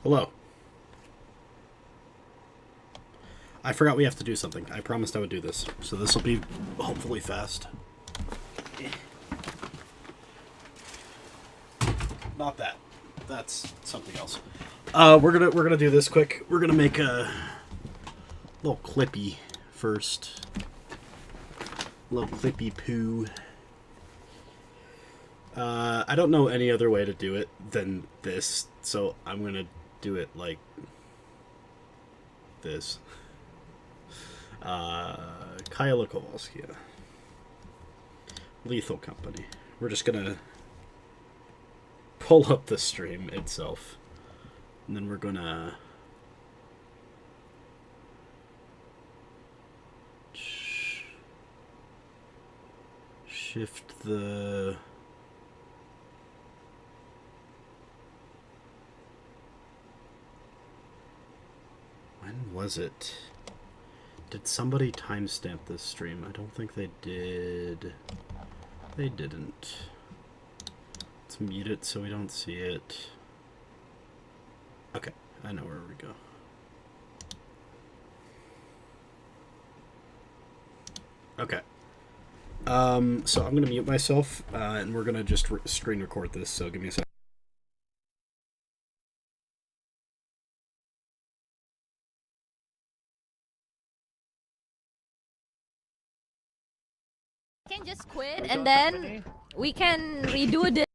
Hello. I forgot we have to do something. I promised I would do this. So this will be hopefully fast. Not that. That's something else. We're gonna do this quick. We're gonna make a little clippy first. Little clippy poo. I don't know any other way to do it than this, so I'm gonna do it like this. Kaela Kowalski. Lethal Company. We're just gonna pull up the stream itself. And then we're gonna shift the when was it? Did somebody timestamp this stream? I don't think they did. They didn't. Let's mute it so we don't see it. Okay, I know where we go. Okay. So I'm gonna mute myself, and we're gonna just screen record this, so give me a second. Can just quit and then we can redo this.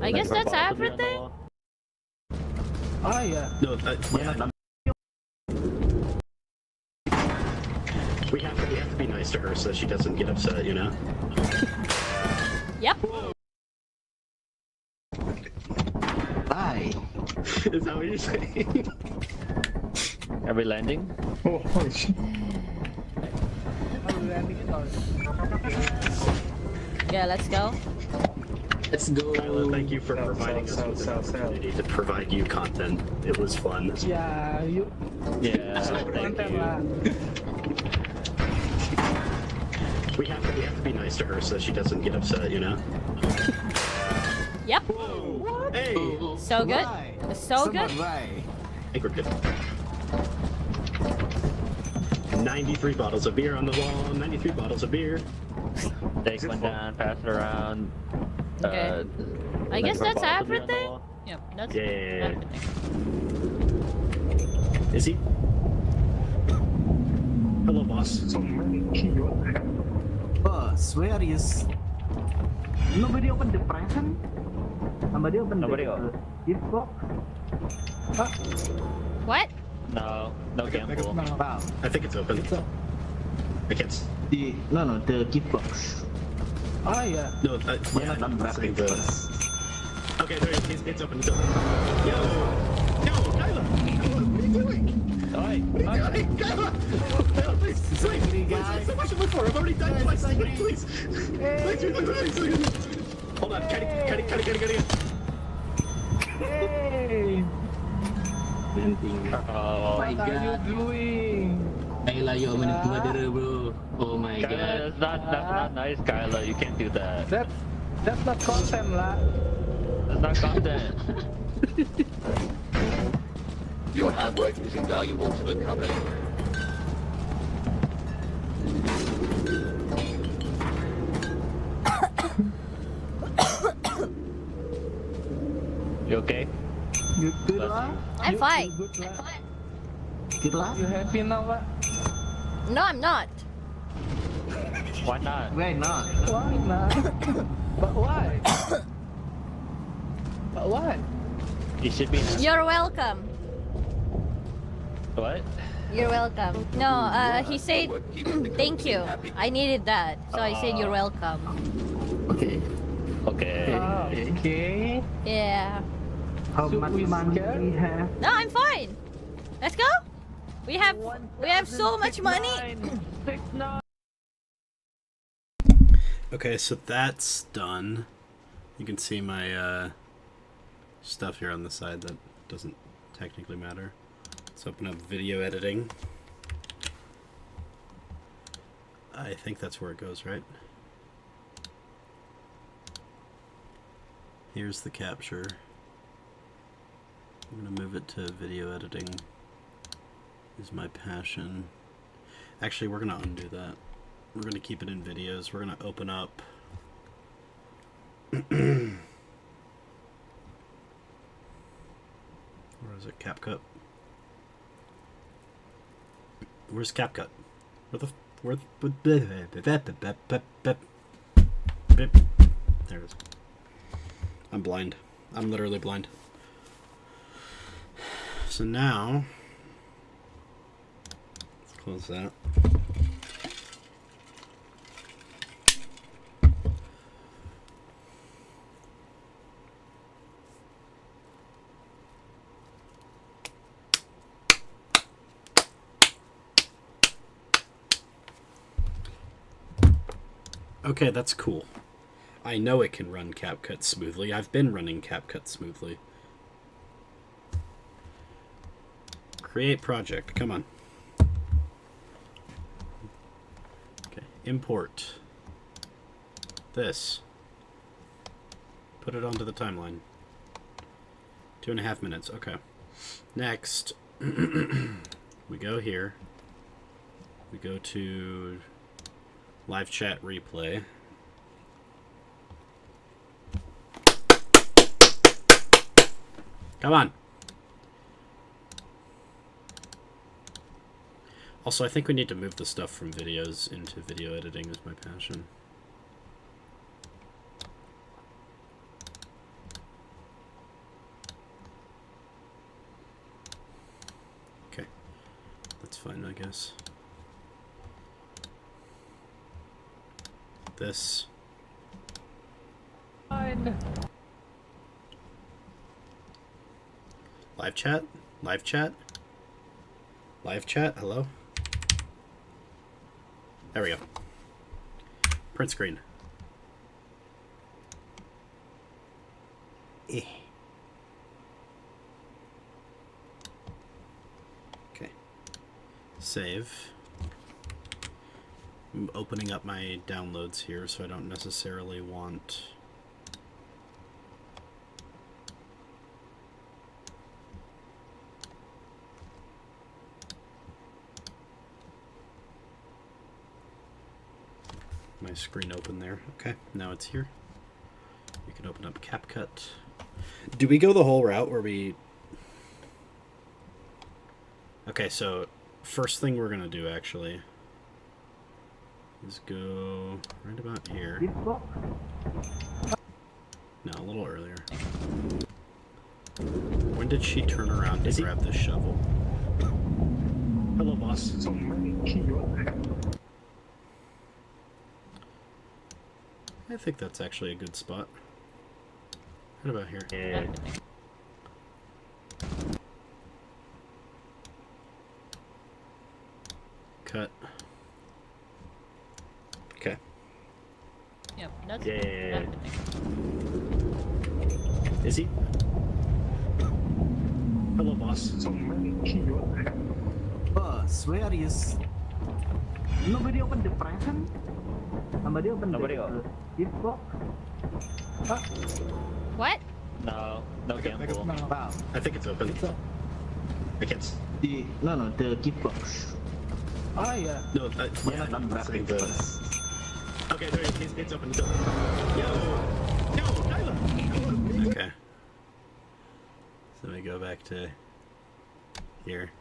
I guess that's everything. Oh yeah. No, yeah. We have to be nice to her so she doesn't get upset, you know. Yep. Bye. Is that what you're saying? Are we landing? Oh shit. Are we landing it or? Yeah, let's go. Let's go. Tyler, thank you for providing us with an opportunity to provide you content. It was fun. Yeah, you. Yeah, thank you. We have to be nice to her so she doesn't get upset, you know. Yep. Whoa. Hey. So good. So good. I think we're good. 93 bottles of beer on the wall. 93 bottles of beer. Take one down, pass it around. Okay. I guess that's everything. Yep, that's Yeah. everything. Is he? Hello, boss. Boss, where is? Nobody opened the present. Somebody opened the gift box. Huh? What? No, no gamble. Wow. I think it's open. I can't. No, the gift box. Oh yeah. No, yeah, I'm not saying the. Okay, there it is. It's open. It's open. Yo, Kyla, what are you doing? Oi! Hey, Kyla! Please, please, so much before. I've already died twice. Please. Please. Hold on, Kenny. Hey. Oh What are you doing? Kaela, you're a murderer, bro. Oh my Kyla, god. that's not nice, Kyla. You can't do that. That's not content, lah. That's not content. Your handwork is invaluable to the company. You okay? You good, lah? I'm fine. You good, lah? Good luck. You happy now, lah? No, I'm not. Why not? Why not? Why not? But why? But why? You should be. You're welcome. What? You're welcome. No, he said thank you. I needed that, so I said you're welcome. Okay. Okay. Okay. Yeah. How much money we have? No, I'm fine. Let's go. We have so much money. Okay, so that's done. You can see my stuff here on the side that doesn't technically matter. Let's open up video editing. I think that's where it goes, right? Here's the capture. I'm gonna move it to video editing. Is my passion. Actually, we're gonna undo that. We're gonna keep it in videos. We're gonna open up. Where is it? CapCut. Where's CapCut? Where there it is. I'm blind. I'm literally blind. So now, let's close that. Okay, that's cool. I know it can run CapCut smoothly. I've been running CapCut smoothly. Create project. Come on. Okay. Import this. Put it onto the timeline. 2.5 minutes. Okay. Next, we go here. We go to live chat replay. Come on. Also, I think we need to move the stuff from videos into video editing is my passion. Okay. That's fine, I guess. This. Fine. Live chat? Live chat? Live chat? Hello? There we go. Print screen. Okay. Save. I'm opening up my downloads here, so I don't necessarily want... my screen open there. Okay, now it's here. You can open up CapCut. Do we go the whole route where we... Okay, so first thing we're gonna do actually is go right about here. No, a little earlier. When did she turn around to grab the shovel? Hello, boss. I think that's actually a good spot. What about here? Yeah. Cut. Okay. Yep, that's Yeah. that's the thing. Is he? Hello, boss. Boss, where is... Nobody open the present? Somebody open Nobody the open. gift box? Huh? What? No, no gamble. Wow. I think it's open. I can't. No, the gift box. Oh yeah. No, We're not unwrapping the. first. Okay, there it is. It's open. It's open. Yo! No, Dahlah! Okay. So let me go back to here.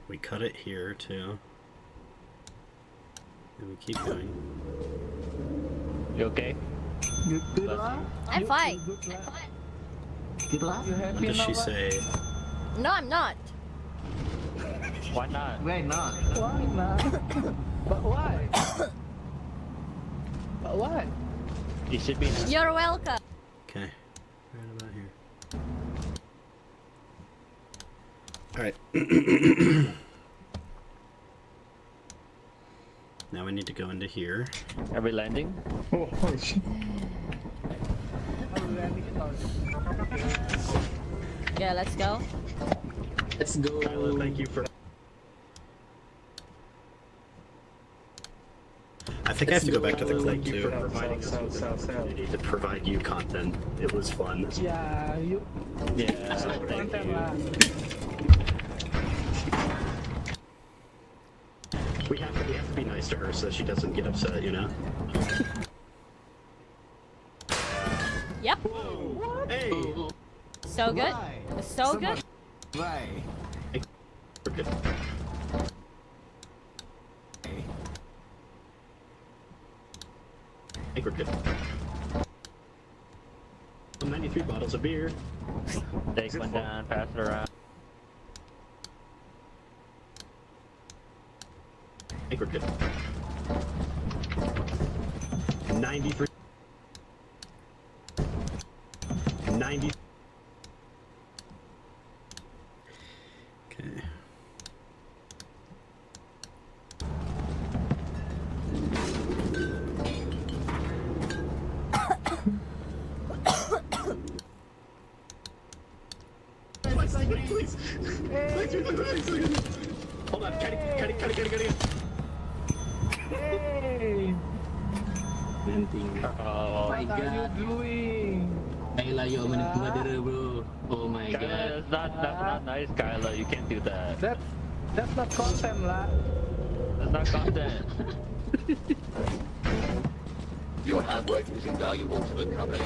We cut it here too. And we keep going. You okay? You good lah? I'm fine. Good lah? What does she say? No, I'm not. Why not? Why not? Why not? But why? But why? It should be. You're welcome. Okay. Right about here. Alright. Now we need to go into here. Are we landing? Oh, shit. Yeah, let's go. Let's go. Dahlah, thank you for... I think I have to go back to the clip Thank you for too. providing us with the opportunity to provide you content. It was fun. Yeah, you Yeah, thank content you. lah. We have to be nice to her so she doesn't get upset, you know? Yep. Hey! So good. So good. Why? We're good. I think we're good. 93 bottles of beer. Take one down, pass it around. I think we're good. 93. 90. Okay. Please. Hold on, cut it. Hey, Nanting. Oh, My what are you god. doing? Kaela, you're a murderer, bro. Oh my Kaela, god. that's not nice, Kaela. You can't do that. That's not content lah. That's not content. Your hard work is invaluable to the company.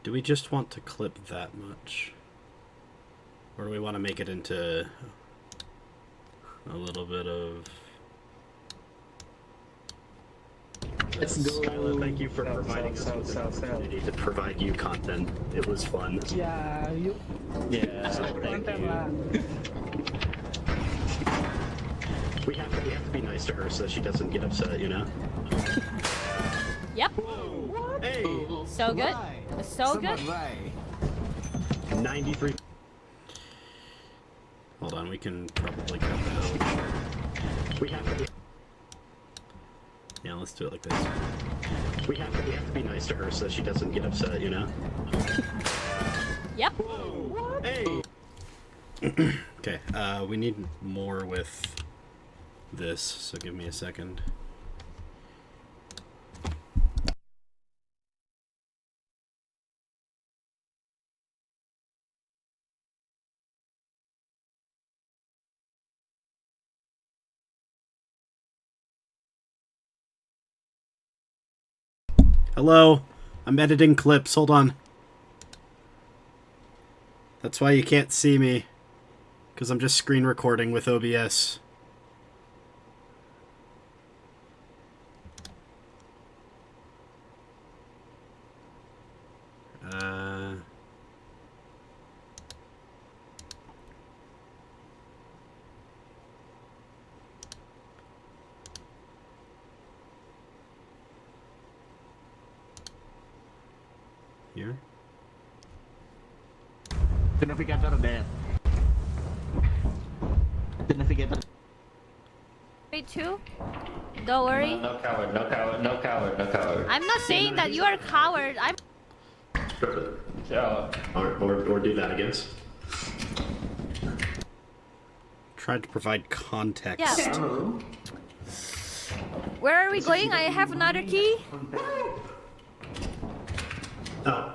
Do we just want to clip that much? Or do we want to make it into a little bit of... Let's go. Skyla, thank you for providing us with the opportunity to provide you content. It was fun. Yeah, you Yeah, thank content you. lah. We have to be nice to her so she doesn't get upset, you know? Yep. Hey! So good. So good. Why? 93. Hold on, we can probably cut that out. We have to Yeah, let's do it like this. we have to be nice to her so she doesn't get upset, you know? Yep. Hey! Okay, we need more with this, so give me a second. Hello, I'm editing clips, hold on. That's why you can't see me, because I'm just screen recording with OBS. Here. The navigator there. The navigator. Me too. Don't worry. No coward, no coward, no coward, no coward. I'm not saying that you are a coward. I'm. So, Or do that against. Tried to provide context. Yeah. Hello. Where are we going? I have another key. Oh.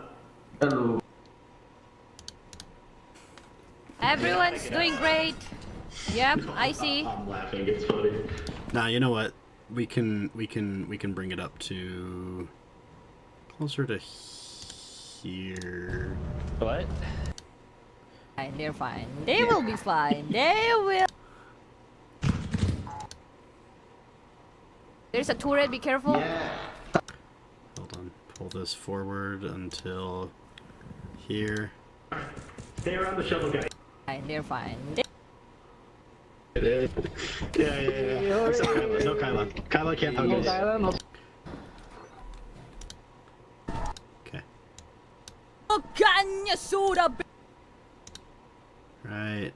Hello. Everyone's doing great. Yep, I see. I'm laughing, it's funny. Nah, you know what? We can bring it up to closer to here. what? Fine, they're fine. They will be fine. They will. There's a turret. Be careful. Hold on. Pull this forward until here. Stay around the shovel guy. Fine, they're fine. Yeah. Except Kyla. No Kyla. Kyla can't hug No us. Kaela, no. Okay. Oh, kanya soda. Right.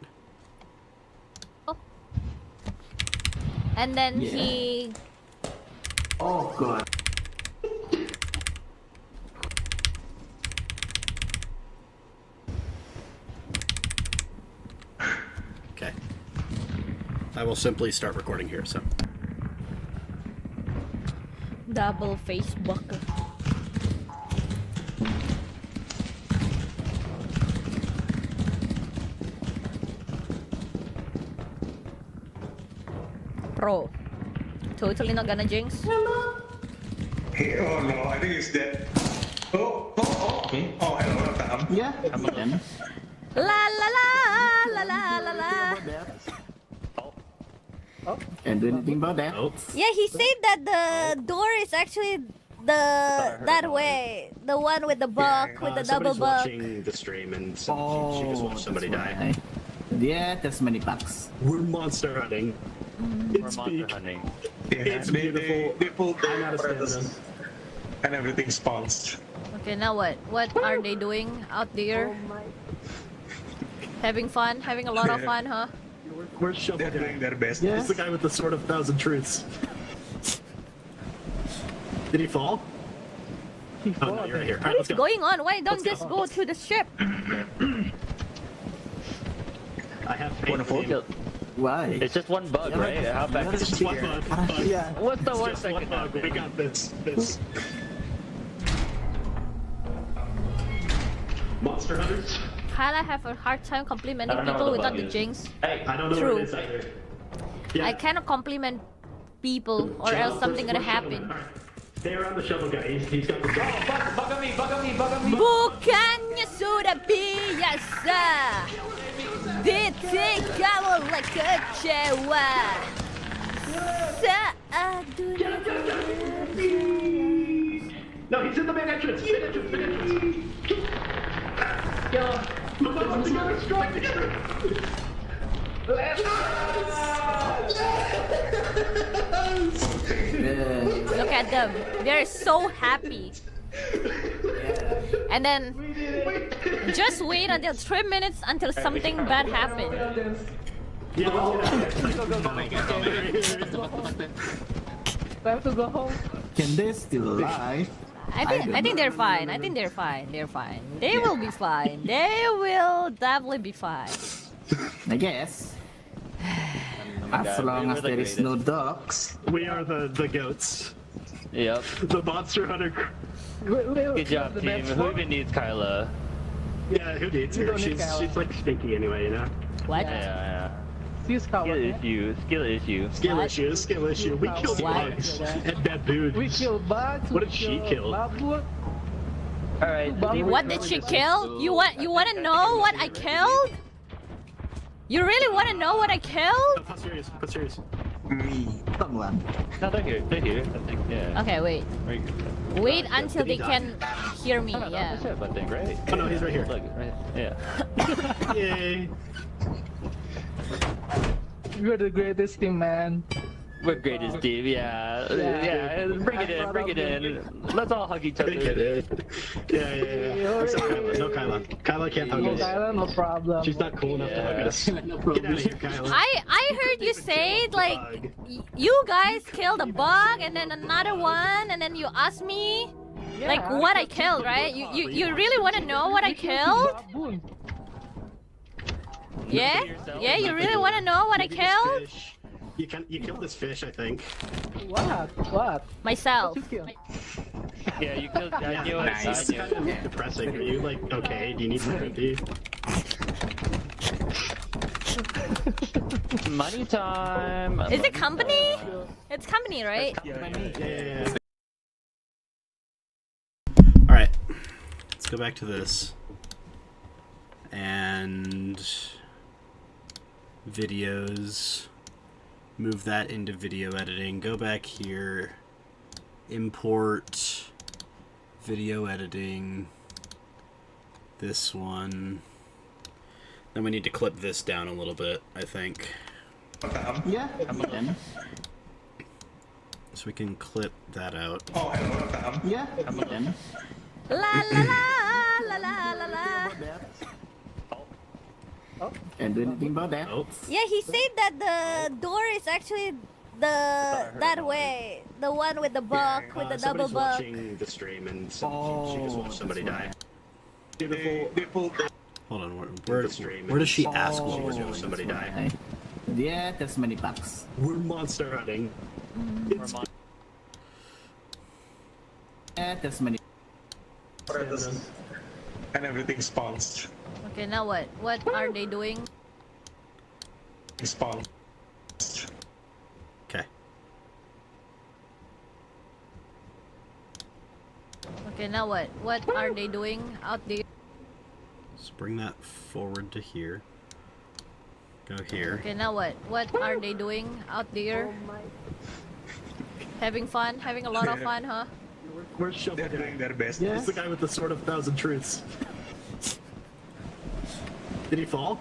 And then Yeah. he. Oh god. I will simply start recording here, so. Double Facebook. Pro. Totally not gonna jinx. Hey, oh no, I think he's dead. Oh, hello, Tam. Yeah. La la la la la la la. Can't do anything about that. Oh. Yeah, he said that the door is actually that way. The one with the buck, with the double somebody's buck. watching the stream and she just watched somebody die. Yeah, there's many bugs. We're monster hunting. We're monster hunting. Yeah, It's beautiful. They pulled I'm out of their stamina. and everything spawns. Okay, now what? What are they doing out there? Having fun? Having a lot of fun, huh? Where's Shovel They're doing Guy? their best. Yeah. It's the guy with the Sword of Thousand Truths. Did he fall? Oh no, you're right here. Alright, What let's is go. going on? Why don't just go to the ship? I have faith in you. Why? It's just one bug, right? How fast It's just one bug. Yeah. What's the It's worst just that one could bug. We happen? got this. This. Monster hunters? Kaela have a hard time complimenting I don't know people what the without bug the is. jinx. I don't know True. what it is either. Yeah. I cannot compliment people or else something gonna happen. Stay around the shovel guy. He's got the Bug on me, bug on me, bug on me! Bukannya sudah biasa ditinggal oleh kecewa saat dunia No, he's in the main entrance. Main entrance. Main entrance. Look up together. Strike together. Look at them, they're so happy. And then just wait until 3 minutes until something bad happens. Yeah, Time to go home. Can they still alive? I think they're fine. I think they're fine. They're fine. They will be fine. They will definitely be fine. I guess. As long as there is no dogs. we are the goats. Yep. The monster hunter. Good job, The team. best Who one. even needs Kaela? Yeah, who needs We her? don't need She's Kaela. like stinky anyway, you know. What? Yeah. She's Skill coward. issue. Skill issue. Skill What? issue. Skill issue. We killed What? bugs and baboons. We kill bugs. What we did she kill kill? baboon. Alright. What did she kill? You want to know what I killed? You really want to know what I killed? How serious? How serious? Me. Someone. No, they're here. They're here. I think, yeah. Okay, wait. Right. Wait until they can hear me. Oh, no, Yeah. that's it, but then great. Oh no, he's right here. Look, right. Yeah. Yay. You're the greatest team, man. We're greatest team, yeah. Yeah, bring it in, bring it in. Let's all hug each other. Bring it in. Yeah. Except Kyla. No, Kyla. Kyla can't hug No, us. Kyla, no problem. She's not cool enough to hug Yeah. us. Get out of here, Kyla. I heard you say like you guys killed a bug and then another one and then you asked me like what I killed, right? You really want to know what I killed? Baboon. Yeah? Yeah, you really want to know what I Maybe this killed? fish. You killed this fish, I think. What? What? Myself. You kill? Yeah, you killed. I knew it. It's I kind knew it. of depressing. Are you like okay? Do you need sympathy? Money time. Is it company? It's company, right? Yeah. All right, let's go back to this and videos. Move that into video editing. Go back here, import video editing. This one. Then we need to clip this down a little bit, I think. Yeah. Then. So we can clip that out. Oh, hello, Tam. Yeah. Then. La la la la la la la. Can't do anything about that. Oh, Yeah, he said that the door is actually that way. The one with the buck, with the double somebody's buck. watching the stream and she just watched somebody die. They pulled hold on. Where does she ask what we're doing? Somebody die. Yeah, there's many bugs. We're monster hunting. It's Yeah, there's many. And everything spawns. Okay, now what? What are they doing? Spawn. Okay. Okay, now what? What are they doing out there? Let's bring that forward to here. Go here. Okay, now what? What are they doing out there? Having fun? Having a lot of fun, huh? Where's Shovel They're Guy? doing their best. It's the guy with the sword of 1,000 truths. Did he fall?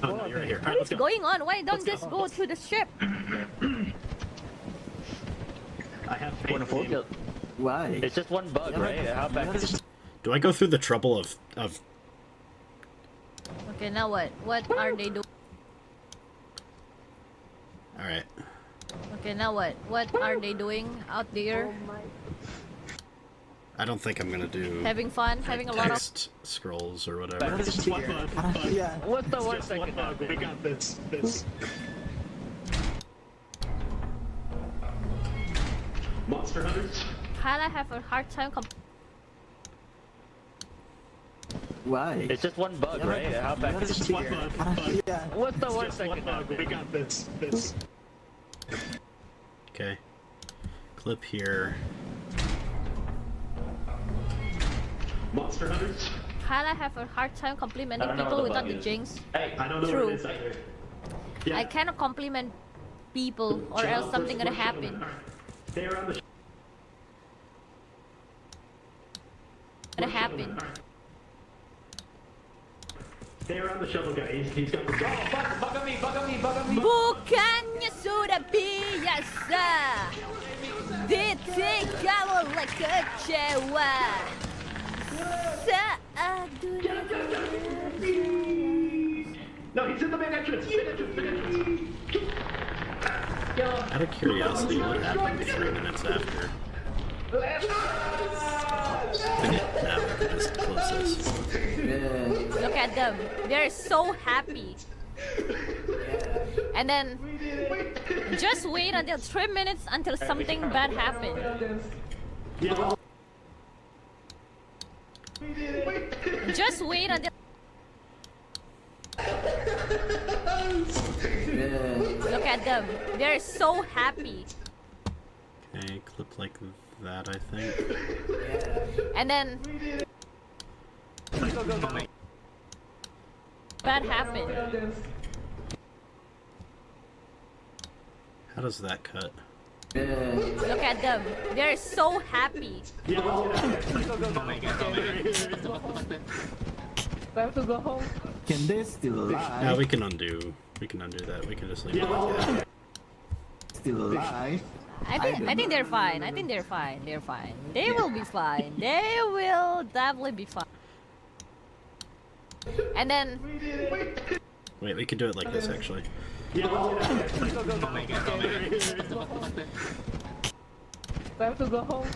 Oh no, you're right here. Alright, let's What's go. going on? Why don't Let's go. just go to the ship? I have Wanna faith. vote? Why? It's just one bug, right? How bad is it? Do I go through the trouble of Okay, now what? What are they doing? Alright. Okay, now what? What are they doing out there? I don't think I'm gonna do Having fun? Having a lot of... text scrolls or whatever. It's just one bug. Yeah. What's the It's worst just that one could bug. happen? We got this. Monster hunters. Kaela have a hard time Why? It's just one bug, right? How bad It's is just it? one bug. Yeah. What's the It's worst just that one could bug. We happen? got this. Okay. Clip here. Monster hunters. Kaela have a hard time complimenting I don't know people what the without bug the is. jinx. Hey, I don't know True. what it is either. Yeah. I cannot compliment people or else something gonna happen. Stay around the. Gonna happen. Stay around the shovel guy. He's got the. Bukannya sudah biasa ditinggal oleh kecewa saat dunia No, he's in the main entrance. Out of curiosity, what happened 3 minutes after? Now we can just close this. Look at them. They're so happy. And then just wait until 3 minutes until something bad happens. Yeah. Just wait until look at them. They're so happy. Okay, clip like that, I think. And then bad happened. How does that cut? Look at them. They're so happy. Time to go home. Can they still alive? No, we can undo. We can undo that. We can just leave it like that. Still alive? I think they're fine. I think they're fine. They're fine. They will be fine. They will definitely be fine. And then Wait, we can do it like this actually. Time to go home.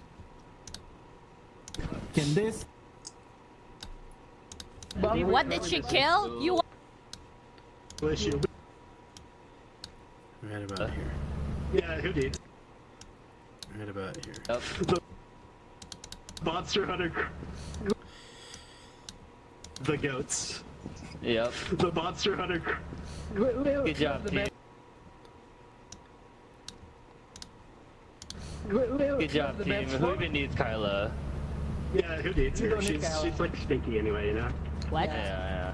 Can this? what did she kill? You Issue. Right about here. Yeah, who did? Right about here. The Monster Hunter. The goats. Yep. The Monster Hunter. Good job, team. Good job, team. Who even needs Kaela? Yeah, who needs her? She's like stinky anyway, you know? what? Yeah.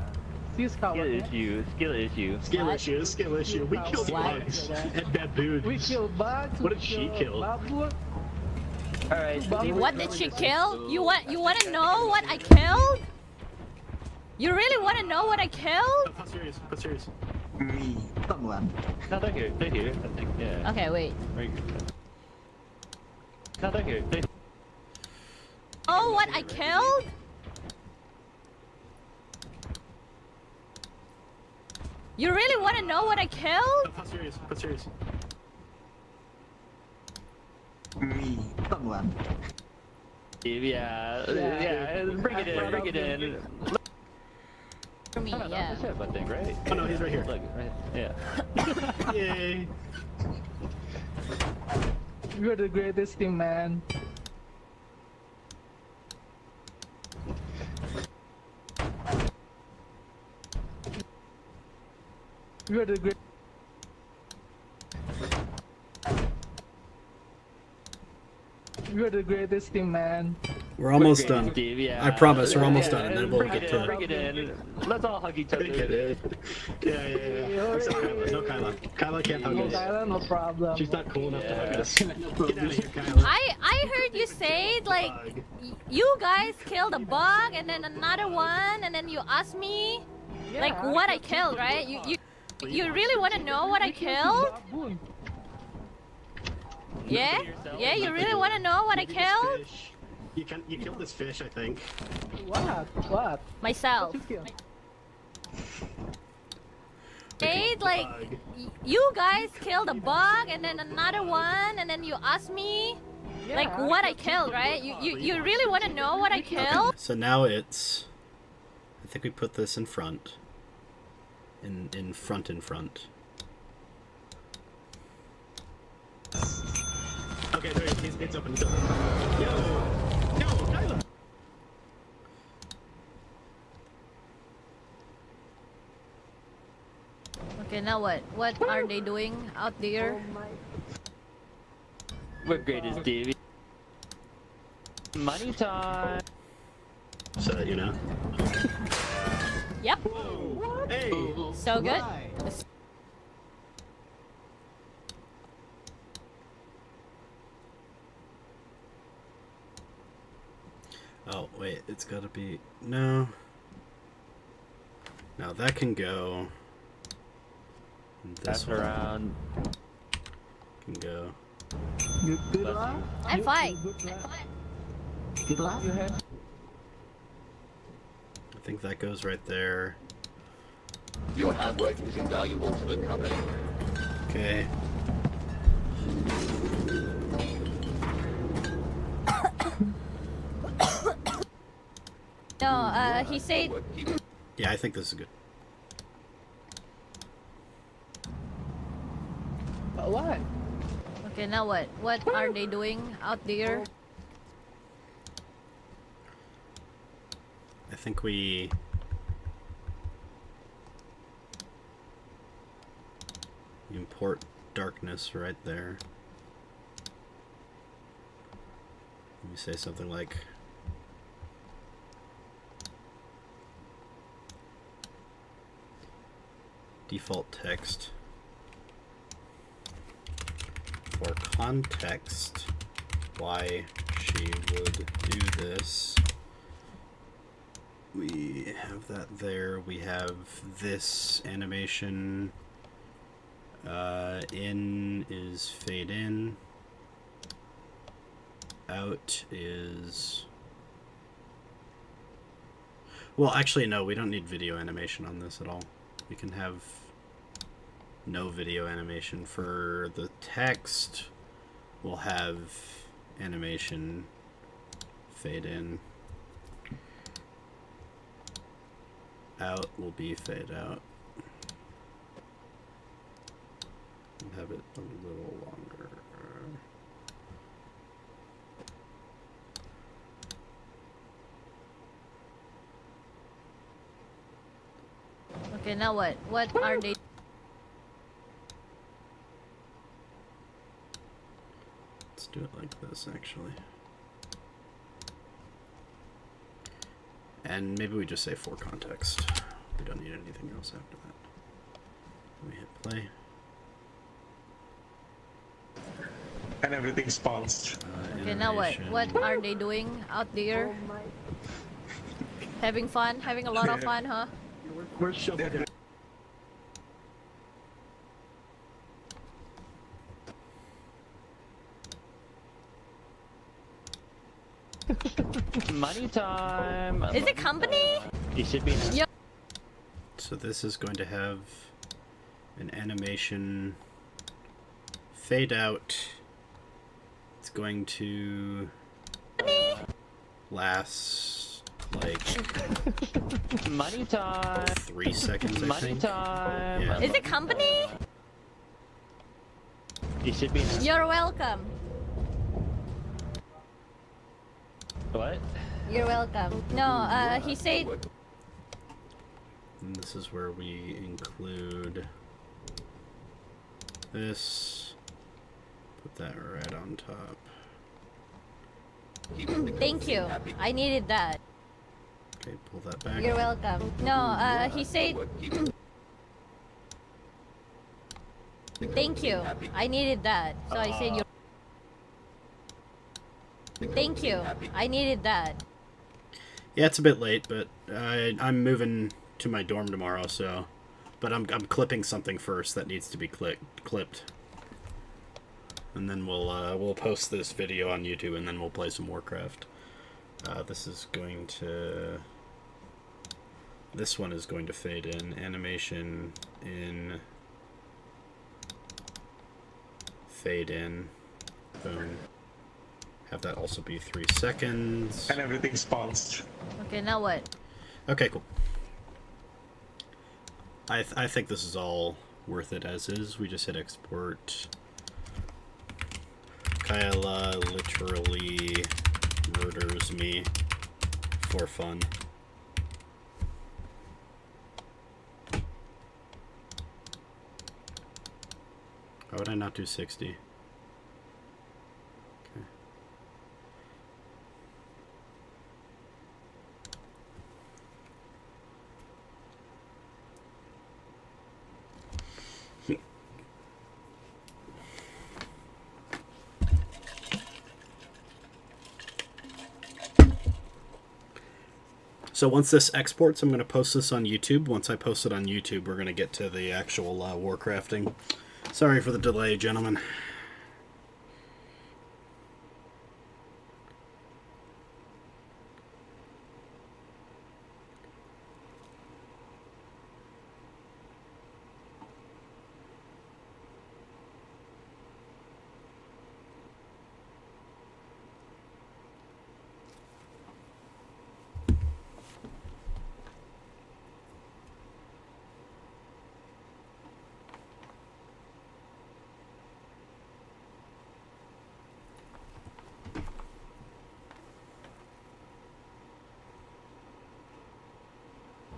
She's Skill coward. issue. Skill issue. Skill issue. We killed What? bugs and baboons. We kill bugs. What we did she kill? baboon. Alright. What did she kill? You want to know what I killed? You really want to know what I killed? How serious? How serious? Me. Someone. No, they're here. They're here. I think, yeah. Okay, wait. Very good. No, they're here. They're Oh, what I killed? You really want to know what I killed? How serious? How serious? Me. Someone. Yeah. Bring it in. Bring it in. For me, Oh, no, yeah. that's it, but then great. Oh no, he's right here. Look, right, yeah. Yay! You're the greatest team, man. You're the great. You're the greatest team, man. We're almost Great, done. Steve, yeah. I promise, we're almost Yeah, done, and then we'll bring get it to. in, bring it in. Let's all hug each other. Yeah. Except Kyla. No Kyla. Kyla can't hug No, us. Kyla, no problem. She's not cool enough to hug Yeah. us. Get out of here, Kyla. I heard you say like you guys killed a bug and then another one and then you asked me like what I killed, right? You really want to know what I killed? Baboon. Yeah? Yeah, you really want to know what I Maybe this killed? fish. You killed this fish, I think. What? What? Myself. What you kill? Hey, like you guys killed a bug and then another one and then you asked me like what I killed, right? You really want to know what I killed? So now it's. I think we put this in front. In front. Okay, there it is. It's open. It's open. No, Kyla. Okay, now what? What are they doing out there? We're great as Steve. Money time. So that you know. Yep. Hey. So good. Oh wait, it's gotta be no. Now that can go. And this That's one around. can go. Good luck. I'm fine. Good luck. You have I think that goes right there. Your hard work is invaluable to the company. Okay. No, he said Work keeps Yeah, I think this is good. what? okay, now what? What are they doing out there? I think we import darkness right there. Let me say something like default text for context why she would do this. We have that there. We have this animation. In is fade in. Out is... Well, actually, no, we don't need video animation on this at all. We can have no video animation. For the text, we'll have animation fade in. Out will be fade out. And have it a little longer. Okay, now what? What are they? Let's do it like this, actually. And maybe we just say for context. We don't need anything else after that. We hit play. And everything spawns. Okay, now what? Animation. What are they doing out there? Having fun? Having a lot of fun, huh? We're shoving. Money time. Is it company? You should be. Yep. So this is going to have an animation fade out. It's going to last like Money time. 3 seconds, I Money think. time. Yeah. Is it company? You should be. You're welcome. What? You're welcome. No, he said. And this is where we include this. Put that right on top. Thank you. I needed that. Okay, pull that back. You're welcome. No, he said. Thank you. I needed that. So I said you. Thank you. I needed that. Yeah, it's a bit late, but I'm moving to my dorm tomorrow, so. But I'm clipping something first that needs to be clipped. And then we'll post this video on YouTube, and then we'll play some Warcraft. This one is going to fade in. Animation in. Fade in. Boom. Have that also be 3 seconds. And everything's paused. Okay, now what? Okay, cool. I think this is all worth it as is. We just hit export. Kaela literally murders me for fun. Why would I not do 60? Okay. So once this exports, I'm going to post this on YouTube. Once I post it on YouTube, we're going to get to the actual Warcrafting. Sorry for the delay, gentlemen.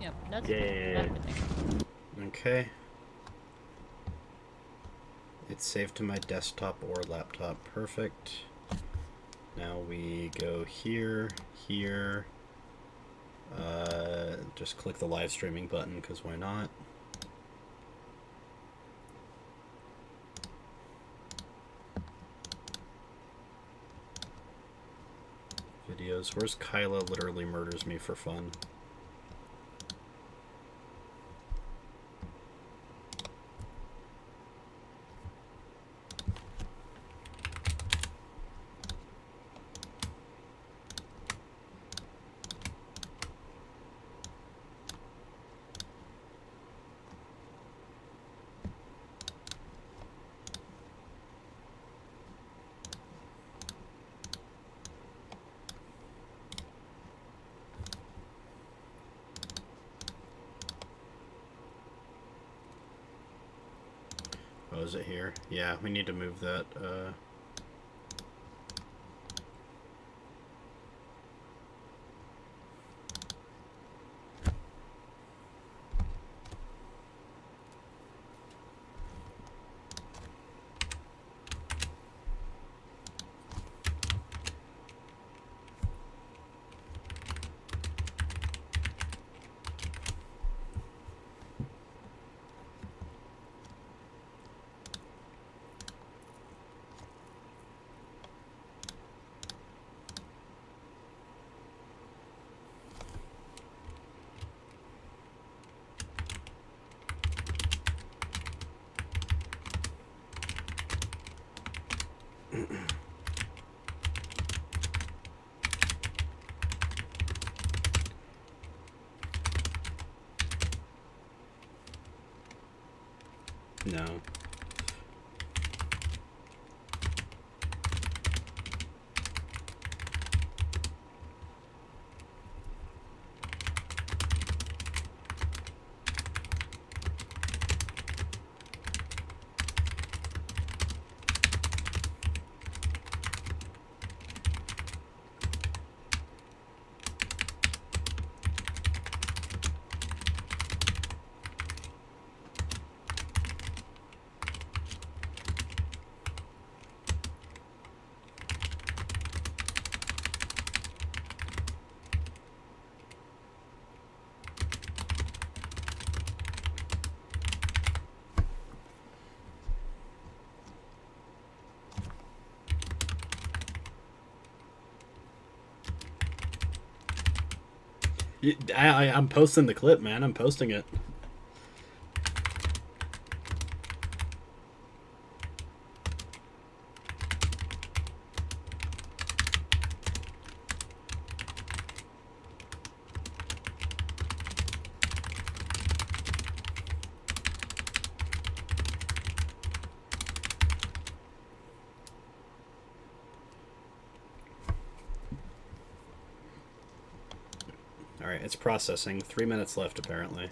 Yep, that's Yeah. Okay. It's saved to my desktop or laptop. Perfect. Now we go here, here. Just click the live streaming button, because why not? Videos. Where's Kaela literally murders me for fun? Oh, is it here? Yeah, we need to move that. No. I'm posting the clip, man. I'm posting it. Alright, it's processing. 3 minutes left, apparently.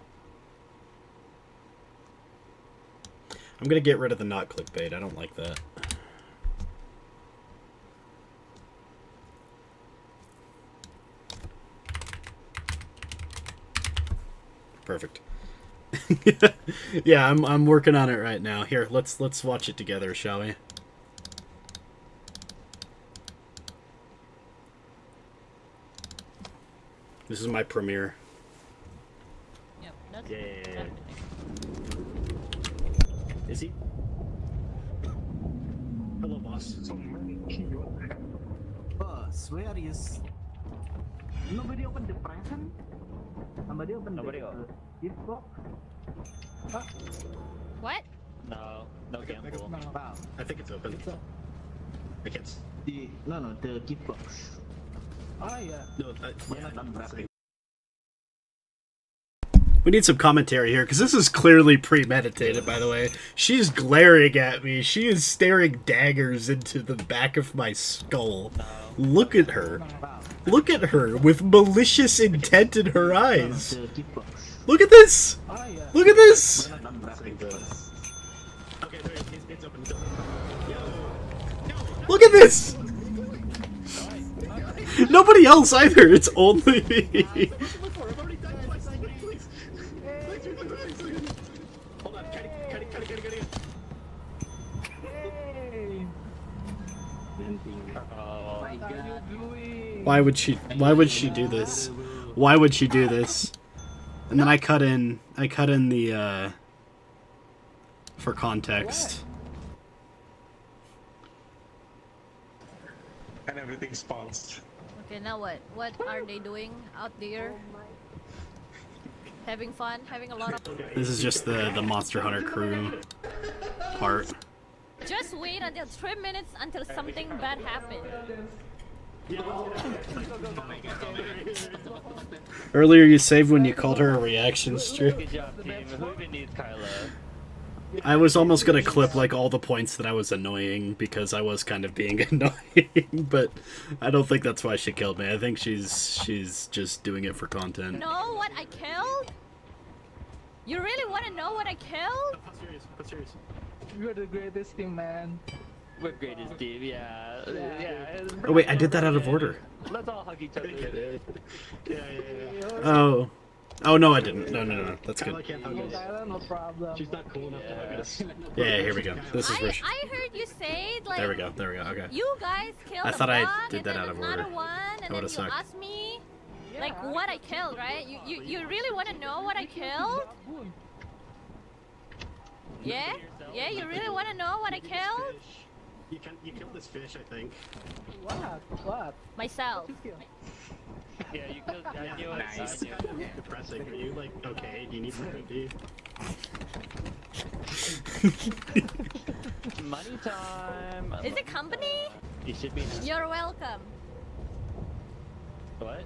I'm gonna get rid of the not clickbait. I don't like that. Perfect. Yeah, I'm working on it right now. Here, let's watch it together, shall we? This is my premiere. Yep, that's Yeah. Is he? Hello, boss. Boss, where is... Nobody open the present? Somebody open Nobody the open. gift box? What? No, no gamble. Wow. I think it's open. I can't. No, the gift box. Oh yeah. No, We're not done wrapping. We need some commentary here, because this is clearly premeditated, by the way. She's glaring at me. She is staring daggers into the back of my skull. Look at her. Wow. Look at her with malicious intent in her eyes. The gift box. Look at this! Oh yeah. Look at this! We're not done wrapping first. Okay, there it is. It's open. It's open. Look at this! Nobody else either. It's only me. Before, I've already done it twice. Please. Hold on. Cut it. Hey, Oh, My what are God. you doing? Why would she do this? Why would she do this? And then I cut in the for context. And everything spawns. Okay, now what? What are they doing out there? Having fun? Having a lot of... This is just the Monster Hunter crew part. Just wait until 3 minutes until something bad happens. Earlier you saved when you called her a reaction stream. good job, team. Who even needs Kaela? I was almost gonna clip like all the points that I was annoying because I was kind of being annoying, but I don't think that's why she killed me. I think she's just doing it for content. Know what I killed? You really want to know what I killed? How serious? You're the greatest team, man. We're greatest team, yeah. Oh wait, I did that out of order. Let's all hug each other. Yeah. Oh no, I didn't. No, that's Kaela good. can't hug No, us. Tyler, no problem. She's not cool enough to hug us. Yeah, here we go. This is where she... I heard you say like... There we go. Okay. You guys killed I a thought I bug did and that then out of another order. one, That and then you would've sucked. asked me like what I killed, right? You really want to know what I killed? Yeah? Yeah, you really want to know what I killed? You killed this fish, I think. What? Myself. Yeah, you killed. I knew it. Nice. I knew it. Depressing. Are you like okay? Do you need some food? Do you? Money time. Is it company? You should be. You're welcome. What?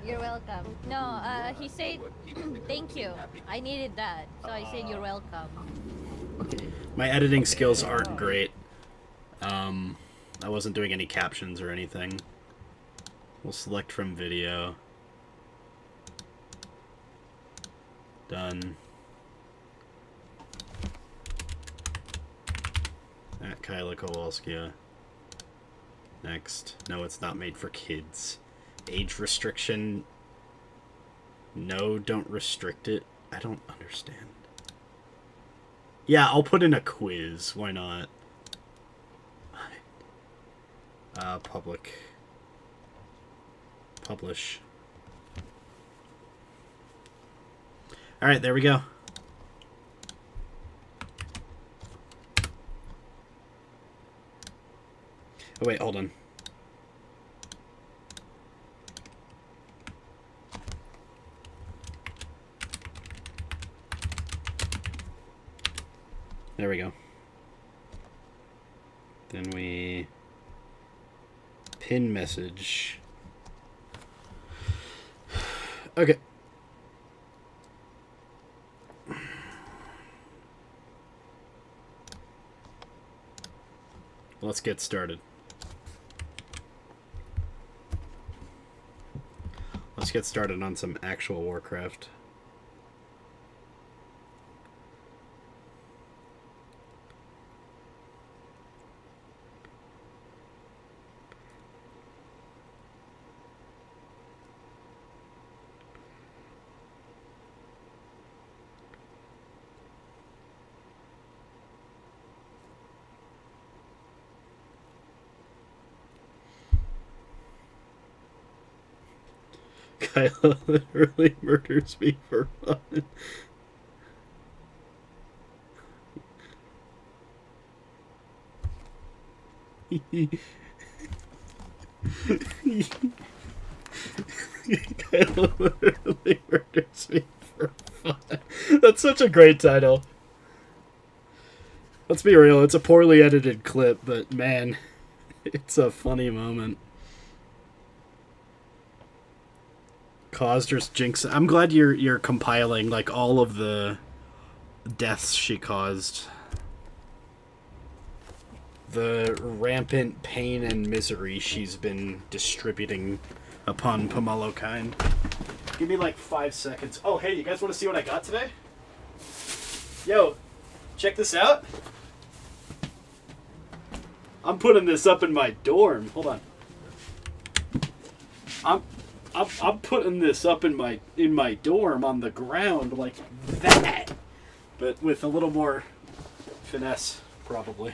You're welcome. No, he said thank you. I needed that. So I said you're welcome. My editing skills aren't great. I wasn't doing any captions or anything. We'll select from video. Done. At Kaela Kowalskia. Next. No, it's not made for kids. Age restriction. No, don't restrict it. I don't understand. Yeah, I'll put in a quiz. Why not? Public. Publish. Alright, there we go. Oh wait, hold on. There we go. Then we pin message. Okay. Let's get started. Let's get started on some actual Warcraft. Kaela literally murders me for fun. Kaela literally murders me for fun. That's such a great title. Let's be real, it's a poorly edited clip, but man, it's a funny moment. Caused or jinx. I'm glad you're compiling like all of the deaths she caused. The rampant pain and misery she's been distributing upon Pomelo kind. Give me like 5 seconds. Oh, hey, you guys want to see what I got today? Yo, check this out. I'm putting this up in my dorm. Hold on. I'm putting this up in my dorm on the ground like that, but with a little more finesse, probably.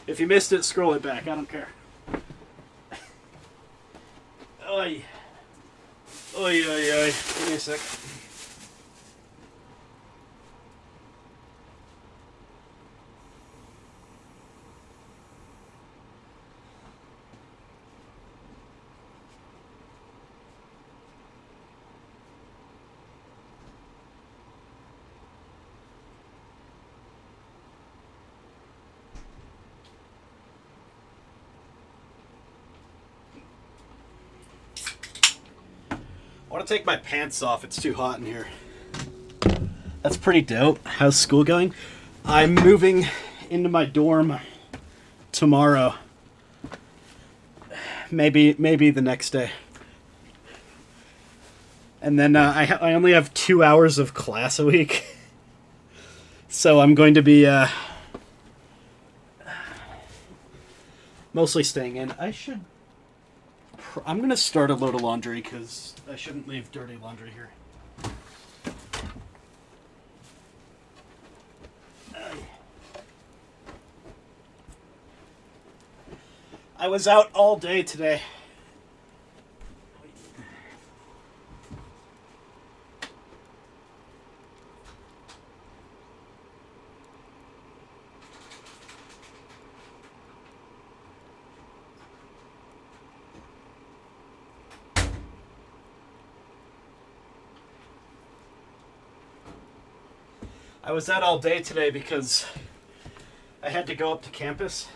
If you missed it, scroll it back. I don't care. Oi. Oi, oi, oi. Give me a sec. I want to take my pants off. It's too hot in here. That's pretty dope. How's school going? I'm moving into my dorm tomorrow. Maybe the next day. And then I only have 2 hours of class a week. So I'm going to be mostly staying in. I'm going to start a load of laundry because I shouldn't leave dirty laundry here. I was out all day today. I was out all day today because I had to go up to campus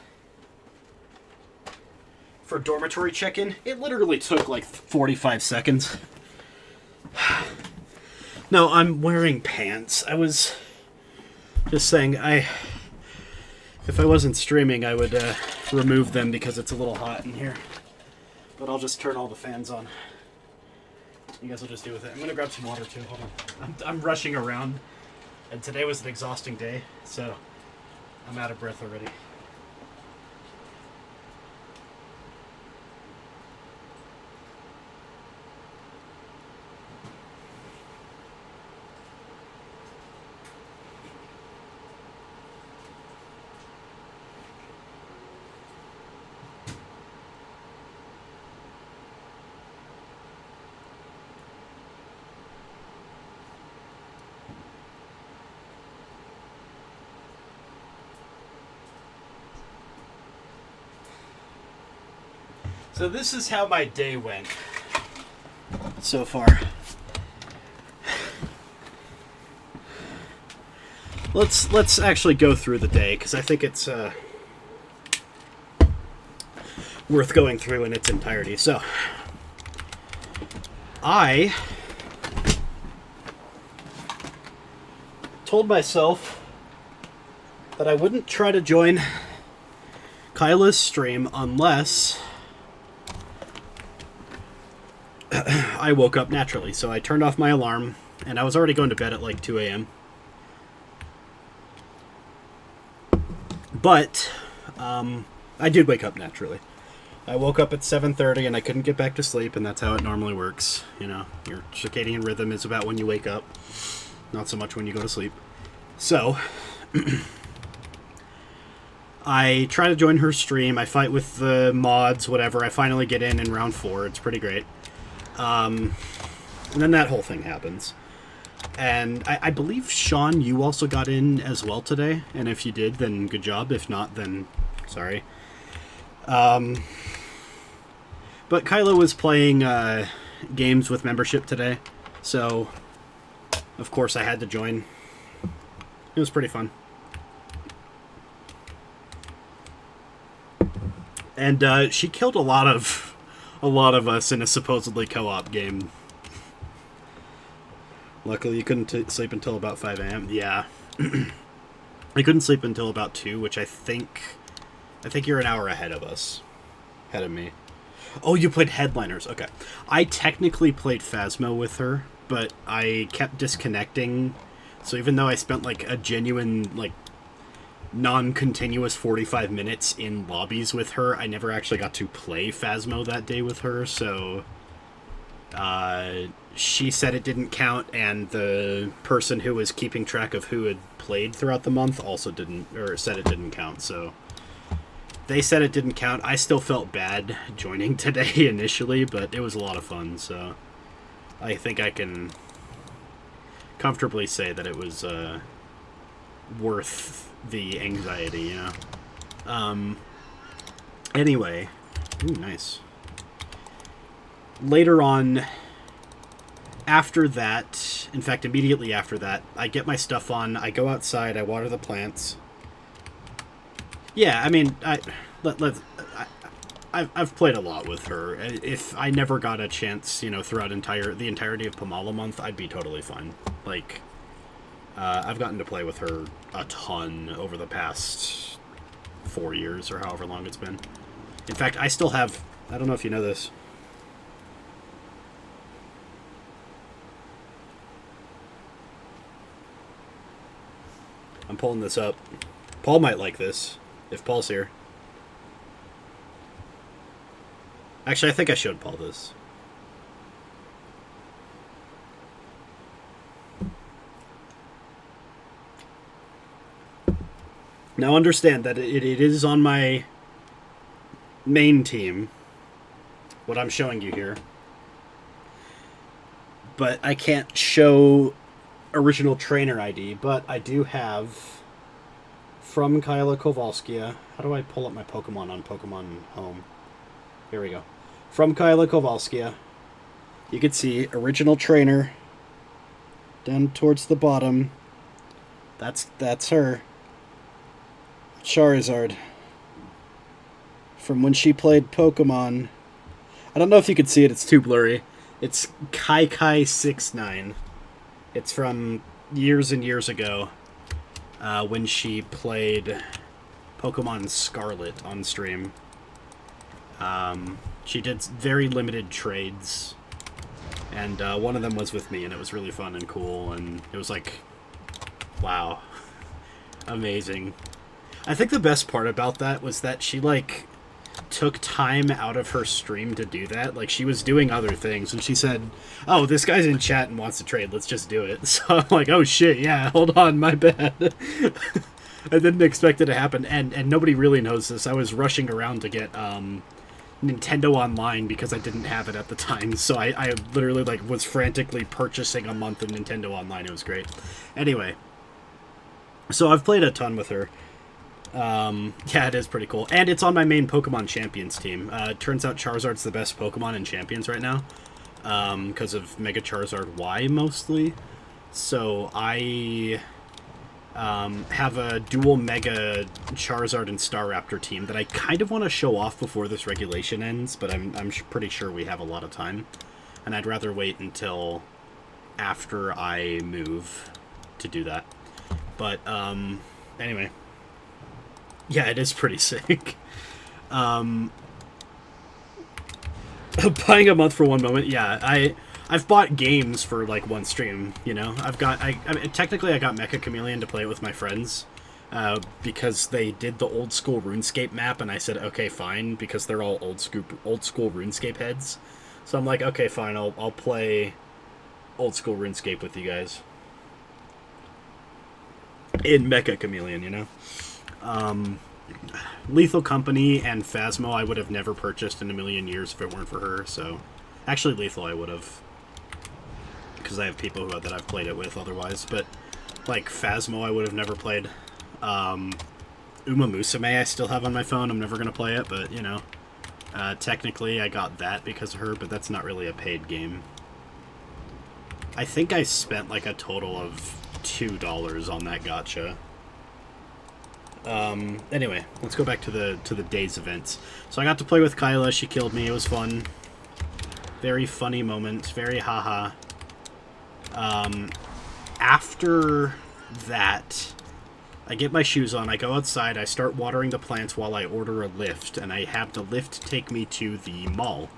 for dormitory check-in. It literally took like 45 seconds. No, I'm wearing pants. I was just saying, if I wasn't streaming, I would remove them because it's a little hot in here. But I'll just turn all the fans on. You guys will just deal with it. I'm gonna grab some water too. Hold on. I'm rushing around. And today was an exhausting day, so I'm out of breath already. So this is how my day went so far. let's actually go through the day, because I think it's worth going through in its entirety. So, I told myself that I wouldn't try to join Kaela's stream unless I woke up naturally. So I turned off my alarm, and I was already going to bed at like 2 a.m. But I did wake up naturally. I woke up at 7:30 and I couldn't get back to sleep, and that's how it normally works. You know, your circadian rhythm is about when you wake up, not so much when you go to sleep. So I try to join her stream. I fight with the mods, whatever. I finally get in round 4. It's pretty great. And then that whole thing happens. And I believe, Sean, you also got in as well today. And if you did, then good job. If not, then sorry. But Kaela was playing games with membership today. So, of course, I had to join. It was pretty fun. And she killed a lot of us in a supposedly co-op game. Luckily, you couldn't sleep until about 5 a.m. Yeah. I couldn't sleep until about 2, which I think you're an hour ahead of us. Ahead of me. Oh, you played Headliners. Okay. I technically played Phasmo with her, but I kept disconnecting. So even though I spent, like, a genuine, like, non-continuous 45 minutes in lobbies with her, I never actually got to play Phasmo that day with her, so she said it didn't count, and the person who was keeping track of who had played throughout the month also didn't, or said it didn't count, so they said it didn't count. I still felt bad joining today initially, but it was a lot of fun, so I think I can comfortably say that it was worth the anxiety, you know. Anyway, ooh, nice. Later on, after that, in fact, immediately after that, I get my stuff on, I go outside, I water the plants. Yeah, I mean, I've played a lot with her. If I never got a chance, you know, throughout the entirety of Pomala month, I'd be totally fine. Like, I've gotten to play with her a ton over the past 4 years, or however long it's been. In fact, I still have, I don't know if you know this. I'm pulling this up. Paul might like this, if Paul's here. Actually, I think I showed Paul this. Now understand that it is on my main team, what I'm showing you here. But I can't show original trainer ID, but I do have from Kaela Kowalskia. How do I pull up my Pokemon on Pokemon Home? Here we go. From Kaela Kowalskia, you can see original trainer down towards the bottom. That's her. Charizard. From when she played Pokemon. I don't know if you can see it, it's too blurry. It's Kai69. It's from years and years ago, when she played Pokemon Scarlet on stream. She did very limited trades, and one of them was with me, and it was really fun and cool, and it was like, wow, amazing. I think the best part about that was that she, like, took time out of her stream to do that. Like, she was doing other things, and she said, oh, this guy's in chat and wants to trade, let's just do it. So I'm like, oh shit, yeah, hold on, my bad. I didn't expect it to happen, and nobody really knows this. I was rushing around to get Nintendo Online because I didn't have it at the time, so I literally, like, was frantically purchasing a month of Nintendo Online. It was great. Anyway, so I've played a ton with her. Yeah, it is pretty cool. And it's on my main Pokemon Champions team. Turns out Charizard's the best Pokemon in Champions right now, because of Mega Charizard Y, mostly. So I have a dual Mega Charizard and Staraptor team that I kind of want to show off before this regulation ends, but I'm pretty sure we have a lot of time. And I'd rather wait until after I move to do that. But, anyway. Yeah, it is pretty sick. Buying a month for one moment, yeah, I've bought games for, like, one stream, you know? I mean, technically I got Mecha Chameleon to play it with my friends, because they did the old school RuneScape map, and I said, okay, fine, because they're all old school RuneScape heads. So I'm like, okay, fine, I'll play old school RuneScape with you guys. In Mecha Chameleon, you know? Lethal Company and Phasmo I would have never purchased in a million years if it weren't for her, so... Actually, Lethal I would have. Because I have people that I've played it with otherwise, but... Like, Phasmo I would have never played. Uma Musume I still have on my phone, I'm never going to play it, but, you know... technically I got that because of her, but that's not really a paid game. I think I spent, like, a total of $2 on that gacha. Anyway, let's go back to the day's events. So I got to play with Kaela, she killed me, it was fun. Very funny moment, very haha. After that, I get my shoes on, I go outside, I start watering the plants while I order a lift, and I have the lift take me to the mall.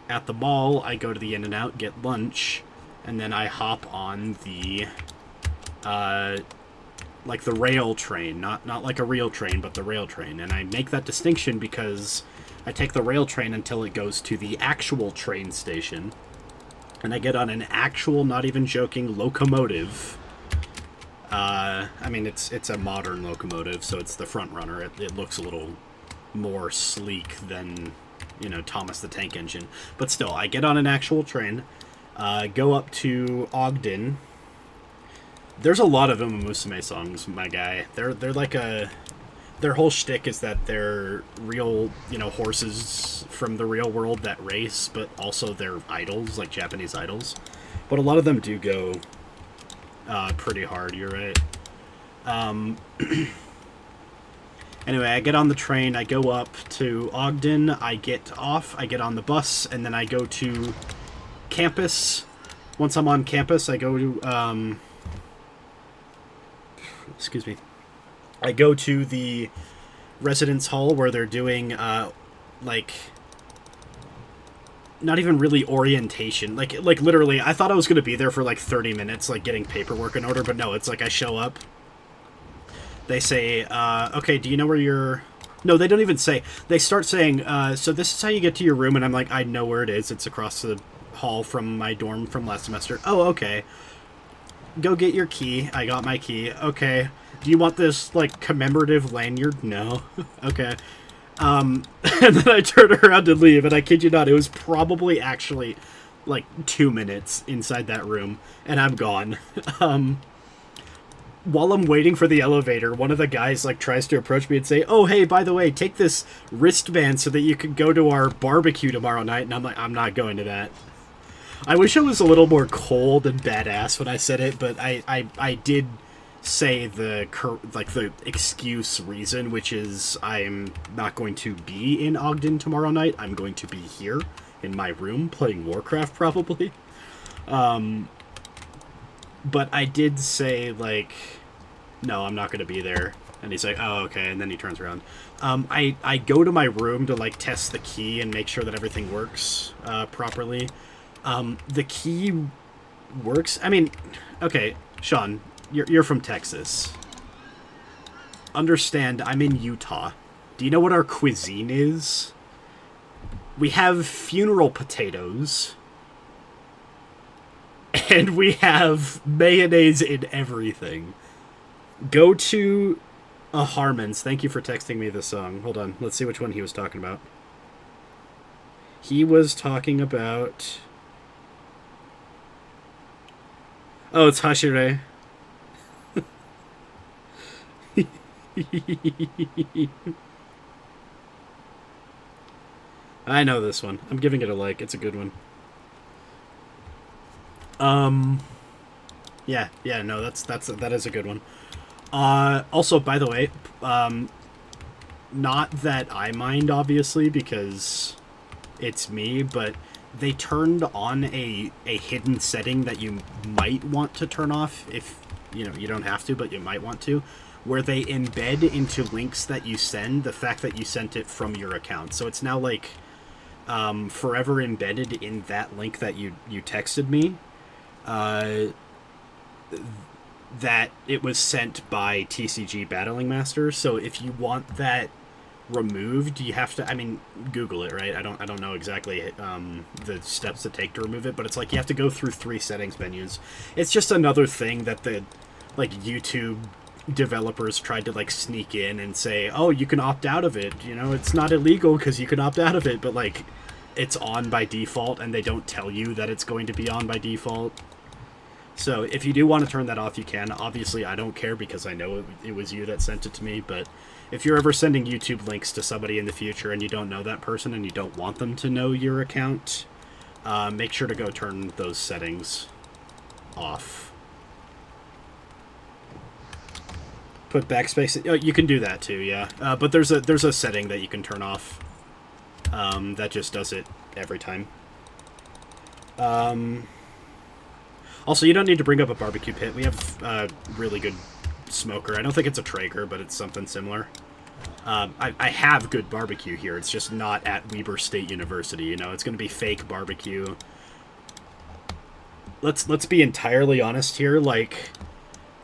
At the mall, I go to the In-N-Out, get lunch, and then I hop on the, like the rail train, not like a real train, but the rail train. And I make that distinction because I take the rail train until it goes to the actual train station, and I get on an actual, not even joking, locomotive. I mean, it's a modern locomotive, so it's the front runner. It looks a little more sleek than, you know, Thomas the Tank Engine. But still, I get on an actual train, go up to Ogden. There's a lot of Uma Musume songs, my guy. They're like a... Their whole shtick is that they're real, you know, horses from the real world that race, but also they're idols, like Japanese idols. But a lot of them do go pretty hard, you're right. Anyway, I get on the train, I go up to Ogden, I get off, I get on the bus, and then I go to campus. Once I'm on campus, I go to, excuse me. I go to the residence hall where they're doing, like, not even really orientation. Like literally, I thought I was going to be there for, like, 30 minutes, like, getting paperwork in order, but no, it's like I show up. They say, okay, do you know where you're... No, they don't even say. They start saying, so this is how you get to your room, and I'm like, I know where it is. It's across the hall from my dorm from last semester. Oh, okay. Go get your key. I got my key. Okay. Do you want this, like, commemorative lanyard? No. Okay. And then I turn around and leave, and I kid you not, it was probably actually, like, 2 minutes inside that room, and I'm gone. While I'm waiting for the elevator, one of the guys, like, tries to approach me and say, oh, hey, by the way, take this wristband so that you can go to our barbecue tomorrow night, and I'm like, I'm not going to that. I wish I was a little more cold and badass when I said it, but I did say the excuse reason, which is I'm not going to be in Ogden tomorrow night. I'm going to be here in my room playing Warcraft, probably. But I did say, like, no, I'm not going to be there. And he's like, oh, okay, and then he turns around. I go to my room to, like, test the key and make sure that everything works properly. The key works. I mean, okay, Sean, you're from Texas. Understand, I'm in Utah. Do you know what our cuisine is? We have funeral potatoes. And we have mayonnaise in everything. Go to a Harmon's. Thank you for texting me this song. Hold on, let's see which one he was talking about. He was talking about... Oh, it's Hashire. I know this one. I'm giving it a like. It's a good one. Yeah, no, that is a good one. Also, by the way, not that I mind, obviously, because it's me, but they turned on a hidden setting that you might want to turn off if, you know, you don't have to, but you might want to, where they embed into links that you send the fact that you sent it from your account. So it's now, like, forever embedded in that link that you texted me, that it was sent by TCG Battling Master. So if you want that removed, you have to, I mean, Google it, right? I don't know exactly the steps to take to remove it, but it's like you have to go through 3 settings menus. It's just another thing that the, like, YouTube developers tried to, like, sneak in and say, oh, you can opt out of it, you know, it's not illegal because you can opt out of it, but, like, it's on by default and they don't tell you that it's going to be on by default. So if you do want to turn that off, you can. Obviously, I don't care because I know it was you that sent it to me, but if you're ever sending YouTube links to somebody in the future and you don't know that person and you don't want them to know your account, make sure to go turn those settings off. Put backspace. Oh, you can do that too, yeah. But there's a setting that you can turn off that just does it every time. Also, you don't need to bring up a barbecue pit. We have a really good smoker. I don't think it's a Traeger, but it's something similar. I have good barbecue here. It's just not at Weber State University, you know? It's going to be fake barbecue. Let's be entirely honest here. Like,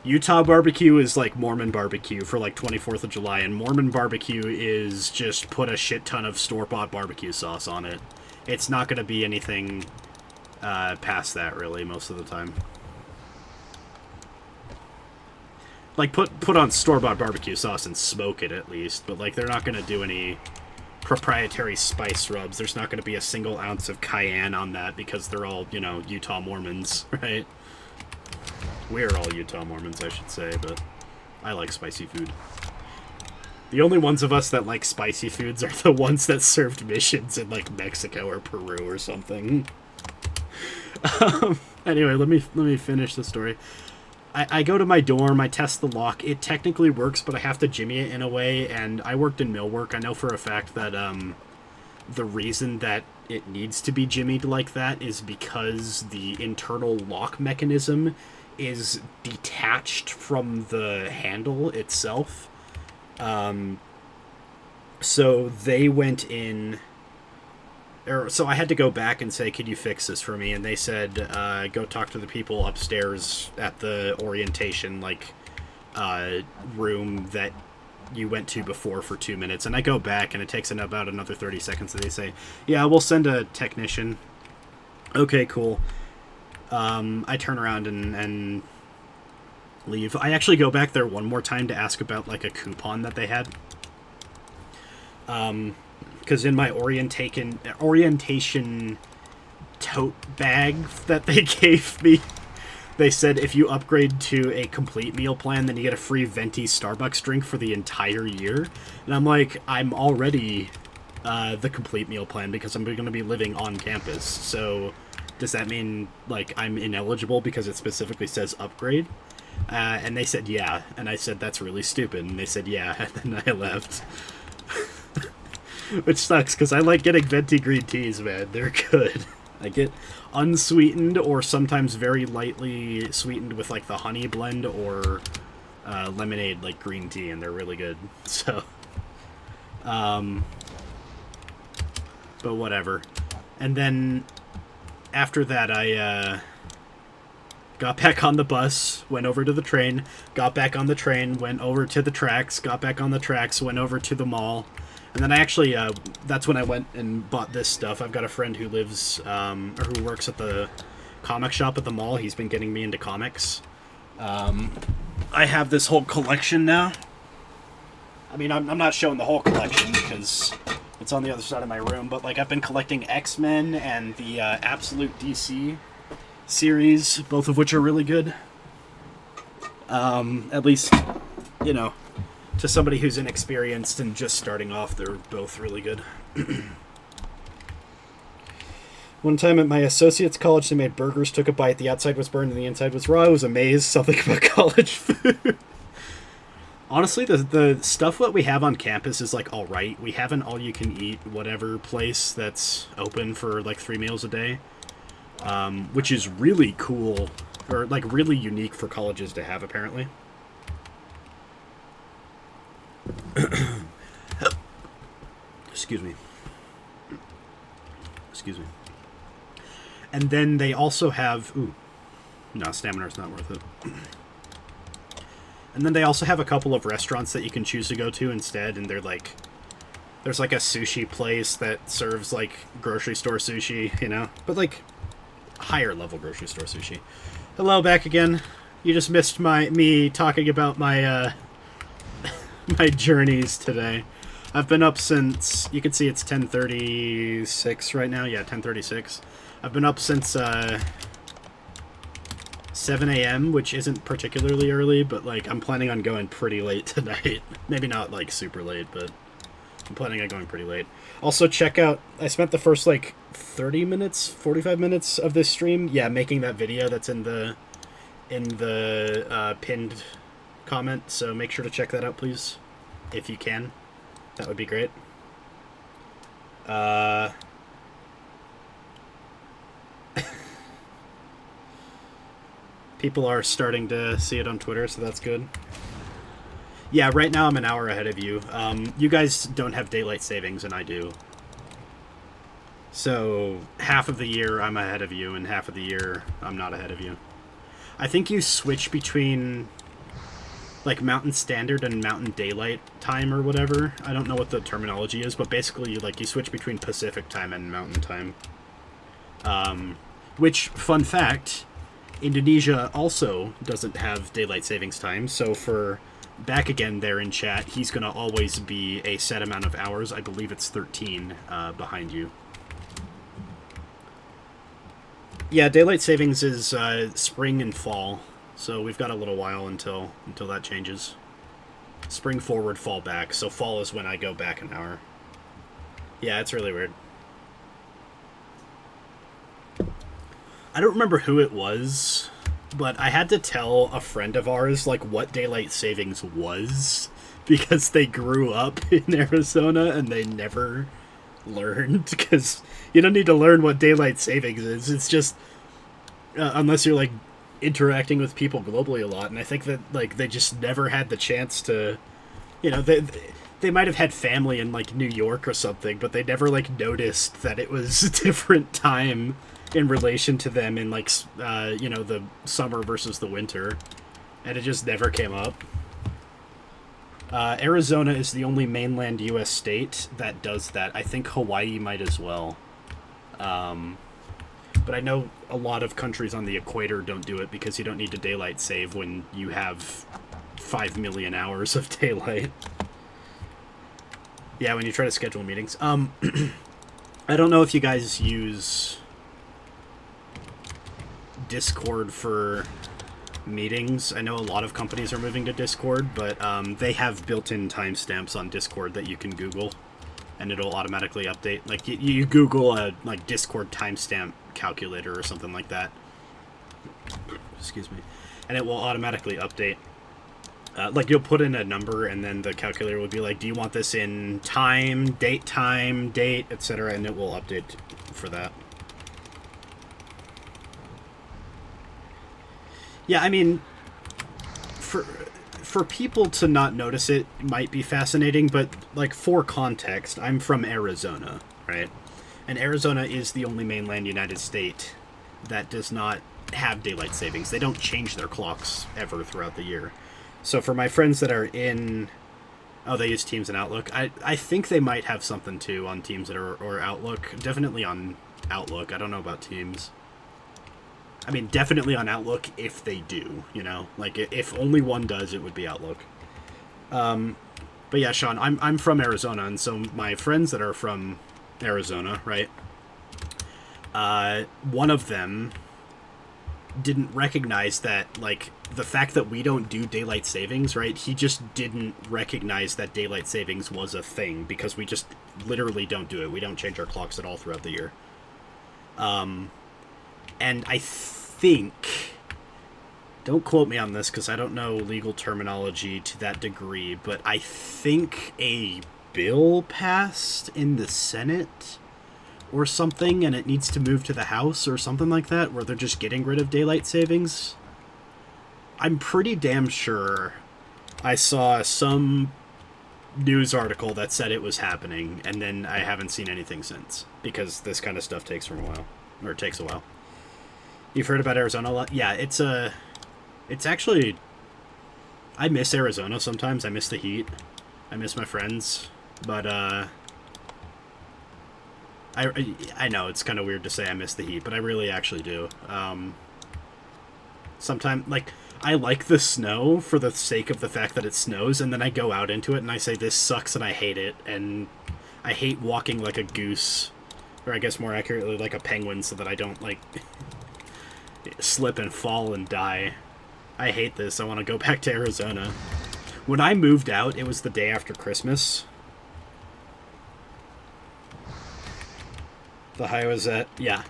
Utah barbecue is like Mormon barbecue for, like, 24th of July, and Mormon barbecue is just put a shit ton of store-bought barbecue sauce on it. It's not going to be anything past that, really, most of the time. Like, put on store-bought barbecue sauce and smoke it, at least, but, like, they're not going to do any proprietary spice rubs. There's not going to be a single ounce of cayenne on that because they're all, you know, Utah Mormons, right? We're all Utah Mormons, I should say, but I like spicy food. The only ones of us that like spicy foods are the ones that served missions in, like, Mexico or Peru or something. Anyway, let me finish the story. I go to my dorm, I test the lock. It technically works, but I have to jimmy it in a way, and I worked in millwork. I know for a fact that the reason that it needs to be jimmied like that is because the internal lock mechanism is detached from the handle itself. So they went in... So I had to go back and say, could you fix this for me? And they said, go talk to the people upstairs at the orientation, like, room that you went to before for 2 minutes. And I go back, and it takes about another 30 seconds, and they say, yeah, we'll send a technician. Okay, cool. I turn around and leave. I actually go back there one more time to ask about, like, a coupon that they had. Because in my orientation tote bag that they gave me, they said if you upgrade to a complete meal plan, then you get a free venti Starbucks drink for the entire year. And I'm like, I'm already the complete meal plan because I'm going to be living on campus. So does that mean, like, I'm ineligible because it specifically says upgrade? And they said, yeah. And I said, that's really stupid. And they said, yeah. And then I left. Which sucks, because I like getting venti green teas, man. They're good. I get unsweetened or sometimes very lightly sweetened with, like, the honey blend or lemonade, like, green tea, and they're really good. So, but whatever. And then after that, I got back on the bus, went over to the train, got back on the train, went over to the tracks, got back on the tracks, went over to the mall. And then I actually, that's when I went and bought this stuff. I've got a friend who lives, or who works at the comic shop at the mall. He's been getting me into comics. I have this whole collection now. I mean, I'm not showing the whole collection because it's on the other side of my room, but, like, I've been collecting X-Men and the Absolute DC series, both of which are really good. At least, you know, to somebody who's inexperienced and just starting off, they're both really good. One time at my associate's college, they made burgers, took a bite, the outside was burned and the inside was raw. I was amazed. Something about college food. Honestly, the stuff that we have on campus is like all right. We have an all-you-can-eat whatever place that's open for like 3 meals a day, which is really cool, or like really unique for colleges to have apparently. Excuse me. Excuse me. And then they also have... Ooh. No, stamina's not worth it. And then they also have a couple of restaurants that you can choose to go to instead, and they're like... There's like a sushi place that serves like grocery store sushi, you know? But like higher level grocery store sushi. Hello, back again. You just missed me talking about my my journeys today. I've been up since, you can see it's 10:36 right now. Yeah, 10:36. I've been up since 7 a.m., which isn't particularly early, but like I'm planning on going pretty late tonight. Maybe not like super late, but I'm planning on going pretty late. Also, check out, I spent the first like 30 minutes, 45 minutes of this stream, yeah, making that video that's in the pinned comment, so make sure to check that out, please, if you can. That would be great. People are starting to see it on Twitter, so that's good. Yeah, right now I'm an hour ahead of you. You guys don't have daylight savings, and I do. So, half of the year I'm ahead of you, and half of the year I'm not ahead of you. I think you switch between, like, Mountain Standard and Mountain Daylight time or whatever. I don't know what the terminology is, but basically, you switch between Pacific time and Mountain time. Which, fun fact, Indonesia also doesn't have daylight savings time, so for back again there in chat, he's going to always be a set amount of hours. I believe it's 13 behind you. Yeah, daylight savings is spring and fall, so we've got a little while until that changes. Spring forward, fall back, so fall is when I go back an hour. Yeah, it's really weird. I don't remember who it was, but I had to tell a friend of ours, like, what daylight savings was, because they grew up in Arizona and they never learned, because you don't need to learn what daylight savings is. It's just, unless you're, like, interacting with people globally a lot, and I think that, like, they just never had the chance to, you know, they might have had family in, like, New York or something, but they never, like, noticed that it was a different time in relation to them in, like, you know, the summer versus the winter, and it just never came up. Arizona is the only mainland U.S. state that does that. I think Hawaii might as well. But I know a lot of countries on the equator don't do it because you don't need to daylight save when you have 5 million hours of daylight. Yeah, when you try to schedule meetings. I don't know if you guys use Discord for meetings. I know a lot of companies are moving to Discord, but they have built-in timestamps on Discord that you can Google, and it'll automatically update. Like, you Google a, like, Discord timestamp calculator or something like that. Excuse me. And it will automatically update. Like, you'll put in a number, and then the calculator will be like, do you want this in time, date, etc., and it will update for that. Yeah, I mean, for people to not notice it might be fascinating, but, like, for context, I'm from Arizona, right? And Arizona is the only mainland United States that does not have daylight savings. They don't change their clocks ever throughout the year. So for my friends that are in... Oh, they use Teams and Outlook. I think they might have something, too, on Teams or Outlook. Definitely on Outlook. I don't know about Teams. I mean, definitely on Outlook if they do, you know? Like, if only one does, it would be Outlook. But yeah, Sean, I'm from Arizona, and so my friends that are from Arizona, right? One of them didn't recognize that, like, the fact that we don't do daylight savings, right? He just didn't recognize that daylight savings was a thing, because we just literally don't do it. We don't change our clocks at all throughout the year. And I think don't quote me on this because I don't know legal terminology to that degree, but I think a bill passed in the Senate or something, and it needs to move to the House or something like that, where they're just getting rid of daylight savings. I'm pretty damn sure I saw some news article that said it was happening, and then I haven't seen anything since, because this kind of stuff takes a while. You've heard about Arizona a lot? Yeah, it's actually, I miss Arizona sometimes. I miss the heat. I miss my friends, but I know it's kind of weird to say I miss the heat, but I really actually do. Sometimes, like, I like the snow for the sake of the fact that it snows, and then I go out into it and I say this sucks and I hate it, and I hate walking like a goose, or I guess more accurately like a penguin, so that I don't, like, slip and fall and die. I hate this. I want to go back to Arizona. When I moved out, it was the day after Christmas. The high was at... Yeah.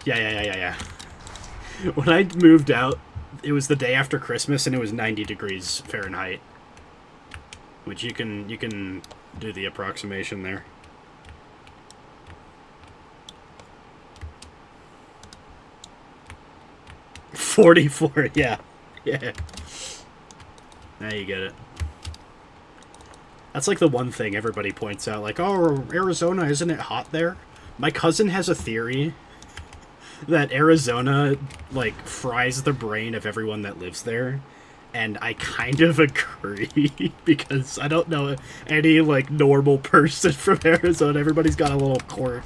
When I moved out, it was the day after Christmas, and it was 90 degrees Fahrenheit. Which you can do the approximation there. $44, yeah. Now you get it. That's like the one thing everybody points out, like, oh, Arizona, isn't it hot there? My cousin has a theory that Arizona, like, fries the brain of everyone that lives there, and I kind of agree, because I don't know any, like, normal person from Arizona. Everybody's got a little quirk.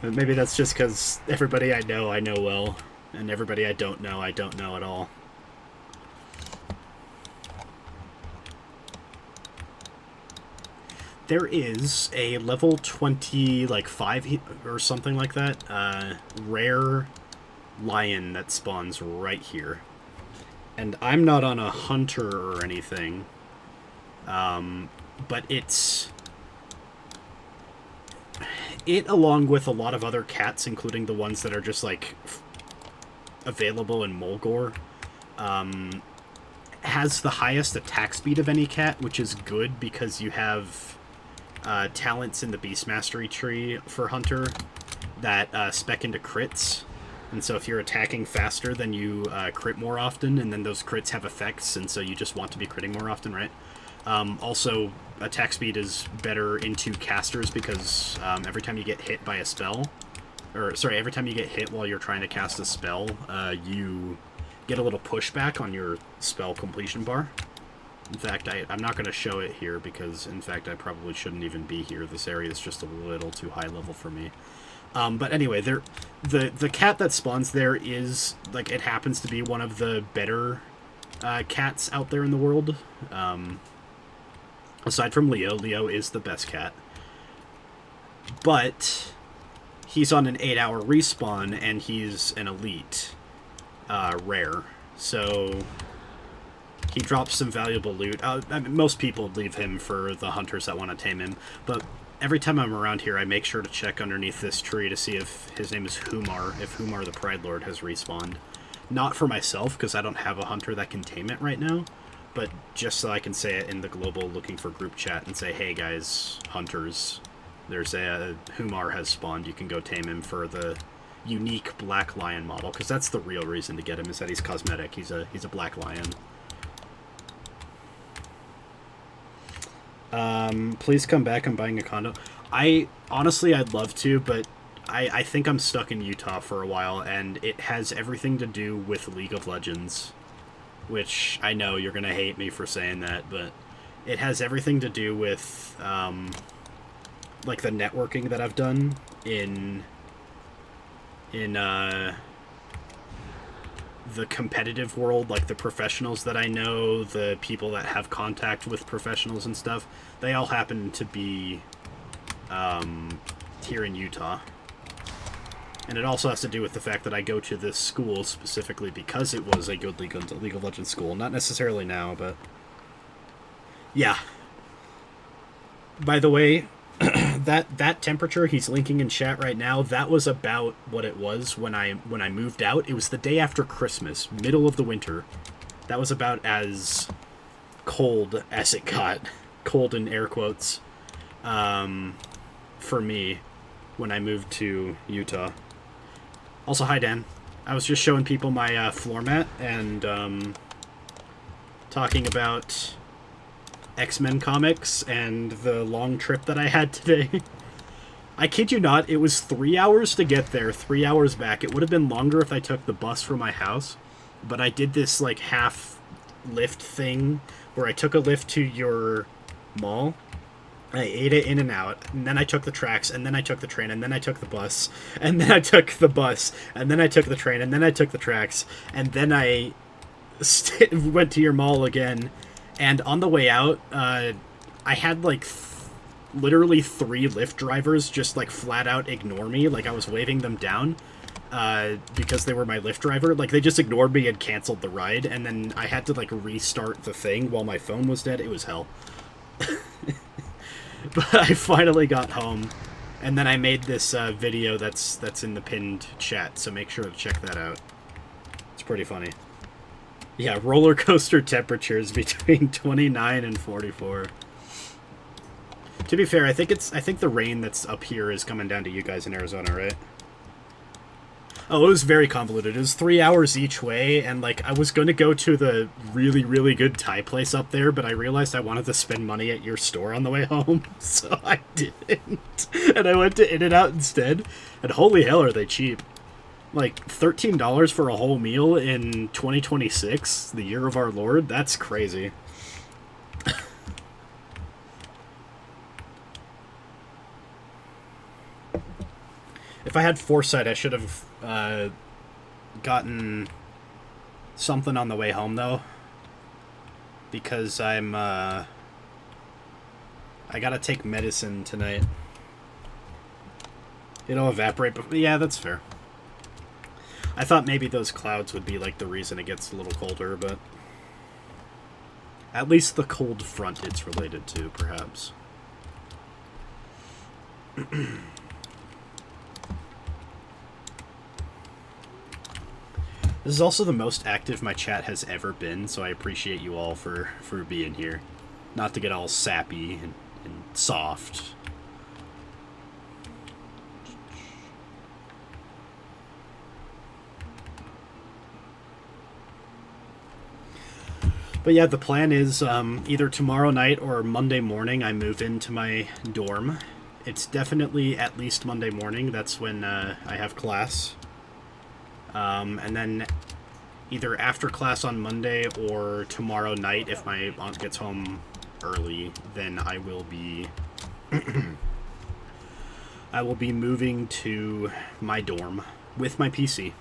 And maybe that's just because everybody I know well, and everybody I don't know at all. There is a level 20, like 5 or something like that, rare lion that spawns right here. And I'm not on a hunter or anything, but it, along with a lot of other cats, including the ones that are just, like, available in Mulgore, has the highest attack speed of any cat, which is good because you have talents in the Beast Mastery tree for Hunter that spec into crits. And so if you're attacking faster, then you crit more often, and then those crits have effects, and so you just want to be critting more often, right? Also, attack speed is better into casters because every time you get hit by a spell, every time you get hit while you're trying to cast a spell, you get a little pushback on your spell completion bar. In fact, I'm not going to show it here because, in fact, I probably shouldn't even be here. This area is just a little too high level for me. But anyway, the cat that spawns there is, like, it happens to be one of the better cats out there in the world. Aside from Leo. Leo is the best cat. But he's on an 8-hour respawn, and he's an elite rare. So he drops some valuable loot. I mean, most people leave him for the hunters that want to tame him, but every time I'm around here, I make sure to check underneath this tree to see if his name is Humar, if Humar the Pride Lord has respawned. Not for myself, because I don't have a hunter that can tame it right now, but just so I can say it in the global looking for group chat and say, hey guys, hunters, there's a Humar has spawned, you can go tame him for the unique black lion model, because that's the real reason to get him, is that he's cosmetic. He's a black lion. Please come back. I'm buying a condo. Honestly, I'd love to, but I think I'm stuck in Utah for a while, and it has everything to do with League of Legends, which I know you're gonna hate me for saying that, but it has everything to do with, like, the networking that I've done in the competitive world, like the professionals that I know, the people that have contact with professionals and stuff, they all happen to be here in Utah. And it also has to do with the fact that I go to this school specifically because it was a good League of Legends school. Not necessarily now, but yeah. By the way, that temperature he's linking in chat right now, that was about what it was when I moved out. It was the day after Christmas, middle of the winter. That was about as cold as it got. Cold in air quotes. For me, when I moved to Utah. Also, hi Dan. I was just showing people my floor mat and talking about X-Men comics and the long trip that I had today. I kid you not, it was 3 hours to get there, 3 hours back. It would have been longer if I took the bus from my house, but I did this like half lift thing where I took a lift to your mall. I ate it in and out, and then I took the tracks, and then I took the train, and then I took the bus, and then I took the bus, and then I took the train, and then I took the tracks, and then I went to your mall again. And on the way out, I had like literally 3 Lyft drivers just like flat out ignore me, like I was waving them down because they were my Lyft driver. Like they just ignored me and canceled the ride, and then I had to like restart the thing while my phone was dead. It was hell. But I finally got home, and then I made this video that's in the pinned chat, so make sure to check that out. It's pretty funny. Yeah, roller coaster temperatures between 29 and 44. To be fair, I think the rain that's up here is coming down to you guys in Arizona, right? Oh, it was very convoluted. It was 3 hours each way, and like I was going to go to the really, really good Thai place up there, but I realized I wanted to spend money at your store on the way home, so I didn't. And I went to In-N-Out instead, and holy hell are they cheap. Like, $13 for a whole meal in 2026, the year of our Lord? That's crazy. If I had foresight, I should have gotten something on the way home, though. Because I gotta take medicine tonight. It'll evaporate, but yeah, that's fair. I thought maybe those clouds would be like the reason it gets a little colder, but at least the cold front it's related to, perhaps. This is also the most active my chat has ever been, so I appreciate you all for being here. Not to get all sappy and soft. But yeah, the plan is either tomorrow night or Monday morning I move into my dorm. It's definitely at least Monday morning. That's when I have class. And then either after class on Monday or tomorrow night, if my aunt gets home early, then I will be I will be moving to my dorm with my PC.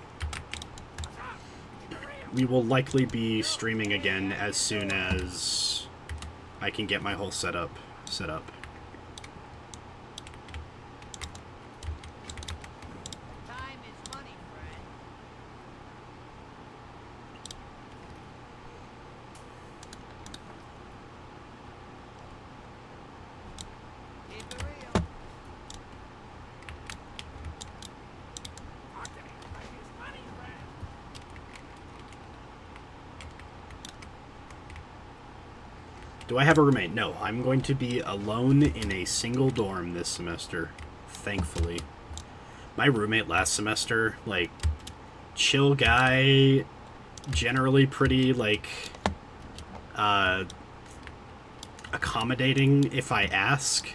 We will likely be streaming again as soon as I can get my whole setup set up. Time is money, friend. Keep it real. Time is money, friend. Do I have a roommate? No, I'm going to be alone in a single dorm this semester, thankfully. My roommate last semester, like, chill guy, generally pretty, like, accommodating if I ask,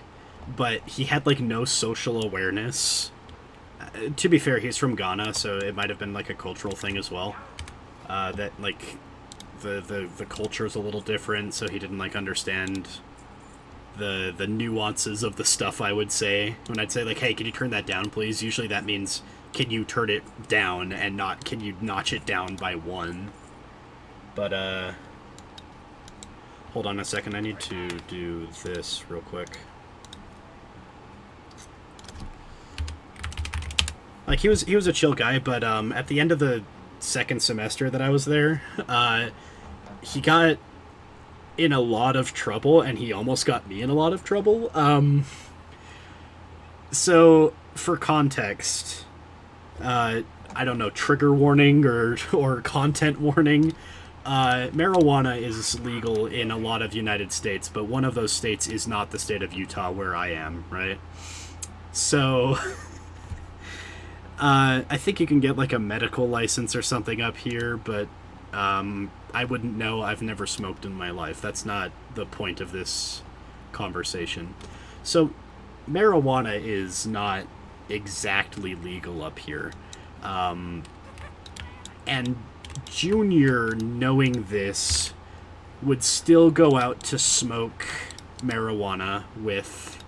but he had, like, no social awareness. To be fair, he's from Ghana, so it might have been, like, a cultural thing as well. That, like, the culture is a little different, so he didn't, like, understand the nuances of the stuff I would say. When I'd say, like, hey, can you turn that down, please? Usually that means, can you turn it down, and not, can you notch it down by 1? But, hold on a second, I need to do this real quick. Like, he was a chill guy, but, at the end of the second semester that I was there, he got in a lot of trouble, and he almost got me in a lot of trouble. So, for context, I don't know, trigger warning or content warning, marijuana is legal in a lot of United States, but one of those states is not the state of Utah where I am, right? So, I think you can get like a medical license or something up here, but I wouldn't know. I've never smoked in my life. That's not the point of this conversation. So, marijuana is not exactly legal up here. And Junior, knowing this, would still go out to smoke marijuana with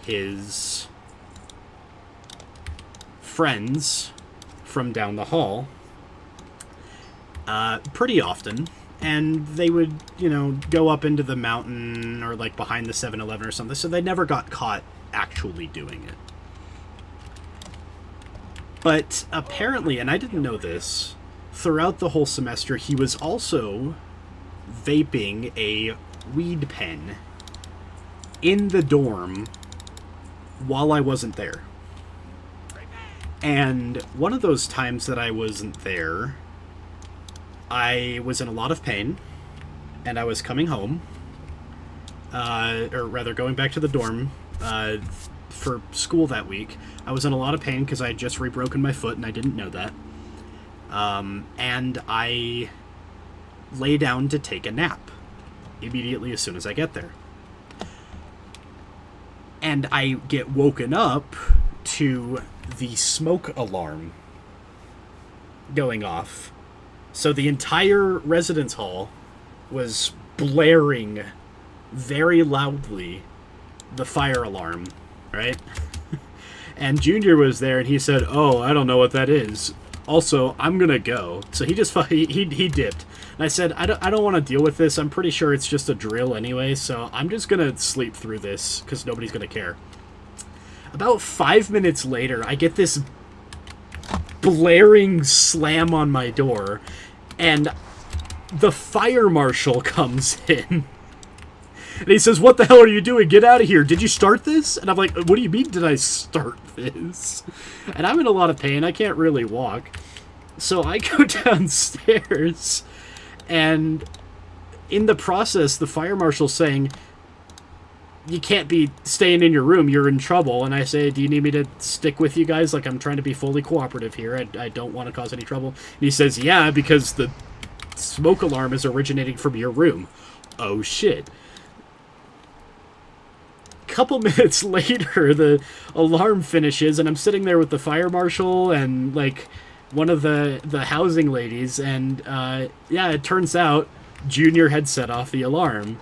his friends from down the hall pretty often. And they would, you know, go up into the mountain or like behind the 7-Eleven or something, so they never got caught actually doing it. But apparently, and I didn't know this, throughout the whole semester, he was also vaping a weed pen in the dorm while I wasn't there. And one of those times that I wasn't there, I was in a lot of pain, and I was coming home, or rather going back to the dorm for school that week. I was in a lot of pain because I had just re-broken my foot, and I didn't know that. And I lay down to take a nap immediately as soon as I get there. And I get woken up to the smoke alarm going off. So the entire residence hall was blaring very loudly the fire alarm, right? And Junior was there, and he said, "Oh, I don't know what that is. Also, I'm gonna go." So he just he dipped. And I said, I don't want to deal with this. I'm pretty sure it's just a drill anyway, so I'm just gonna sleep through this because nobody's gonna care. About 5 minutes later, I get this blaring slam on my door, and the fire marshal comes in. And he says, "What the hell are you doing? Get out of here. Did you start this?" And I'm like, "What do you mean, did I start this?" And I'm in a lot of pain. I can't really walk. So I go downstairs, and in the process, the fire marshal's saying, "You can't be staying in your room. You're in trouble." And I say, "Do you need me to stick with you guys? Like, I'm trying to be fully cooperative here. I don't want to cause any trouble." And he says, "Yeah, because the smoke alarm is originating from your room." Oh, shit. Couple minutes later, the alarm finishes, and I'm sitting there with the fire marshal and, like, one of the housing ladies, and, yeah, it turns out Junior had set off the alarm.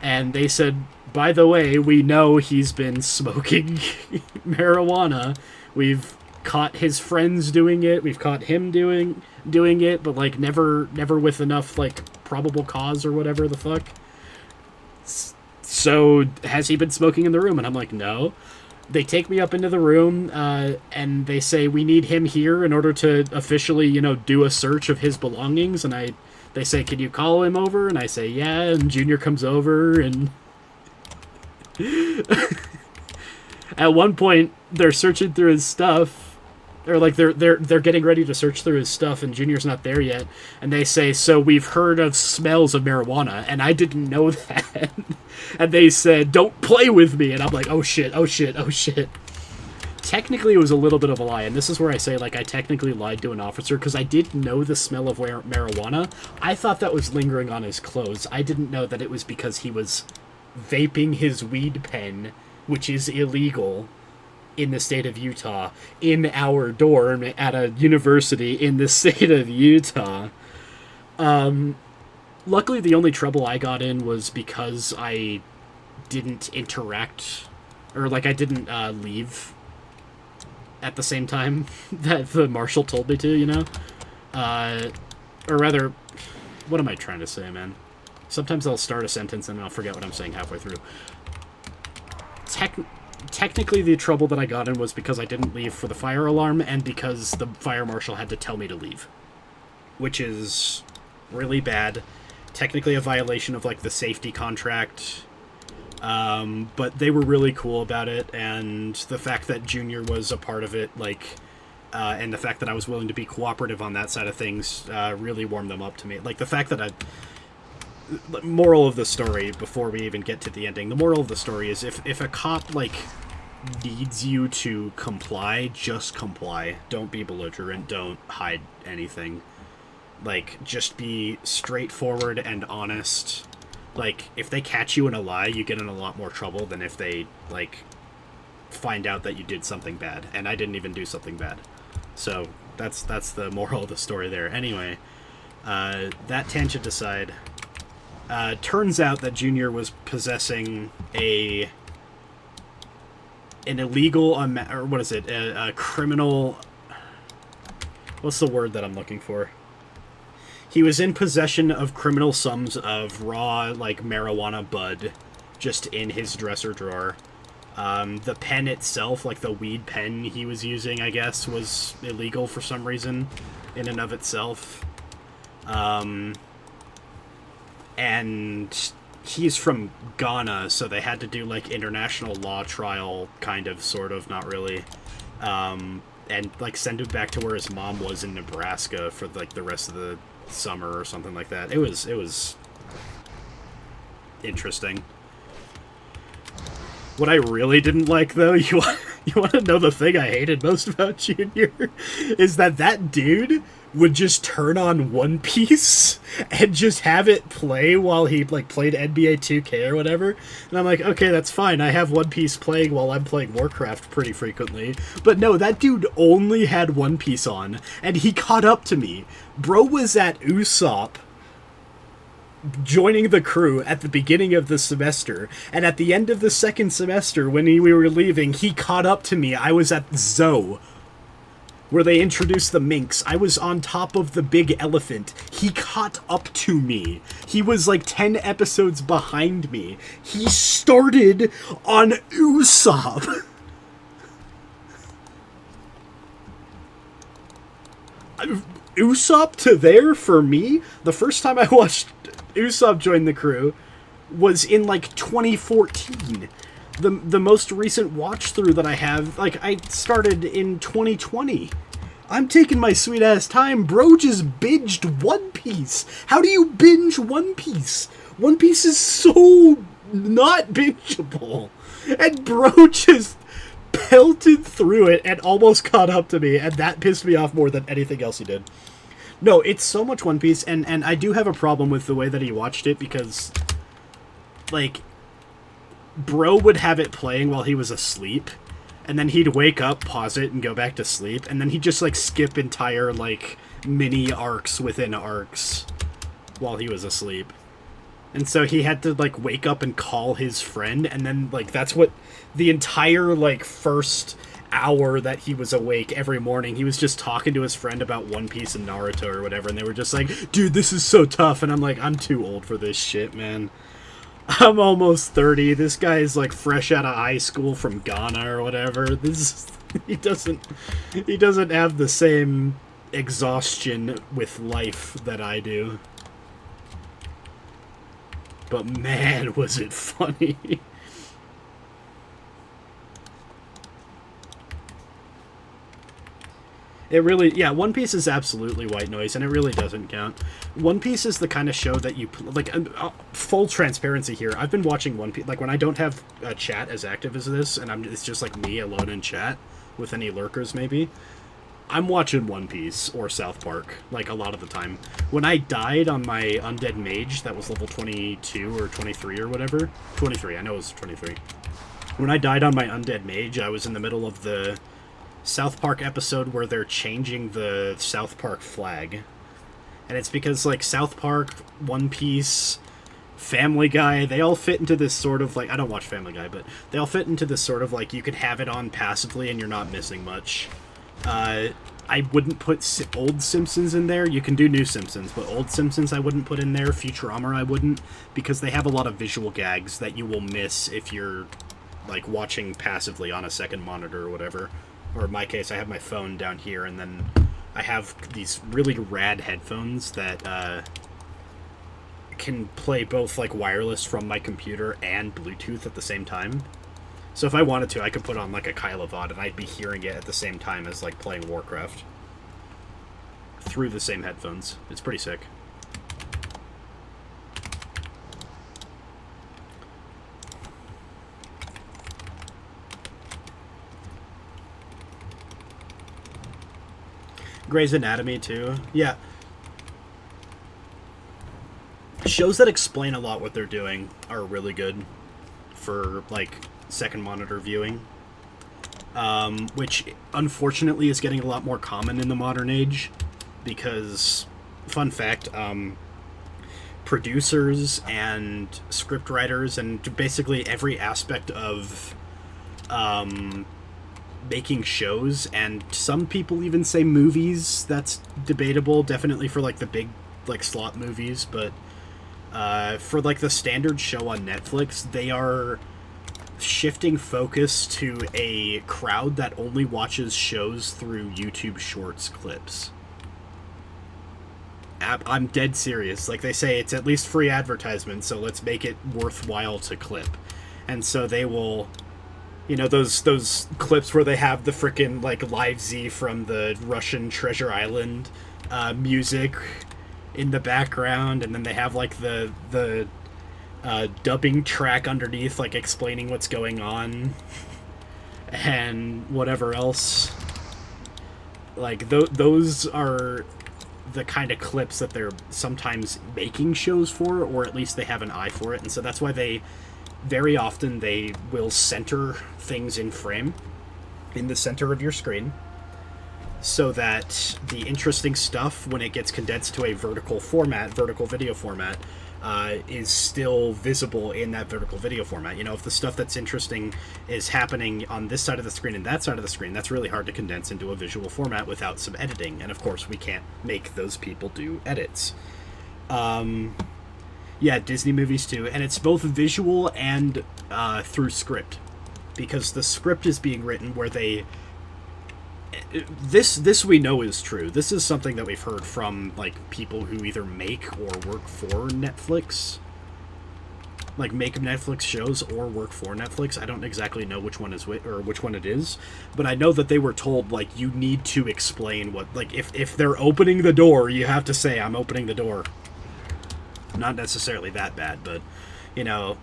And they said, "By the way, we know he's been smoking marijuana. We've caught his friends doing it. We've caught him doing it, but, like, never with enough, like, probable cause or whatever the fuck. So, has he been smoking in the room?" And I'm like, "No." They take me up into the room, and they say, "We need him here in order to officially, you know, do a search of his belongings." And they say, "Can you call him over?" And I say, "Yeah." And Junior comes over, and at one point, they're searching through his stuff, or like they're getting ready to search through his stuff, and Junior's not there yet. And they say, "So we've heard of smells of marijuana," and I didn't know that. And they said, "Don't play with me," and I'm like, "Oh shit, oh shit, oh shit." Technically, it was a little bit of a lie, and this is where I say, like, I technically lied to an officer, because I did know the smell of marijuana. I thought that was lingering on his clothes. I didn't know that it was because he was vaping his weed pen, which is illegal in the state of Utah, in our dorm at a university in the state of Utah. Luckily, the only trouble I got in was because I didn't interact, or, like, I didn't leave at the same time that the marshal told me to, you know? Or rather, what am I trying to say, man? Sometimes I'll start a sentence and then I'll forget what I'm saying halfway through. Technically, the trouble that I got in was because I didn't leave for the fire alarm, and because the fire marshal had to tell me to leave. Which is really bad. Technically a violation of, like, the safety contract. But they were really cool about it, and the fact that Junior was a part of it, like, and the fact that I was willing to be cooperative on that side of things really warmed them up to me. Like, the fact that moral of the story, before we even get to the ending, the moral of the story is if a cop, like, needs you to comply, just comply. Don't be belligerent. Don't hide anything. Like, just be straightforward and honest. Like, if they catch you in a lie, you get in a lot more trouble than if they, like, find out that you did something bad. And I didn't even do something bad. So, that's the moral of the story there. Anyway, that tangent aside, turns out that Junior was possessing an illegal, or what is it, a criminal, what's the word that I'm looking for? He was in possession of criminal sums of raw, like, marijuana bud just in his dresser drawer. The pen itself, like the weed pen he was using, I guess, was illegal for some reason in and of itself. And he's from Ghana, so they had to do, like, international law trial, kind of, sort of, not really. And, like, send him back to where his mom was in Nebraska for, like, the rest of the summer or something like that. It was interesting. What I really didn't like, though, you want to know the thing I hated most about Junior? Is that dude would just turn on One Piece and just have it play while he, like, played NBA 2K or whatever. And I'm like, okay, that's fine. I have One Piece playing while I'm playing Warcraft pretty frequently. But no, that dude only had One Piece on, and he caught up to me. Bro was at Usopp joining the crew at the beginning of the semester, and at the end of the second semester, when we were leaving, he caught up to me. I was at Zoe, where they introduced the minks. I was on top of the big elephant. He caught up to me. He was like 10 episodes behind me. He started on Usopp. Usopp to there for me? The first time I watched Usopp join the crew was in, like, 2014. The most recent watch through that I have, like, I started in 2020. I'm taking my sweet ass time. Bro just binged One Piece. How do you binge One Piece? One Piece is so not bingeable. And bro just pelted through it and almost caught up to me, and that pissed me off more than anything else he did. No, it's so much One Piece, and I do have a problem with the way that he watched it, because, like, bro would have it playing while he was asleep, and then he'd wake up, pause it, and go back to sleep, and then he'd just, like, skip entire, like, mini arcs within arcs while he was asleep. And so he had to, like, wake up and call his friend, and then, like, that's what the entire, like, first hour that he was awake every morning, he was just talking to his friend about One Piece and Naruto or whatever, and they were just like, dude, this is so tough, and I'm like, I'm too old for this shit, man. I'm almost 30, this guy is, like, fresh out of high school from Ghana or whatever. He doesn't have the same exhaustion with life that I do. But man, was it funny. It really, yeah, One Piece is absolutely white noise, and it really doesn't count. One Piece is the kind of show that you, like, full transparency here, I've been watching One Piece, like, when I don't have a chat as active as this, and it's just, like, me alone in chat, with any lurkers, maybe, I'm watching One Piece, or South Park, like, a lot of the time. When I died on my undead mage, that was level 22 or 23 or whatever, 23, I know it was 23. When I died on my undead mage, I was in the middle of the South Park episode where they're changing the South Park flag. And it's because, like, South Park, One Piece, Family Guy, they all fit into this sort of, like, I don't watch Family Guy, but they all fit into this sort of, like, you can have it on passively and you're not missing much. I wouldn't put old Simpsons in there. You can do new Simpsons, but old Simpsons I wouldn't put in there. Futurama I wouldn't, because they have a lot of visual gags that you will miss if you're, like, watching passively on a second monitor or whatever. Or in my case, I have my phone down here, and then I have these really rad headphones that can play both, like, wireless from my computer and Bluetooth at the same time. So if I wanted to, I could put on like a kaela VOD and I'd be hearing it at the same time as like playing Warcraft through the same headphones. It's pretty sick. Grey's Anatomy too. Yeah. Shows that explain a lot what they're doing are really good for like second monitor viewing, which unfortunately is getting a lot more common in the modern age because, fun fact, producers and script writers and basically every aspect of making shows, and some people even say movies, that's debatable, definitely for like the big like slot movies, but for like the standard show on Netflix, they are shifting focus to a crowd that only watches shows through YouTube Shorts clips. I'm dead serious. Like they say, it's at least free advertisement, so let's make it worthwhile to clip. And so they will, you know, those clips where they have the frickin' like Live Z from the Russian Treasure Island music in the background, and then they have like the dubbing track underneath, like explaining what's going on and whatever else. Like those are the kind of clips that they're sometimes making shows for, or at least they have an eye for it, and so that's why they very often they will center things in frame in the center of your screen, so that the interesting stuff, when it gets condensed to a vertical video format, is still visible in that vertical video format. You know, if the stuff that's interesting is happening on this side of the screen and that side of the screen, that's really hard to condense into a visual format without some editing. And of course, we can't make those people do edits. Yeah, Disney movies too. And it's both visual and through script. Because the script is being written where they... This we know is true. This is something that we've heard from like people who either make or work for Netflix, like make Netflix shows or work for Netflix. I don't exactly know which one is which one it is, but I know that they were told like you need to explain what, like if they're opening the door, you have to say I'm opening the door. Not necessarily that bad, but you know,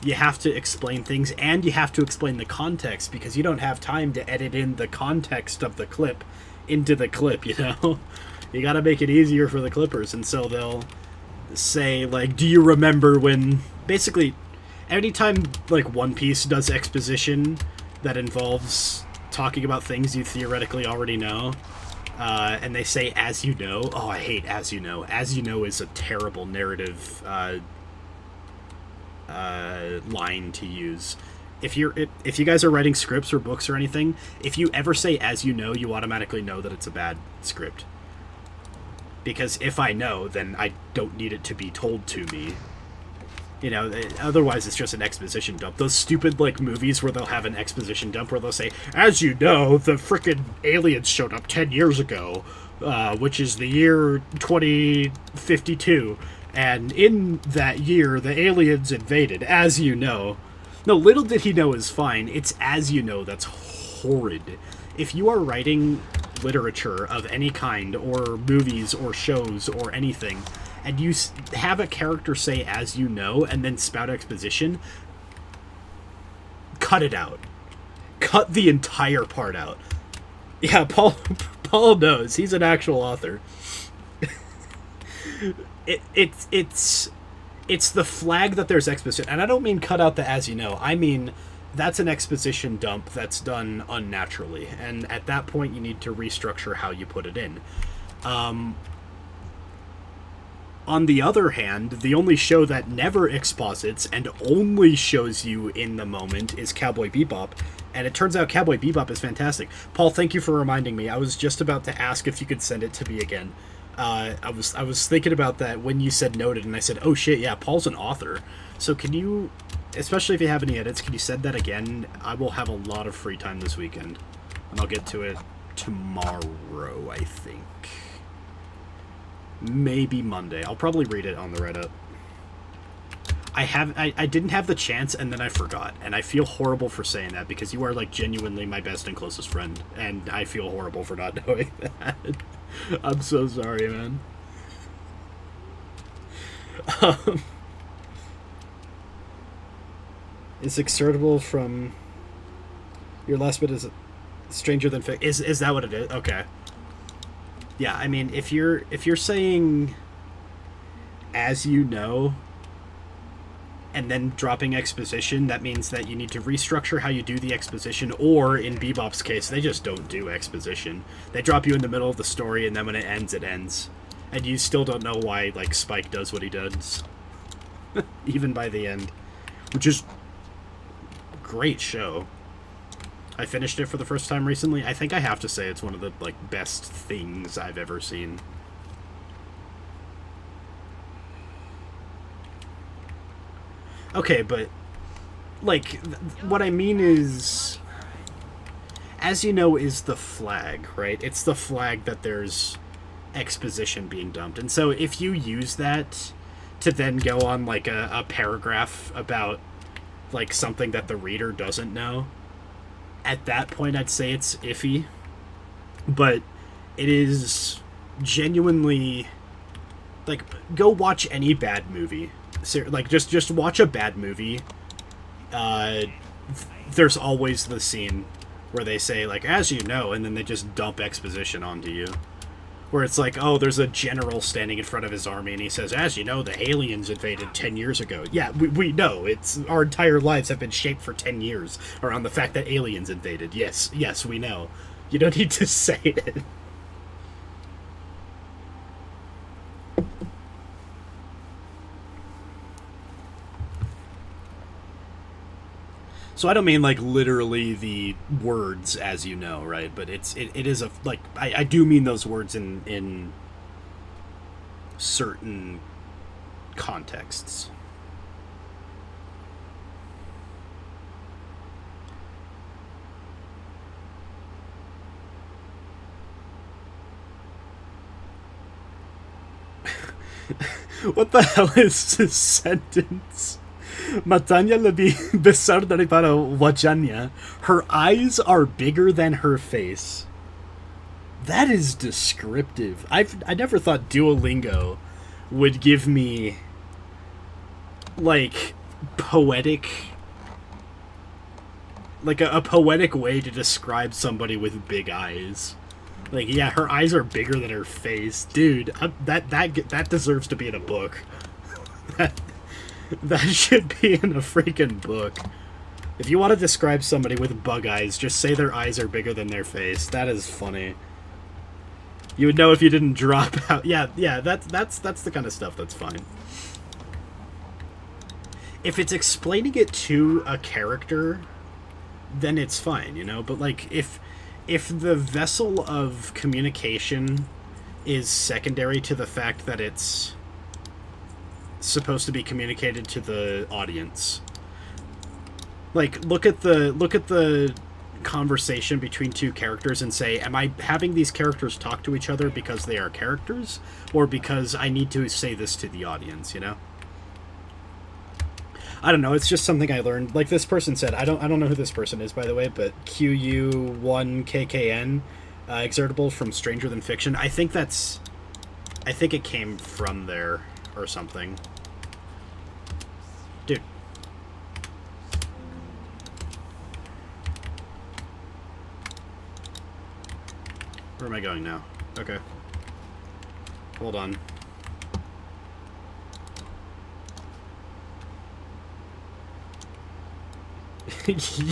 you have to explain things, and you have to explain the context, because you don't have time to edit in the context of the clip into the clip, you know? You gotta make it easier for the clippers, and so they'll say, like, do you remember when... Basically, anytime, like, One Piece does exposition that involves talking about things you theoretically already know, and they say, as you know... Oh, I hate as you know. As you know is a terrible narrative, line to use. If you guys are writing scripts or books or anything, if you ever say as you know, you automatically know that it's a bad script. Because if I know, then I don't need it to be told to me. You know, otherwise it's just an exposition dump. Those stupid, like, movies where they'll have an exposition dump where they'll say, as you know, the frickin' aliens showed up 10 years ago, which is the year 2052. And in that year, the aliens invaded, as you know. No, little did he know is fine. It's as you know that's horrid. If you are writing literature of any kind, or movies, or shows, or anything, and you have a character say as you know, and then spout exposition, cut it out. Cut the entire part out. Yeah, Paul knows. He's an actual author. It's the flag that there's exposition, and I don't mean cut out the as you know. I mean that's an exposition dump that's done unnaturally, and at that point you need to restructure how you put it in. On the other hand, the only show that never exposits and only shows you in the moment is Cowboy Bebop, and it turns out Cowboy Bebop is fantastic. Paul, thank you for reminding me. I was just about to ask if you could send it to me again. I was thinking about that when you said noted, and I said, oh shit, yeah, Paul's an author. So can you, especially if you have any edits, can you send that again? I will have a lot of free time this weekend, and I'll get to it tomorrow, I think. Maybe Monday. I'll probably read it on the write-up. I didn't have the chance, and then I forgot, and I feel horrible for saying that because you are like genuinely my best and closest friend, and I feel horrible for not knowing that. I'm so sorry, man. Is exertable from your last bit is stranger than is that what it is? Okay. Yeah, I mean, if you're saying as you know and then dropping exposition, that means that you need to restructure how you do the exposition, or in Bebop's case, they just don't do exposition. They drop you in the middle of the story, and then when it ends, it ends. And you still don't know why, like, Spike does what he does. Even by the end. Which is great show. I finished it for the first time recently. I think I have to say it's one of the, like, best things I've ever seen. Okay, but, like, what I mean is, as you know, is the flag, right? It's the flag that there's exposition being dumped. And so if you use that to then go on, like, a paragraph about, like, something that the reader doesn't know, at that point I'd say it's iffy. But it is genuinely, like, go watch any bad movie. Like, just watch a bad movie. There's always the scene where they say, like, as you know, and then they just dump exposition onto you. Where it's like, oh, there's a general standing in front of his army, and he says, as you know, the aliens invaded 10 years ago. Yeah, we know. It's our entire lives have been shaped for 10 years around the fact that aliens invaded. Yes, we know. You don't need to say it. So I don't mean, like, literally the words, as you know, right? But it is a, like, I do mean those words in certain contexts. What the hell is this sentence? Matanya lebih besar daripada wajahnya. Her eyes are bigger than her face. That is descriptive. I never thought Duolingo would give me, like, poetic, like a poetic way to describe somebody with big eyes. Like, yeah, her eyes are bigger than her face, dude. That deserves to be in a book. That should be in a freaking book. If you want to describe somebody with bug eyes, just say their eyes are bigger than their face. That is funny. You would know if you didn't drop out. Yeah, that's the kind of stuff that's fine. If it's explaining it to a character, then it's fine, you know? But, like, if the vessel of communication is secondary to the fact that it's supposed to be communicated to the audience, like, look at the conversation between two characters and say, am I having these characters talk to each other because they are characters, or because I need to say this to the audience, you know? I don't know, it's just something I learned. Like this person said, I don't know who this person is, by the way, but QU1KKN, exertable from Stranger Than Fiction. I think it came from there or something. Dude. Where am I going now? Okay. Hold on.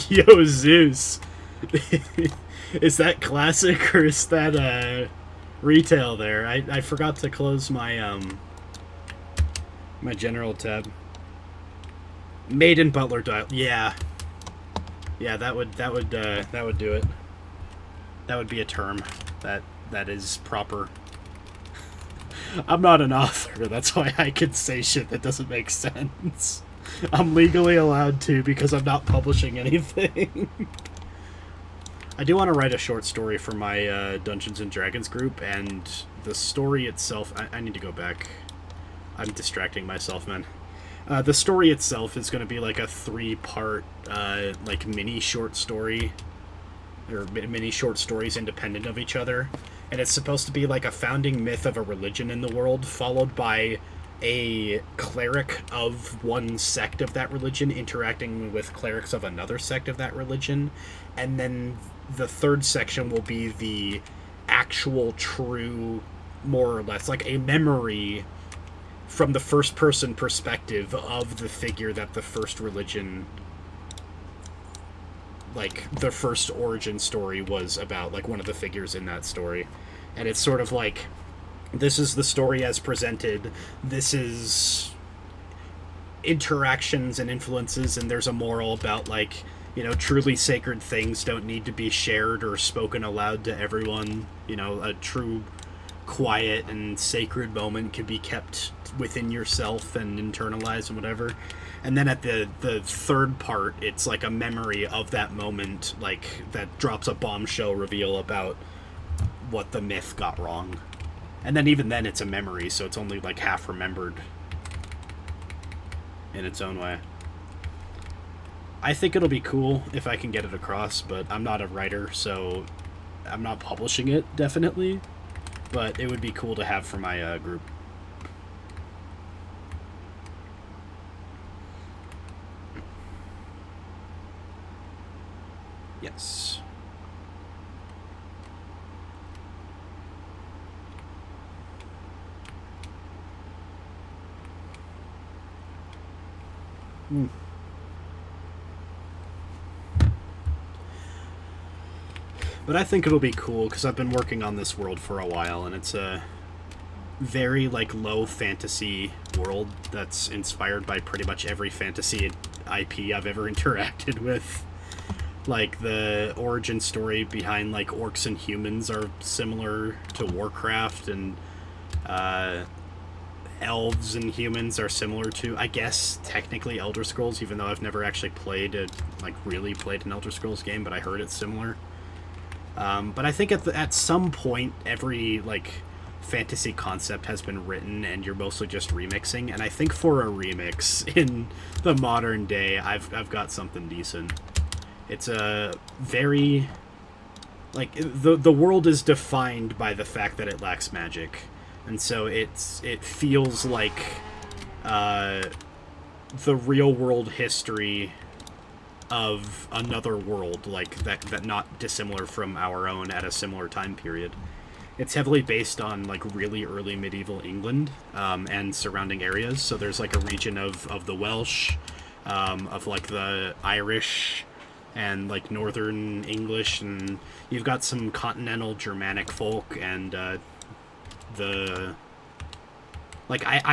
Yo, Zeus. Is that classic or is that retail there? I forgot to close my my general tab. Maiden Butler dial. Yeah, that would do it. That would be a term that is proper. I'm not an author, that's why I can say shit that doesn't make sense. I'm legally allowed to because I'm not publishing anything. I do want to write a short story for my Dungeons & Dragons group, and the story itself... I need to go back. I'm distracting myself, man. The story itself is going to be like a 3-part, like mini short story, or mini short stories independent of each other, and it's supposed to be like a founding myth of a religion in the world, followed by a cleric of one sect of that religion interacting with clerics of another sect of that religion, and then the third section will be the actual true, more or less, like a memory from the first person perspective of the figure that the first religion, like the first origin story was about, like one of the figures in that story. And it's sort of like, this is the story as presented, this is interactions and influences, and there's a moral about, like, you know, truly sacred things don't need to be shared or spoken aloud to everyone. You know, a true quiet and sacred moment can be kept within yourself and internalized and whatever. And then at the third part, it's like a memory of that moment, like, that drops a bombshell reveal about what the myth got wrong. And then even then it's a memory, so it's only like half remembered in its own way. I think it'll be cool if I can get it across, but I'm not a writer, so I'm not publishing it, definitely. But it would be cool to have for my group. Yes. But I think it'll be cool because I've been working on this world for a while, and it's a very, like, low fantasy world that's inspired by pretty much every fantasy IP I've ever interacted with. Like, the origin story behind, like, orcs and humans are similar to Warcraft, and elves and humans are similar to, I guess, technically Elder Scrolls, even though I've never actually really played an Elder Scrolls game, but I heard it's similar. But I think at some point, every, like, fantasy concept has been written, and you're mostly just remixing, and I think for a remix in the modern day, I've got something decent. It's a very, like, the world is defined by the fact that it lacks magic, and so it feels like the real world history of another world, like that not dissimilar from our own at a similar time period. It's heavily based on, like, really early medieval England and surrounding areas. So there's, like, a region of the Welsh, of, like, the Irish and, like, Northern English, and you've got some continental Germanic folk, and I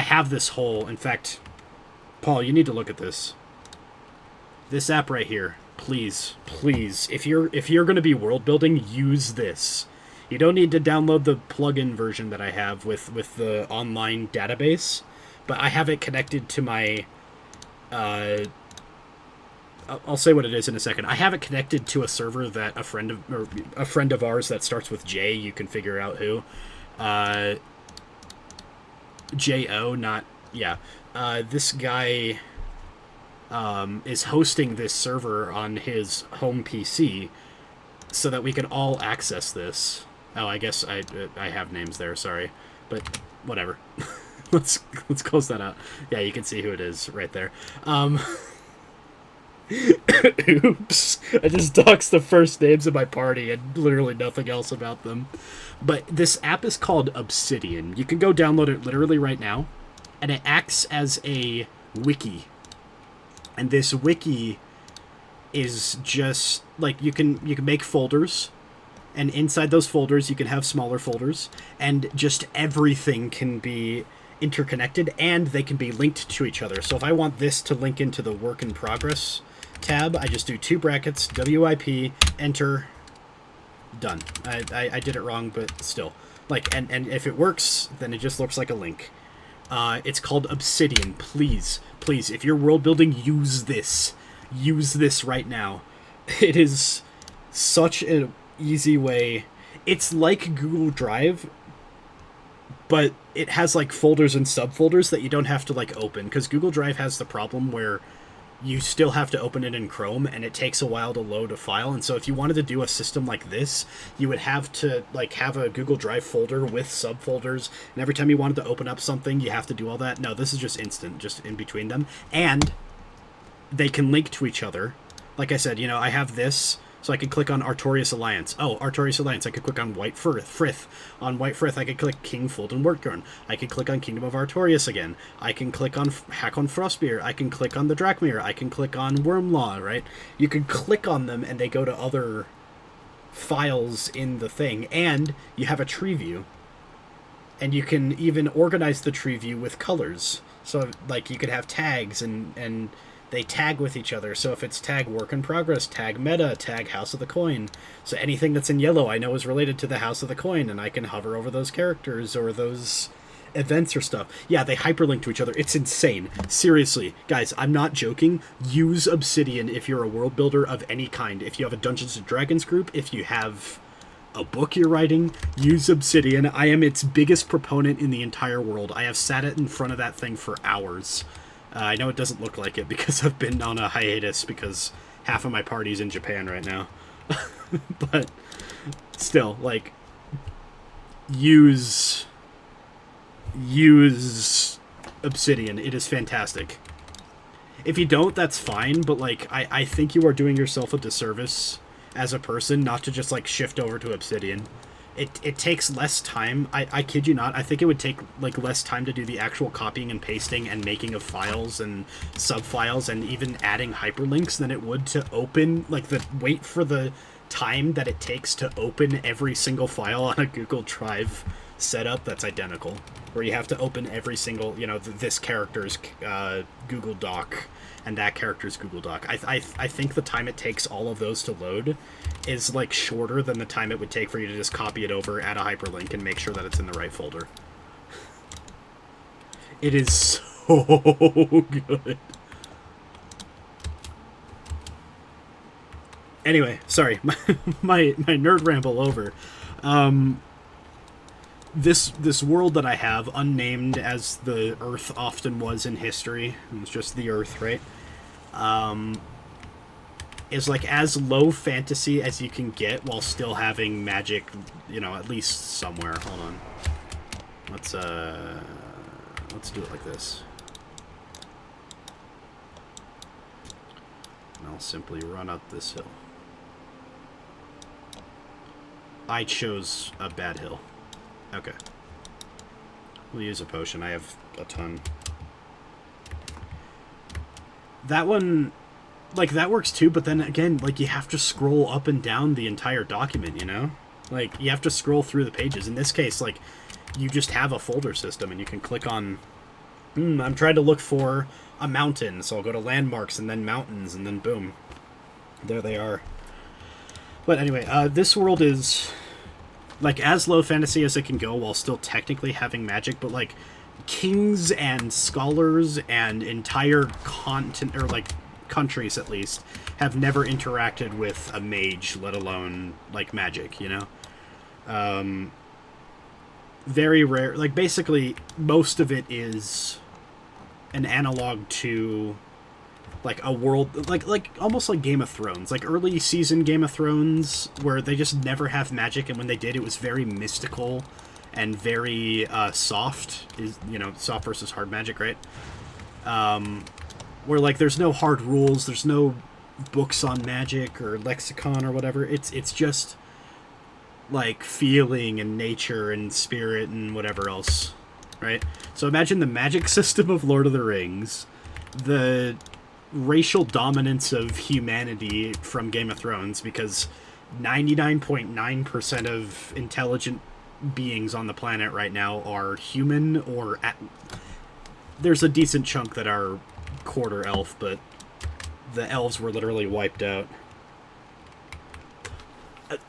have this whole, in fact, Paul, you need to look at this. This app right here, please, if you're going to be world building, use this. You don't need to download the plugin version that I have with the online database, but I have it connected to my, I'll say what it is in a second. I have it connected to a server that a friend of ours that starts with J, you can figure out who, J-O, not, yeah, this guy is hosting this server on his home PC so that we can all access this. Oh, I guess I have names there, sorry. But whatever. let's close that out. Yeah, you can see who it is right there. Oops. I just doxed the first names of my party and literally nothing else about them. But this app is called Obsidian. You can go download it literally right now, and it acts as a wiki. And this wiki is just, like, you can make folders, and inside those folders you can have smaller folders, and just everything can be interconnected, and they can be linked to each other. So if I want this to link into the work in progress tab, I just do 2 brackets, WIP, enter, done. I did it wrong, but still. Like, and if it works, then it just looks like a link. It's called Obsidian. Please, if you're world building, use this. Use this right now. It is such an easy way. It's like Google Drive, but it has like folders and subfolders that you don't have to like open, because Google Drive has the problem where you still have to open it in Chrome and it takes a while to load a file. And so if you wanted to do a system like this, you would have to like have a Google Drive folder with subfolders, and every time you wanted to open up something you have to do all that. No, this is just instant, just in between them, and they can link to each other. Like I said, you know, I have this, so I could click on Artorias Alliance. Oh, Artorias Alliance. I could click on White Frith. On White Frith, I could click King Fulton Wortgorn. I could click on Kingdom of Artorias again. I can click on Hakon Frostbeard. I can click on the Drakmir. I can click on Wormlaw, right? You can click on them and they go to other files in the thing. And you have a tree view. And you can even organize the tree view with colors. So, like, you could have tags and they tag with each other. So if it's tag work in progress, tag meta, tag House of the Coin. So anything that's in yellow I know is related to the House of the Coin, and I can hover over those characters or those events or stuff. Yeah, they hyperlink to each other. It's insane. Seriously, guys, I'm not joking. Use Obsidian if you're a world builder of any kind. If you have a Dungeons & Dragons group, if you have a book you're writing, use Obsidian. I am its biggest proponent in the entire world. I have sat it in front of that thing for hours. I know it doesn't look like it because I've been on a hiatus because half of my party's in Japan right now. But still, like, use Obsidian. It is fantastic. If you don't, that's fine, but like I think you are doing yourself a disservice as a person not to just like shift over to Obsidian. It takes less time. I kid you not. I think it would take like less time to do the actual copying and pasting and making of files and subfiles and even adding hyperlinks than it would to open, like, the wait for the time that it takes to open every single file on a Google Drive setup that's identical, where you have to open every single, you know, this character's Google Doc and that character's Google Doc. I think the time it takes all of those to load is like shorter than the time it would take for you to just copy it over, add a hyperlink, and make sure that it's in the right folder. It is so good. Anyway, sorry, my nerd ramble over. This world that I have, unnamed as the Earth often was in history, it's just the Earth, right? Is like as low fantasy as you can get while still having magic, you know, at least somewhere. Hold on. Let's do it like this. And I'll simply run up this hill. I chose a bad hill. Okay. We'll use a potion. I have a ton. That one, like, that works too, but then again, like, you have to scroll up and down the entire document, you know? Like, you have to scroll through the pages. In this case, like, you just have a folder system and you can click on, I'm trying to look for a mountain, so I'll go to landmarks and then mountains and then boom. There they are. But anyway, this world is like as low fantasy as it can go while still technically having magic, but like kings and scholars and entire continent, or like countries at least, have never interacted with a mage, let alone like magic, you know? Very rare. Like basically most of it is an analog to like a world, like almost like Game of Thrones, like early season Game of Thrones, where they just never have magic, and when they did, it was very mystical and very soft. Is, you know, soft versus hard magic, right? Where like there's no hard rules, there's no books on magic or lexicon or whatever. It's just like feeling and nature and spirit and whatever else, right? So imagine the magic system of Lord of the Rings, the racial dominance of humanity from Game of Thrones, because 99.9% of intelligent beings on the planet right now are human, or there's a decent chunk that are quarter elf, but the elves were literally wiped out.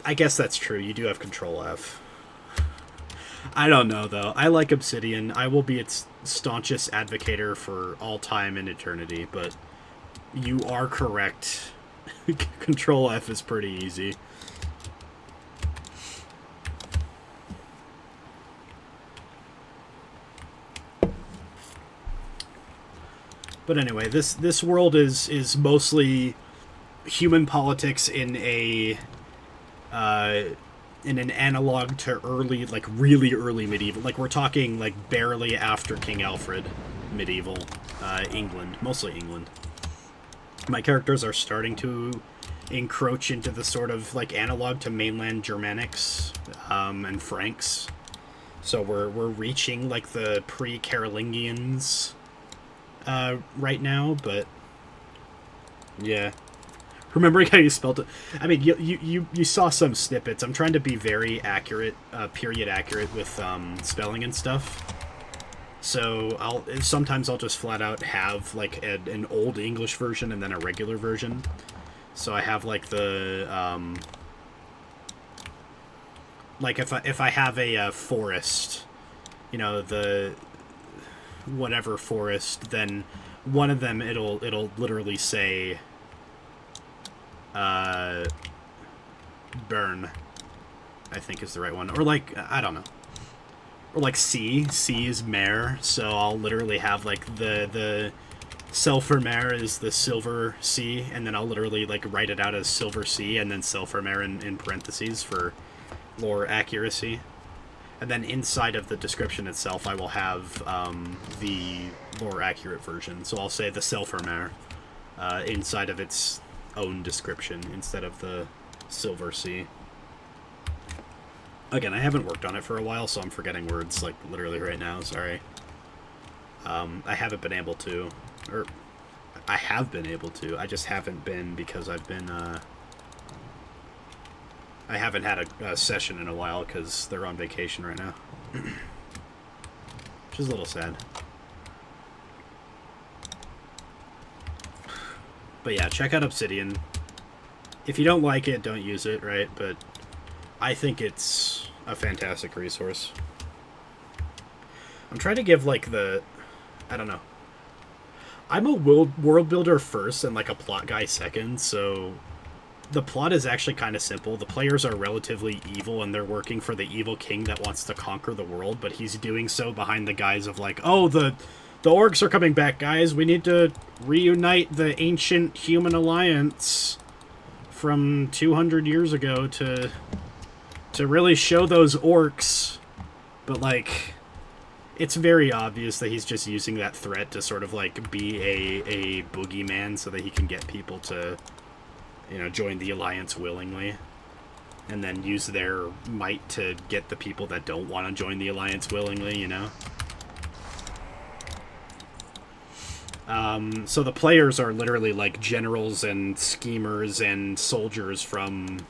I guess that's true. You do have Control F. I don't know, though. I like Obsidian. I will be its staunchest advocator for all time and eternity, but you are correct. Control F is pretty easy. But anyway, this world is mostly human politics in an analog to early, like really early medieval. Like we're talking like barely after King Alfred medieval England, mostly England. My characters are starting to encroach into the sort of like analog to mainland Germanics and Franks. So we're reaching like the pre-Carolingians right now, but yeah. Remembering how you spelled it. I mean, you saw some snippets. I'm trying to be very accurate, period accurate with spelling and stuff. So sometimes I'll just flat out have like an old English version and then a regular version. So I have like the like if I have a forest, you know, the whatever forest, then one of them it'll literally say burn, I think is the right one, or like I don't know, or like C is mare, so I'll literally have like the Selfer mare is the silver C, and then I'll literally like write it out as silver C and then Selfer mare in parentheses for lore accuracy. And then inside of the description itself, I will have the lore accurate version. So I'll say the Selfer mare inside of its own description instead of the silver C. Again, I haven't worked on it for a while, so I'm forgetting words like literally right now. Sorry. I haven't been able to. Or, I have been able to. I just haven't been because I've been, I haven't had a session in a while because they're on vacation right now. Which is a little sad. But yeah, check out Obsidian. If you don't like it, don't use it, right? But I think it's a fantastic resource. I'm trying to give, like, I don't know. I'm a world builder first and like a plot guy second, so the plot is actually kind of simple. The players are relatively evil and they're working for the evil king that wants to conquer the world, but he's doing so behind the guise of like, oh, the orcs are coming back, guys. We need to reunite the ancient human alliance from 200 years ago to really show those orcs. But like, it's very obvious that he's just using that threat to sort of like be a boogeyman so that he can get people to, you know, join the alliance willingly, and then use their might to get the people that don't want to join the alliance willingly, you know. So the players are literally like generals and schemers and soldiers from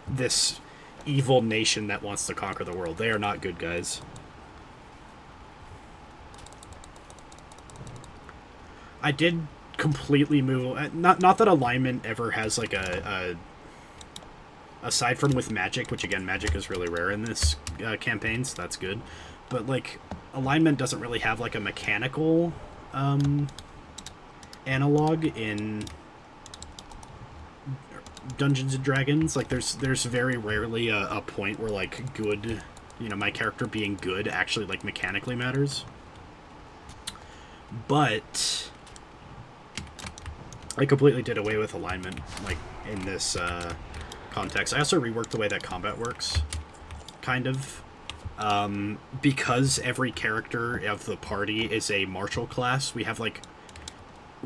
this evil nation that wants to conquer the world. They are not good guys. I did completely move. Not that alignment ever has like aside from with magic, which again magic is really rare in this campaign, so that's good. But like alignment doesn't really have like a mechanical analog in Dungeons and Dragons. Like there's very rarely a point where like good, you know, my character being good actually like mechanically matters. But I completely did away with alignment, like, in this context. I also reworked the way that combat works, kind of. Because every character of the party is a martial class, we have, like,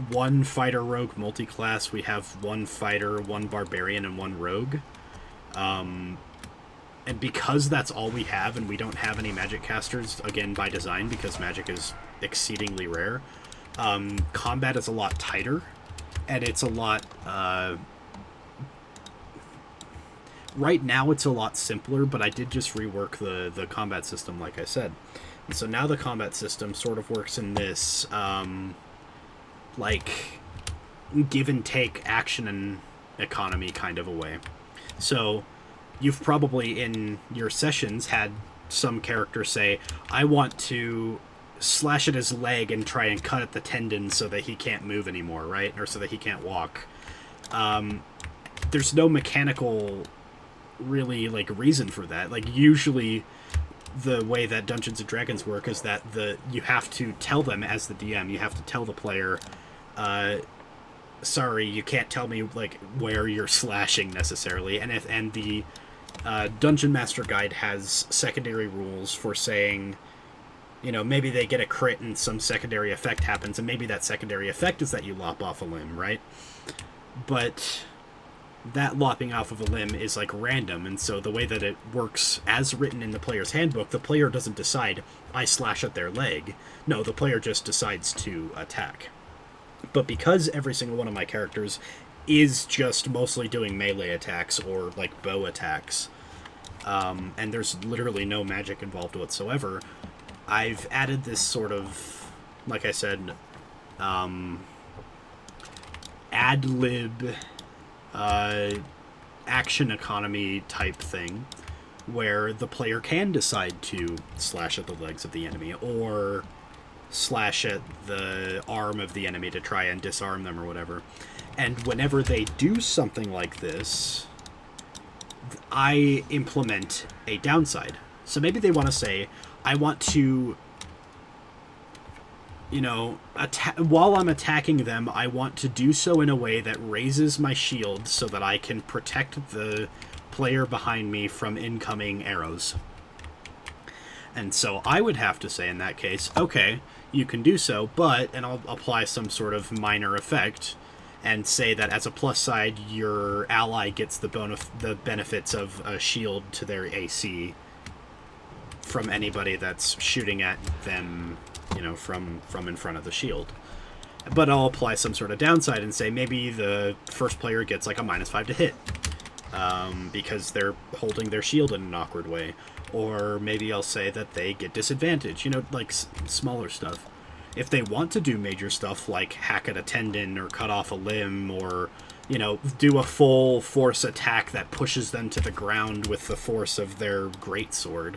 one fighter rogue multi-class, we have one fighter, one barbarian, and one rogue. And because that's all we have, and we don't have any magic casters, again, by design, because magic is exceedingly rare, combat is a lot tighter. And it's a lot, right now it's a lot simpler, but I did just rework the combat system, like I said. And so now the combat system sort of works in this, like, give and take action and economy kind of a way. So you've probably in your sessions had some character say, I want to slash at his leg and try and cut at the tendon so that he can't move anymore, right? Or so that he can't walk. There's no mechanical, really, like, reason for that. Like, usually the way that Dungeons & Dragons work is that you have to tell them, as the DM, you have to tell the player, sorry, you can't tell me like where you're slashing necessarily. And the Dungeon Master Guide has secondary rules for saying, you know, maybe they get a crit and some secondary effect happens, and maybe that secondary effect is that you lop off a limb, right? But that lopping off of a limb is like random, and so the way that it works as written in the player's handbook, the player doesn't decide, I slash at their leg. No, the player just decides to attack. But because every single one of my characters is just mostly doing melee attacks or like bow attacks, and there's literally no magic involved whatsoever, I've added this sort of, like I said, ad-lib action economy type thing, where the player can decide to slash at the legs of the enemy, or slash at the arm of the enemy to try and disarm them or whatever. And whenever they do something like this, I implement a downside. So maybe they want to say, I want to, you know, while I'm attacking them, I want to do so in a way that raises my shield so that I can protect the player behind me from incoming arrows. And so I would have to say in that case, okay, you can do so, but, and I'll apply some sort of minor effect and say that as a plus side, your ally gets the benefits of a shield to their AC from anybody that's shooting at them, you know, from in front of the shield. But I'll apply some sort of downside and say maybe the first player gets like a -5 to hit because they're holding their shield in an awkward way. Or maybe I'll say that they get disadvantage, you know, like smaller stuff. If they want to do major stuff like hack at a tendon or cut off a limb or, you know, do a full force attack that pushes them to the ground with the force of their greatsword,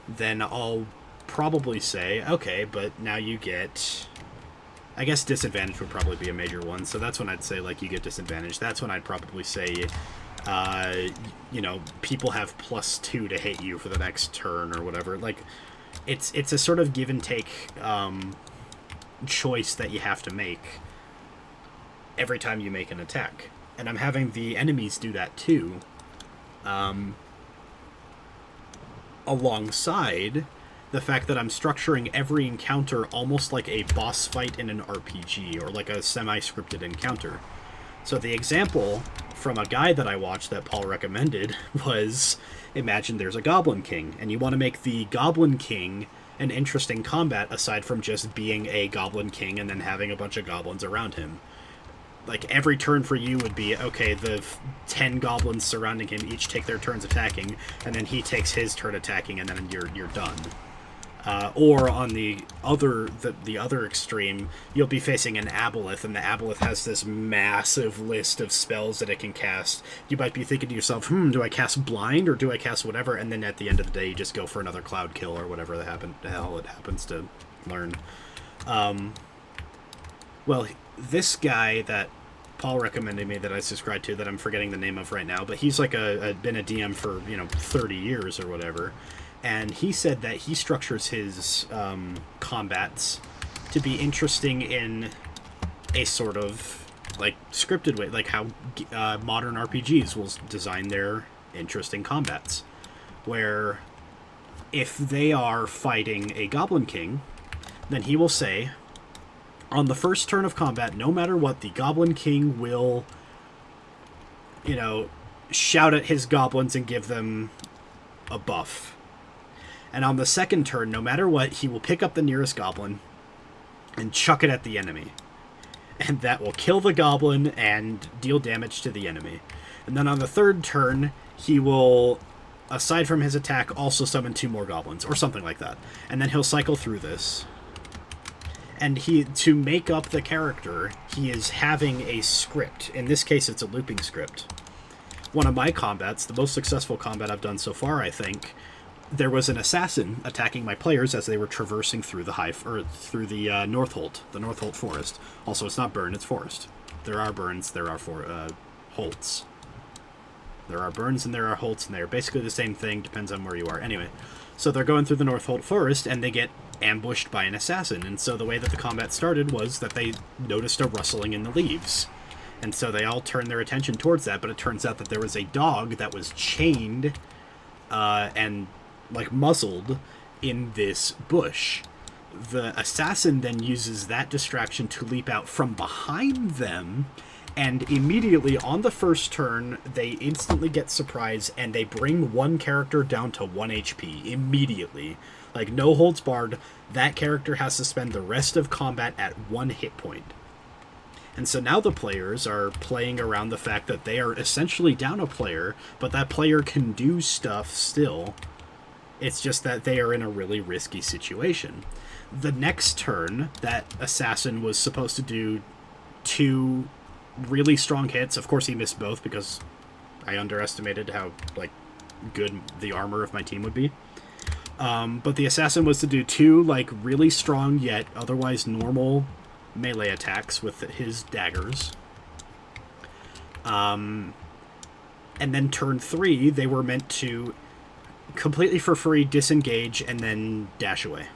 then I'll probably say, okay, but now you get, I guess disadvantage would probably be a major one, so that's when I'd say, like, you get disadvantage. That's when I'd probably say, you know, people have +2 to hit you for the next turn or whatever. Like, it's a sort of give and take choice that you have to make every time you make an attack. And I'm having the enemies do that too, alongside the fact that I'm structuring every encounter almost like a boss fight in an RPG, or like a semi-scripted encounter. So the example from a guide that I watched that Paul recommended was, imagine there's a Goblin King, and you want to make the Goblin King an interesting combat aside from just being a Goblin King and then having a bunch of goblins around him. Like, every turn for you would be, okay, the 10 goblins surrounding him each take their turns attacking, and then he takes his turn attacking, and then you're done. Or on the other extreme, you'll be facing an aboleth, and the aboleth has this massive list of spells that it can cast. You might be thinking to yourself, do I cast blind or do I cast whatever? And then at the end of the day, you just go for another cloud kill or whatever the hell it happens to learn. Well, this guy that Paul recommended me that I subscribe to, that I'm forgetting the name of right now, but he's like been a DM for 30 years or whatever. And he said that he structures his combats to be interesting in a sort of like scripted way, like how modern RPGs will design their interesting combats, where if they are fighting a Goblin King, then he will say, on the first turn of combat, no matter what, the Goblin King will, shout at his goblins and give them a buff. And on the second turn, no matter what, he will pick up the nearest goblin and chuck it at the enemy. And that will kill the goblin and deal damage to the enemy. And then on the third turn, he will, aside from his attack, also summon 2 more goblins, or something like that. And then he'll cycle through this. And to make up the character, he is having a script. In this case, it's a looping script. One of my combats, the most successful combat I've done so far, I think, there was an assassin attacking my players as they were traversing through the North Holt, the North Holt forest. Also, it's not burn, it's forest. There are burns, there are holts. There are burns and there are holts, and they're basically the same thing, depends on where you are. Anyway, So they're going through the Northholt Forest, and they get ambushed by an assassin. And so the way that the combat started was that they noticed a rustling in the leaves. And so they all turned their attention towards that, but it turns out that there was a dog that was chained and, like, muzzled in this bush. The assassin then uses that distraction to leap out from behind them, and immediately on the first turn, they instantly get surprise, and they bring one character down to 1 HP immediately. Like, no holds barred, that character has to spend the rest of combat at 1 hit point. And so now the players are playing around the fact that they are essentially down a player, but that player can do stuff still. It's just that they are in a really risky situation. The next turn, that assassin was supposed to do 2 really strong hits. Of course, he missed both because I underestimated how, like, good the armor of my team would be. But the assassin was to do 2, like, really strong yet otherwise normal melee attacks with his daggers. And then turn 3, they were meant to completely for free disengage and then dash away.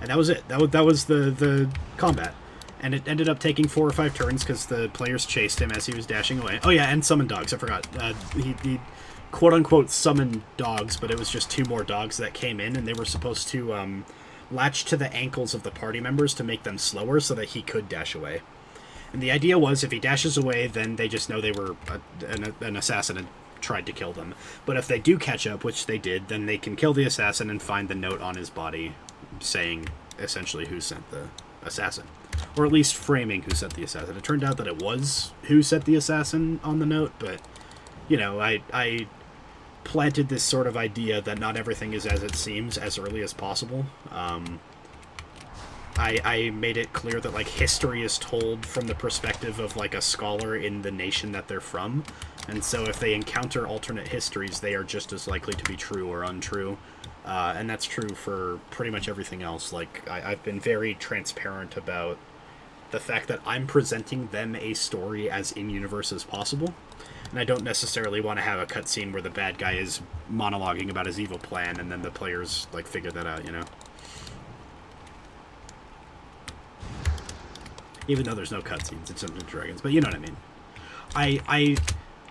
And that was it. That was the combat. And it ended up taking 4 or 5 turns because the players chased him as he was dashing away. Oh yeah, and summoned dogs. I forgot. He quote-unquote summoned dogs, but it was just 2 more dogs that came in, and they were supposed to latch to the ankles of the party members to make them slower so that he could dash away. And the idea was if he dashes away, then they just know they were an assassin and tried to kill them. But if they do catch up, which they did, then they can kill the assassin and find the note on his body saying essentially who sent the assassin. Or at least framing who sent the assassin. It turned out that it was who sent the assassin on the note, but, you know, I planted this sort of idea that not everything is as it seems as early as possible. I made it clear that, like, history is told from the perspective of, like, a scholar in the nation that they're from, and so if they encounter alternate histories, they are just as likely to be true or untrue, and that's true for pretty much everything else. Like, I've been very transparent about the fact that I'm presenting them a story as in-universe as possible, and I don't necessarily want to have a cutscene where the bad guy is monologuing about his evil plan, and then the players, like, figure that out, you know? Even though there's no cutscenes, it's Dungeons & Dragons, but you know what I mean.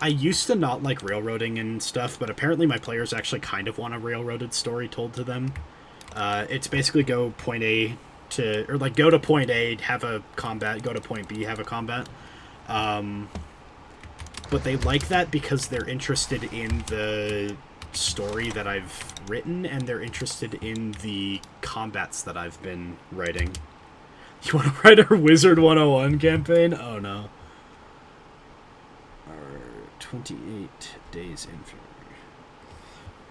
I used to not like railroading and stuff, but apparently my players actually kind of want a railroaded story told to them. It's basically go point A to, or like go to point A, have a combat, go to point B, have a combat. But they like that because they're interested in the story that I've written, and they're interested in the combats that I've been writing. You want to write our Wizard 101 campaign? Oh no. 28 days in February.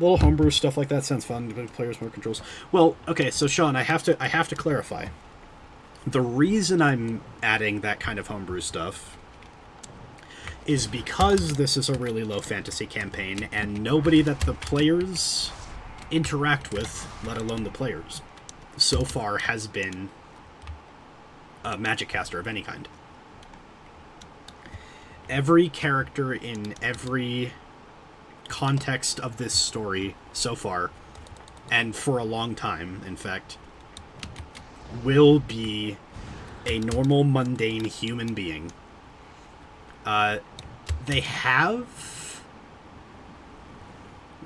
Little homebrew stuff like that sounds fun. Give players more controls. Well, okay, so Sean, I have to clarify. The reason I'm adding that kind of homebrew stuff is because this is a really low fantasy campaign, and nobody that the players interact with, let alone the players, so far has been a magic caster of any kind. Every character in every context of this story so far, and for a long time, in fact, will be a normal, mundane human being. They have...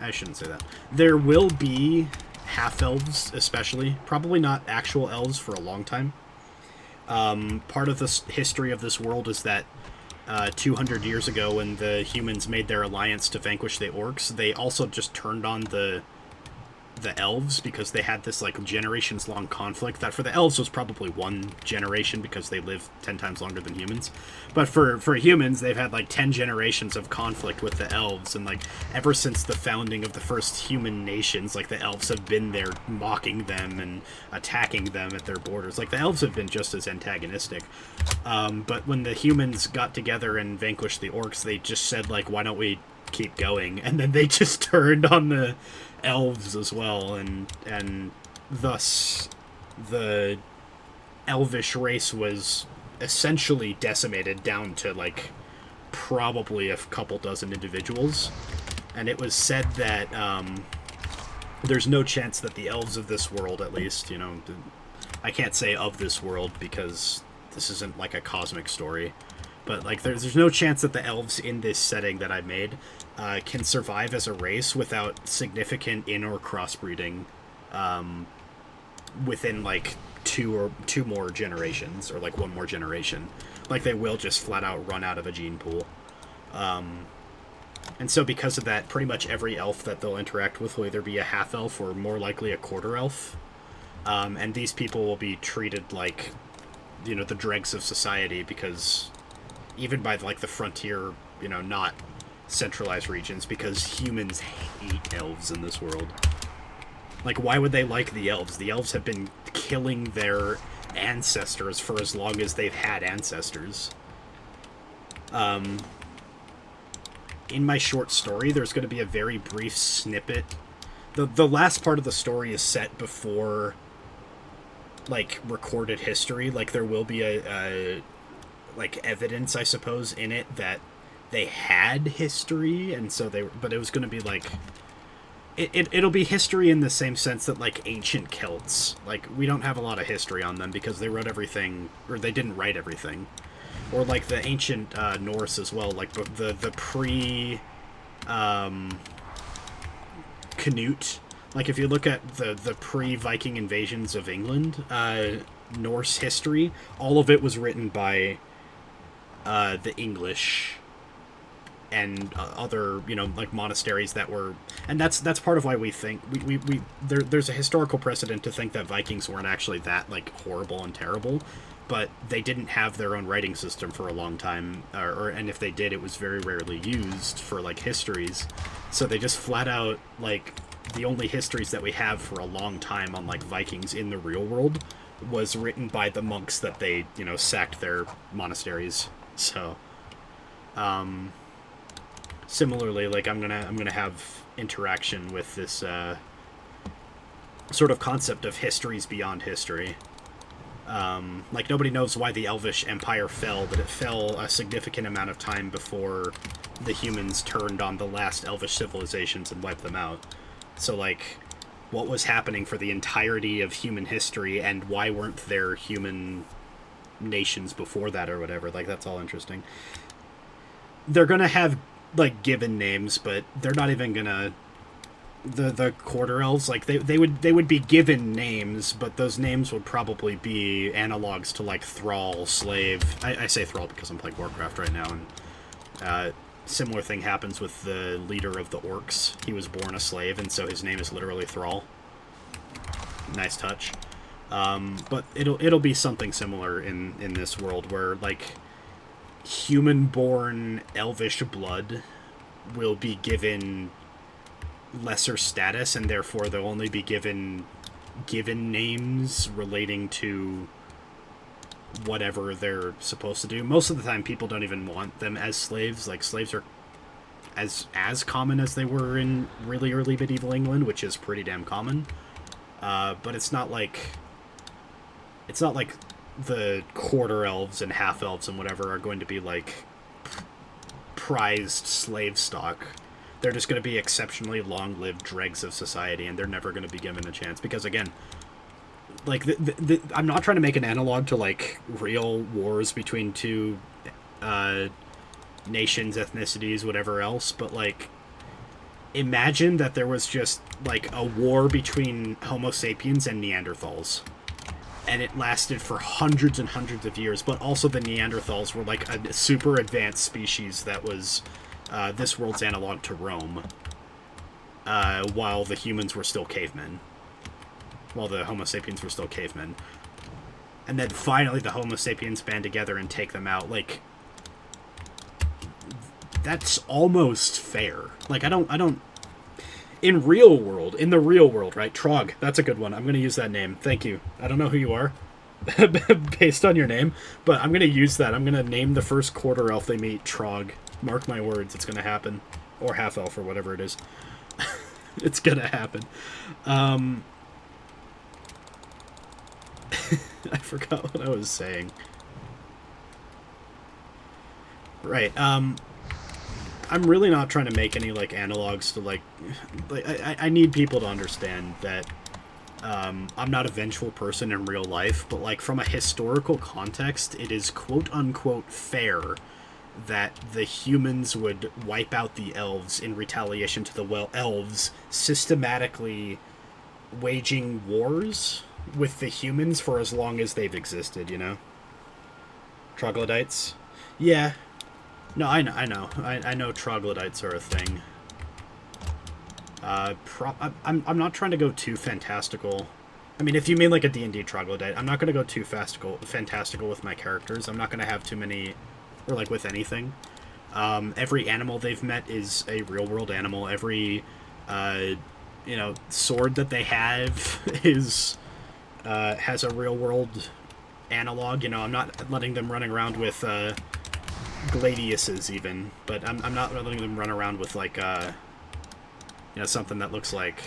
I shouldn't say that. There will be half-elves, especially. Probably not actual elves for a long time. Part of the history of this world is that 200 years ago, when the humans made their alliance to vanquish the orcs, they also just turned on the elves because they had this, like, generations-long conflict that for the elves was probably 1 generation because they live 10 times longer than humans. But for humans, they've had, like, 10 generations of conflict with the elves, and, like, ever since the founding of the first human nations, like, the elves have been there mocking them and attacking them at their borders. Like, the elves have been just as antagonistic. But when the humans got together and vanquished the orcs, they just said, like, why don't we keep going? And then they just turned on the elves as well, and thus the elvish race was essentially decimated down to, like, probably a couple dozen individuals. And it was said that there's no chance that the elves of this world, at least, you know, I can't say of this world because this isn't like a cosmic story, but like there's no chance that the elves in this setting that I made can survive as a race without significant in or crossbreeding within like two more generations, or like one more generation. Like they will just flat out run out of a gene pool. And so because of that, pretty much every elf that they'll interact with will either be a half-elf or more likely a quarter-elf. And these people will be treated like, you know, the dregs of society, because even by, like, the frontier, you know, not centralized regions, because humans hate elves in this world. Like, why would they like the elves? The elves have been killing their ancestors for as long as they've had ancestors. In my short story, there's going to be a very brief snippet. The last part of the story is set before, like, recorded history. Like, there will be a like, evidence, I suppose, in it that they had history, and so but it was going to be, like, it'll be history in the same sense that, like, ancient Celts. Like, we don't have a lot of history on them because they wrote everything, or they didn't write everything. Or, like, the ancient Norse as well, like, the pre, Canute. Like, if you look at the pre-Viking invasions of England, Norse history, all of it was written by the English and other, you know, like, monasteries that were... And that's part of why we think... there's a historical precedent to think that Vikings weren't actually that, like, horrible and terrible, but they didn't have their own writing system for a long time, and if they did, it was very rarely used for, like, histories. So they just flat out, like, the only histories that we have for a long time on, like, Vikings in the real world was written by the monks that they, you know, sacked their monasteries. So, similarly, like, I'm gonna have interaction with this sort of concept of histories beyond history. Like, nobody knows why the Elvish Empire fell, but it fell a significant amount of time before the humans turned on the last Elvish civilizations and wiped them out. So, like, what was happening for the entirety of human history, and why weren't there human nations before that, or whatever? Like, that's all interesting. They're gonna have, like, given names, but they're not even gonna... The quarter elves, like, they would be given names, but those names would probably be analogs to, like, thrall, slave. I say thrall because I'm playing Warcraft right now, and similar thing happens with the leader of the orcs. He was born a slave, and so his name is literally Thrall. Nice touch. But it'll be something similar in this world, where, like, human-born elvish blood will be given lesser status, and therefore they'll only be given names relating to whatever they're supposed to do. Most of the time, people don't even want them as slaves. Like, slaves are as common as they were in really early medieval England, which is pretty damn common. But it's not like the quarter elves and half elves and whatever are going to be, like, prized slave stock. They're just going to be exceptionally long-lived dregs of society, and they're never going to be given a chance. Because, again, like, I'm not trying to make an analog to, like, real wars between two nations, ethnicities, whatever else, but, like, imagine that there was just, like, a war between Homo sapiens and Neanderthals. And it lasted for hundreds and hundreds of years, but also the Neanderthals were, like, a super advanced species that was... this world's analog to Rome, while the humans were still cavemen. While the Homo sapiens were still cavemen. And then finally the Homo sapiens band together and take them out. Like, that's almost fair. Like, I don't... In the real world, right? Trog, that's a good one. I'm going to use that name. Thank you. I don't know who you are, based on your name, but I'm going to use that. I'm going to name the first quarter elf they meet Trog. Mark my words, it's gonna happen. Or half-elf, or whatever it is. It's gonna happen. I forgot what I was saying. Right, I'm really not trying to make any, like, analogs to, like I need people to understand that I'm not a vengeful person in real life, but, like, from a historical context, it is quote-unquote fair that the humans would wipe out the elves in retaliation to the elves systematically waging wars with the humans for as long as they've existed, you know? Troglodytes? Yeah. No, I know. I know troglodytes are a thing. I'm not trying to go too fantastical. I mean, if you mean like a D&D troglodyte, I'm not going to go too fantastical with my characters. I'm not going to have too many, or like with anything. Every animal they've met is a real-world animal. Every, you know, sword that they have is, has a real-world analog. You know, I'm not letting them running around with, gladiuses even, but I'm not letting them run around with, like, you know, something that looks like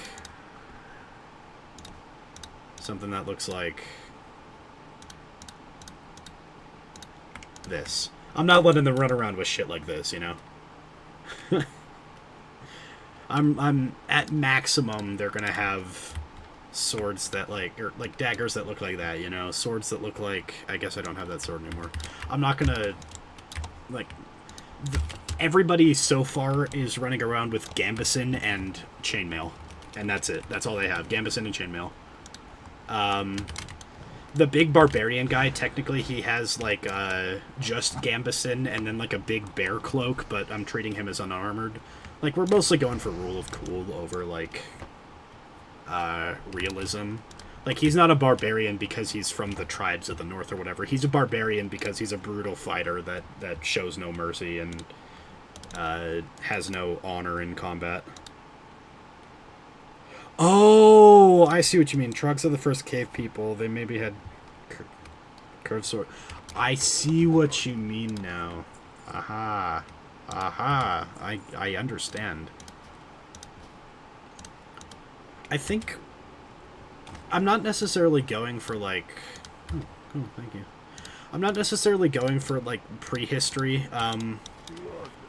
this. I'm not letting them run around with shit like this, you know? I'm at maximum, they're gonna have swords that, like, or, like, daggers that look like that, you know? Swords that look like... I guess I don't have that sword anymore. I'm not gonna... Like... Everybody so far is running around with gambeson and chainmail. And that's it. That's all they have. Gambeson and chainmail. The big barbarian guy, technically he has, like, just gambeson and then, like, a big bear cloak, but I'm treating him as unarmored. Like, we're mostly going for rule of cool over, like, realism. Like, he's not a barbarian because he's from the tribes of the north or whatever. He's a barbarian because he's a brutal fighter that shows no mercy and has no honor in combat. Oh, I see what you mean. Trogs are the first cave people. They maybe had curved sword. I see what you mean now. Aha. Aha. I understand. I think... I'm not necessarily going for, like... Oh, thank you. I'm not necessarily going for, like, prehistory.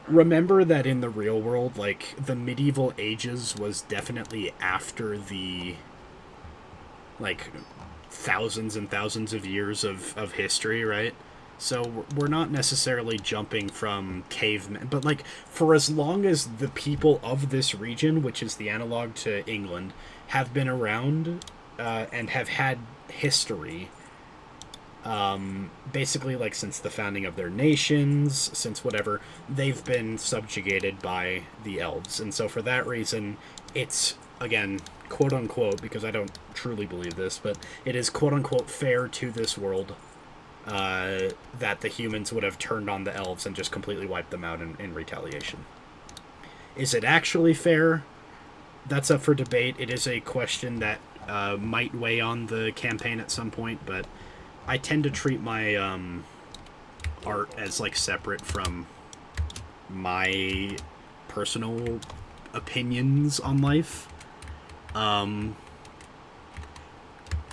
Remember that in the real world, like, the medieval ages was definitely after the, like, thousands and thousands of years of history, right? So we're not necessarily jumping from cavemen, but, like, for as long as the people of this region, which is the analog to England, have been around and have had history, basically, like, since the founding of their nations, since whatever, they've been subjugated by the elves. And so for that reason, it's, again, quote-unquote, because I don't truly believe this, but it is quote-unquote fair to this world that the humans would have turned on the elves and just completely wiped them out in retaliation. Is it actually fair? That's up for debate. It is a question that might weigh on the campaign at some point, but I tend to treat my art as, like, separate from my personal opinions on life.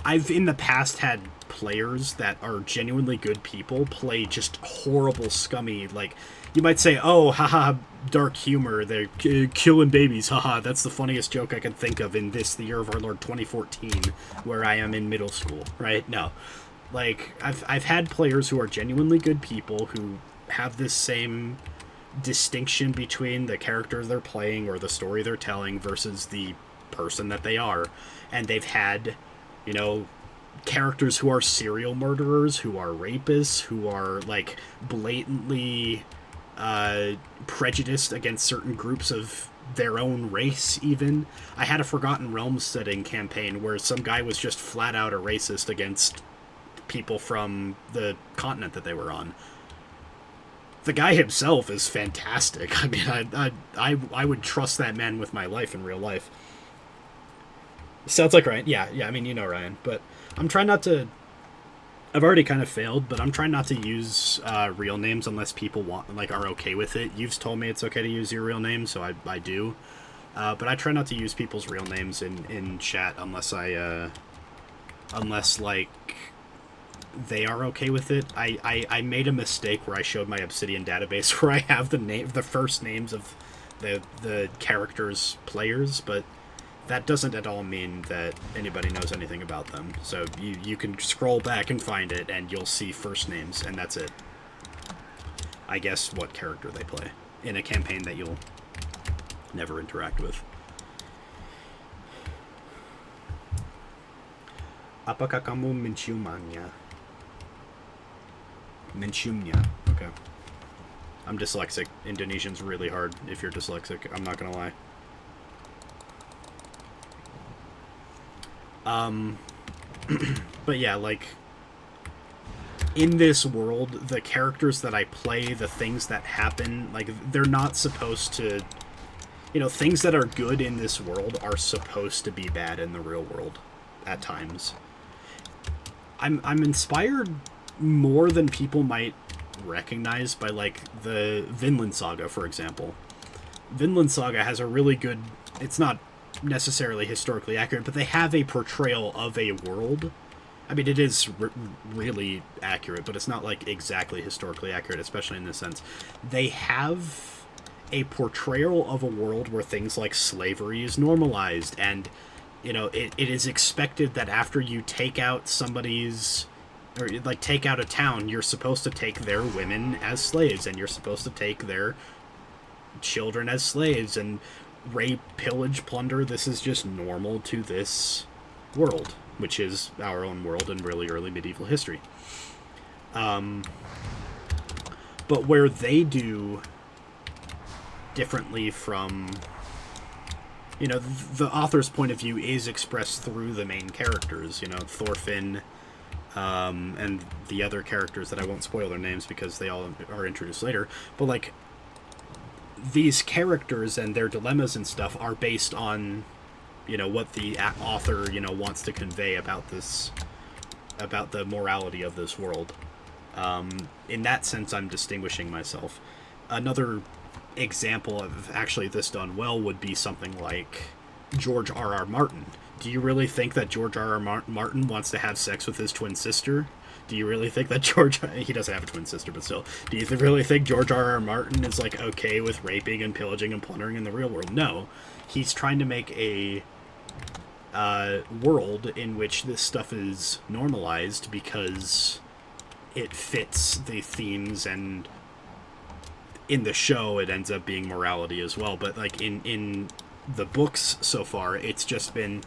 I've in the past had players that are genuinely good people play just horrible, scummy, like, you might say, oh, haha, dark humor, they're killing babies, haha, that's the funniest joke I can think of in this, the year of our Lord 2014, where I am in middle school, right? No. Like, I've had players who are genuinely good people who have this same distinction between the character they're playing or the story they're telling versus the person that they are. And they've had, you know, characters who are serial murderers, who are rapists, who are, like, blatantly prejudiced against certain groups of their own race, even. I had a Forgotten Realms setting campaign where some guy was just flat out a racist against people from the continent that they were on. The guy himself is fantastic. I mean, I would trust that man with my life in real life. Sounds like Ryan. Yeah, I mean, you know Ryan. But I'm trying not to... I've already kind of failed, but I'm trying not to use real names unless people want, like, are okay with it. You've told me it's okay to use your real name, so I do. But I try not to use people's real names in chat unless like... they are okay with it. I made a mistake where I showed my Obsidian database where I have the first names of the characters' players, but that doesn't at all mean that anybody knows anything about them. So you can scroll back and find it, and you'll see first names, and that's it. I guess what character they play in a campaign that you'll never interact with. Apakah kamu menciumannya? Menciumnya. Okay. I'm dyslexic. Indonesian's really hard if you're dyslexic. I'm not gonna lie. But yeah, like, in this world, the characters that I play, the things that happen, like, they're not supposed to... You know, things that are good in this world are supposed to be bad in the real world at times. I'm inspired more than people might recognize by, like, the Vinland Saga, for example. Vinland Saga has a really good... It's not necessarily historically accurate, but they have a portrayal of a world. I mean, it is really accurate, but it's not, like, exactly historically accurate, especially in this sense. They have a portrayal of a world where things like slavery is normalized, and, you know, it is expected that after you take out somebody's... or, like, take out a town, you're supposed to take their women as slaves, and you're supposed to take their children as slaves, and rape, pillage, plunder. This is just normal to this world, which is our own world in really early medieval history. But where they do differently from... You know, the author's point of view is expressed through the main characters, you know, Thorfinn, and the other characters that I won't spoil their names because they all are introduced later, but, like, these characters and their dilemmas and stuff are based on, you know, what the author, you know, wants to convey about this, about the morality of this world. In that sense, I'm distinguishing myself. Another example of actually this done well would be something like George R.R. Martin. Do you really think that George R.R. Martin wants to have sex with his twin sister? Do you really think that he doesn't have a twin sister, but still, do you really think George R.R. Martin is, like, okay with raping and pillaging and plundering in the real world? No. He's trying to make a world in which this stuff is normalized because it fits the themes, and in the show it ends up being morality as well. But, like, in the books so far, it's just been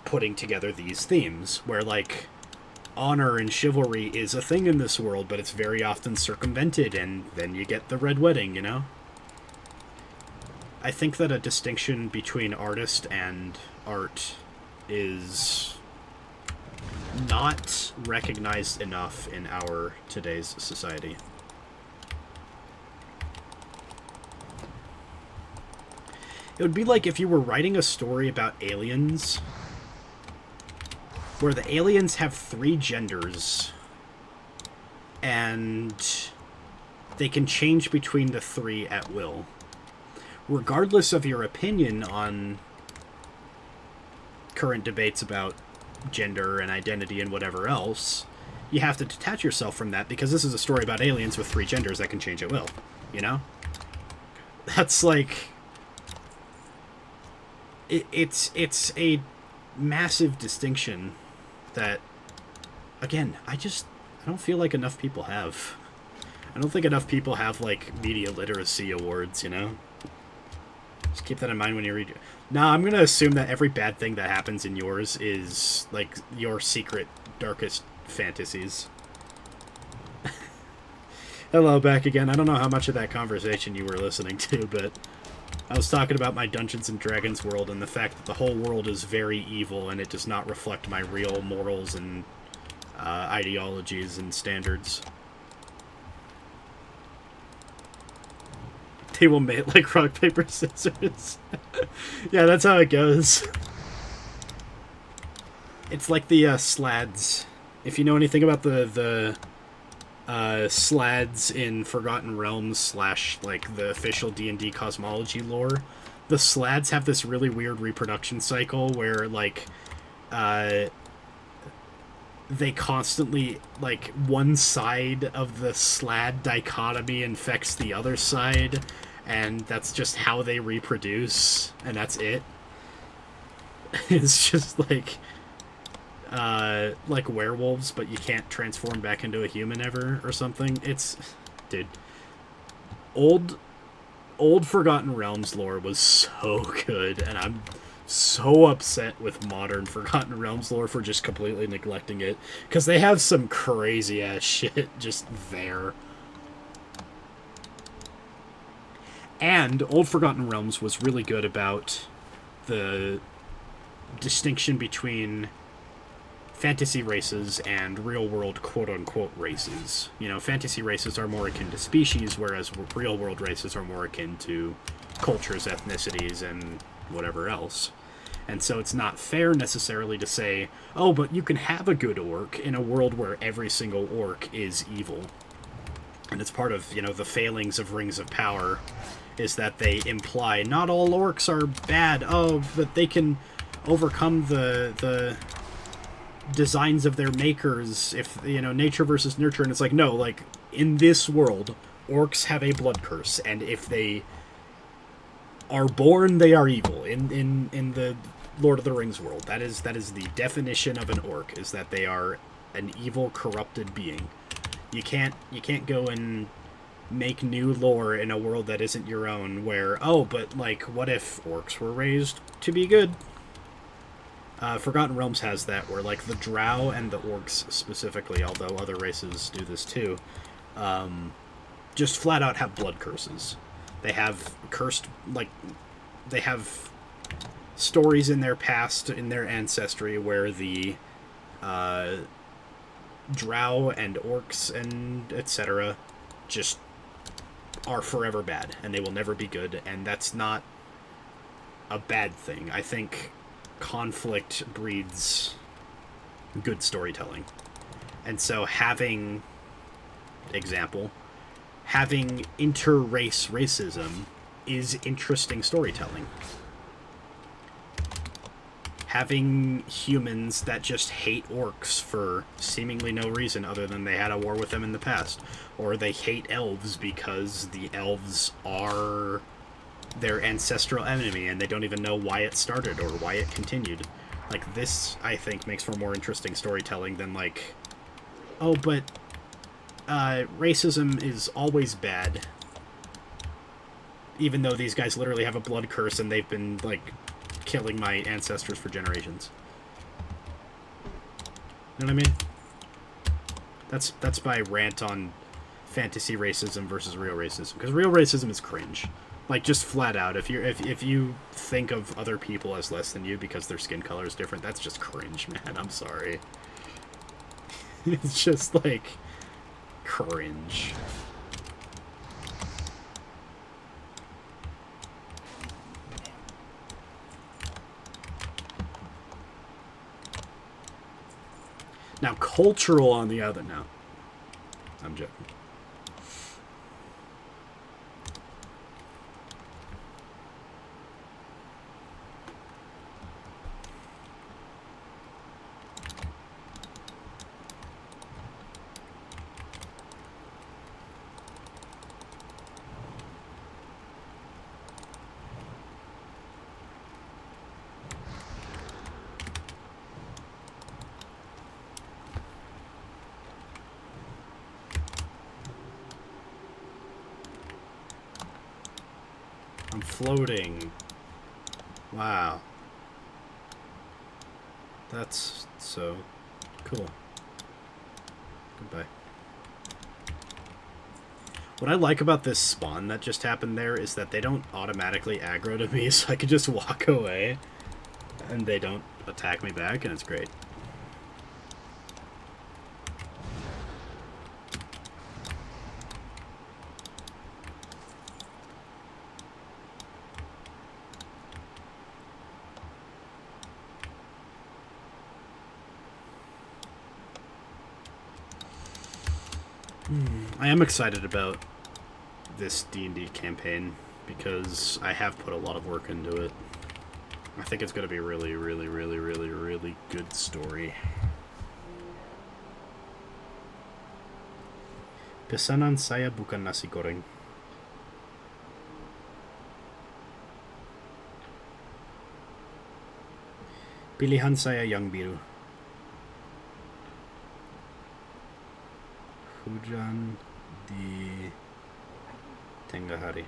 putting together these themes where, like, honor and chivalry is a thing in this world, but it's very often circumvented, and then you get the Red Wedding, you know? I think that a distinction between artist and art is not recognized enough in our today's society. It would be like if you were writing a story about aliens, where the aliens have 3 genders, and they can change between the 3 at will. Regardless of your opinion on current debates about gender and identity and whatever else, you have to detach yourself from that, because this is a story about aliens with 3 genders that can change at will, you know? That's like... It's a massive distinction that, again, I don't feel like enough people have. I don't think enough people have, like, media literacy awards, you know? Just keep that in mind when you read... Nah, I'm gonna assume that every bad thing that happens in yours is, like, your secret, darkest fantasies. Hello, back again. I don't know how much of that conversation you were listening to, but I was talking about my Dungeons & Dragons world and the fact that the whole world is very evil and it does not reflect my real morals and ideologies and standards. They will mate like rock, paper, scissors. Yeah, that's how it goes. It's like the Slads. If you know anything about the Slads in Forgotten Realms / like the official D&D cosmology lore, the Slads have this really weird reproduction cycle where, like, they constantly, like, one side of the SLAD dichotomy infects the other side, and that's just how they reproduce, and that's it. It's just like werewolves, but you can't transform back into a human ever or something. It's, dude, old Forgotten Realms lore was so good, and I'm so upset with modern Forgotten Realms lore for just completely neglecting it, because they have some crazy ass shit just there. And Old Forgotten Realms was really good about the distinction between fantasy races and real-world quote-unquote races. You know, fantasy races are more akin to species, whereas real-world races are more akin to cultures, ethnicities, and whatever else. And so it's not fair necessarily to say, oh, but you can have a good orc in a world where every single orc is evil. And it's part of, you know, the failings of Rings of Power, is that they imply not all orcs are bad, oh, but they can overcome the designs of their makers, if, you know, nature versus nurture. And it's like, no, like, in this world, orcs have a blood curse, and if they are born, they are evil. In the Lord of the Rings world, that is the definition of an orc, is that they are an evil, corrupted being. You can't go and make new lore in a world that isn't your own, where, oh, but, like, what if orcs were raised to be good? Forgotten Realms has that, where, like, the drow and the orcs specifically, although other races do this too, just flat out have blood curses. They have cursed, like, they have stories in their past, in their ancestry, where the drow and orcs and etc. just are forever bad, and they will never be good, and that's not a bad thing. I think conflict breeds good storytelling. And so having inter-race racism is interesting storytelling. Having humans that just hate orcs for seemingly no reason other than they had a war with them in the past, or they hate elves because the elves are their ancestral enemy and they don't even know why it started or why it continued. Like, this, I think, makes for more interesting storytelling than, like, oh, but racism is always bad, even though these guys literally have a blood curse and they've been, like, killing my ancestors for generations. You know what I mean? That's my rant on fantasy racism versus real racism, because real racism is cringe. Like, just flat out, if you think of other people as less than you because their skin color is different, that's just cringe, man. I'm sorry. It's just, like, cringe. Now, cultural on the other... No. I'm joking. I'm floating. Wow. That's so cool. Goodbye. What I like about this spawn that just happened there is that they don't automatically aggro to me, so I can just walk away and they don't attack me back, and it's great. I am excited about this D&D campaign because I have put a lot of work into it. I think it's going to be a really, really, really, really, really good story. Pesanan saya bukan nasi goreng. Pilihan saya yang biru. Hujan di tengah hari.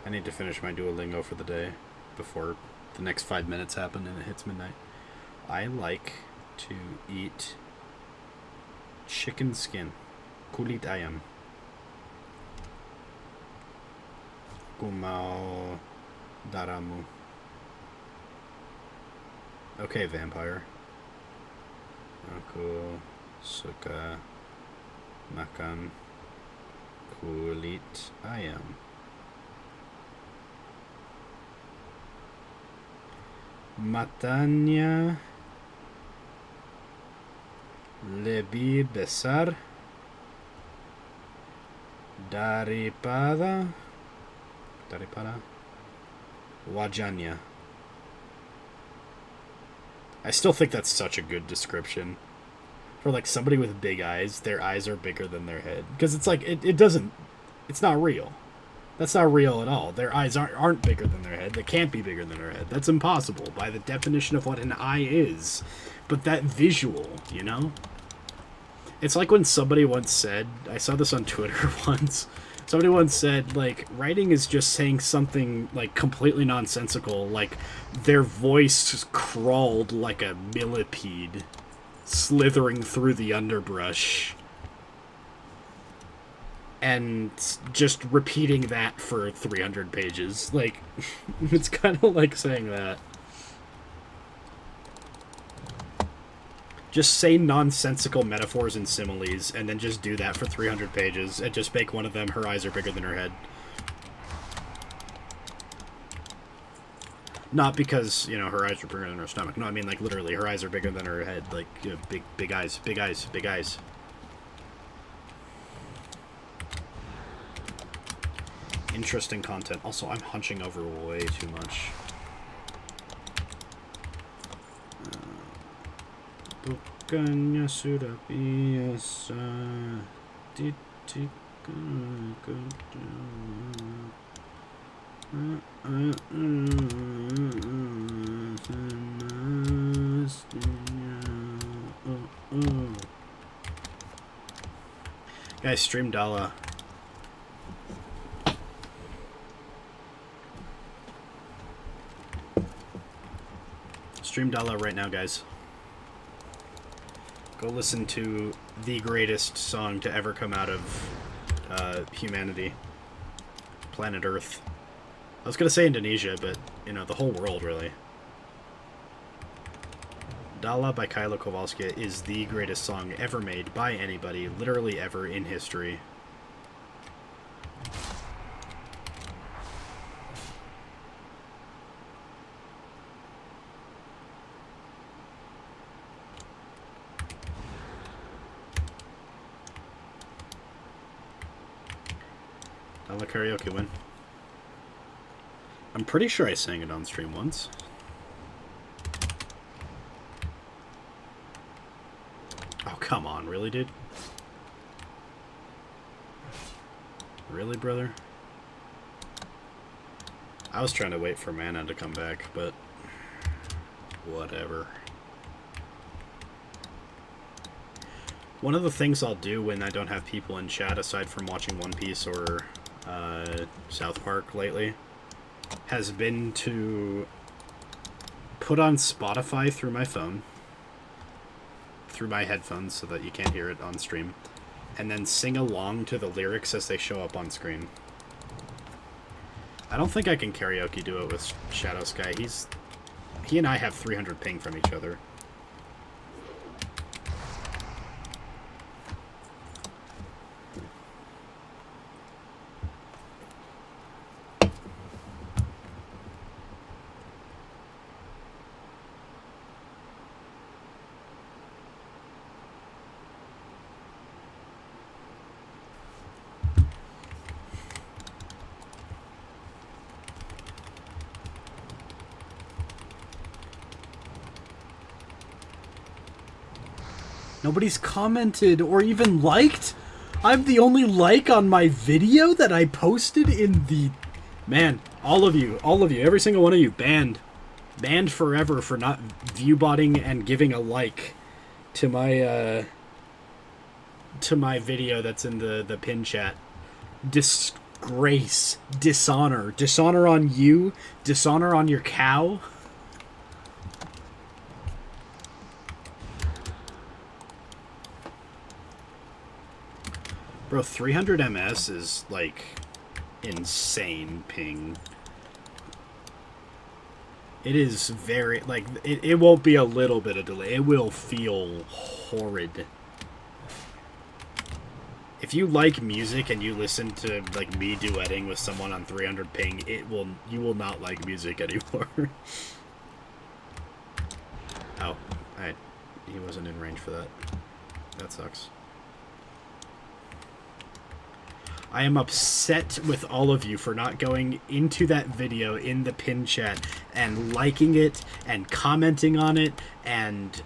I need to finish my Duolingo for the day before the next 5 minutes happen and it hits midnight. I like to eat chicken skin, kulit ayam. Gumau daramu. Okay, vampire. Aku suka makan kulit ayam. Matanya lebih besar daripada wajahnya. I still think that's such a good description for like somebody with big eyes. Their eyes are bigger than their head, because it's like it doesn't, it's not real. That's not real at all. Their eyes aren't bigger than their head. They can't be bigger than their head. That's impossible by the definition of what an eye is. But that visual, you know? It's like when somebody once said, I saw this on Twitter once, somebody once said, like, writing is just saying something, like, completely nonsensical, like, their voice crawled like a millipede slithering through the underbrush. And just repeating that for 300 pages. Like, it's kind of like saying that. Just say nonsensical metaphors and similes, and then just do that for 300 pages, and just make one of them, her eyes are bigger than her head. Not because, you know, her eyes are bigger than her stomach. No, I mean, like, literally, her eyes are bigger than her head. Like, you know, big eyes, big eyes, big eyes. Interesting content. Also, I'm hunching over way too much. Bukannya sudah biasa Guys, stream Dahlah. Stream Dahlah right now, guys. Go listen to the greatest song to ever come out of humanity. Planet Earth. I was gonna say Indonesia, but, you know, the whole world, really. Dahlah by Kaela Kowalska is the greatest song ever made by anybody, literally ever in history. Dahlah karaoke win. I'm pretty sure I sang it on stream once. Oh, come on, really, dude? Really, brother? I was trying to wait for Mana to come back, but whatever. One of the things I'll do when I don't have people in chat, aside from watching One Piece or South Park lately, has been to put on Spotify through my phone, through my headphones so that you can't hear it on stream, and then sing along to the lyrics as they show up on screen. I don't think I can karaoke do it with Shadow Sky. He and I have 300 ping from each other. Nobody's commented or even liked. I'm the only like on my video that I posted in the... Man, all of you, every single one of you, banned. Banned forever for not viewbotting and giving a like to my video that's in the pin chat. Disgrace, dishonor on you, dishonor on your cow. Bro, 300 ms is like insane ping. It is very, like, it won't be a little bit of delay. It will feel horrid. If you like music and you listen to, like, me duetting with someone on 300 ping, you will not like music anymore. Oh, he wasn't in range for that. That sucks. I am upset with all of you for not going into that video in the pin chat and liking it and commenting on it and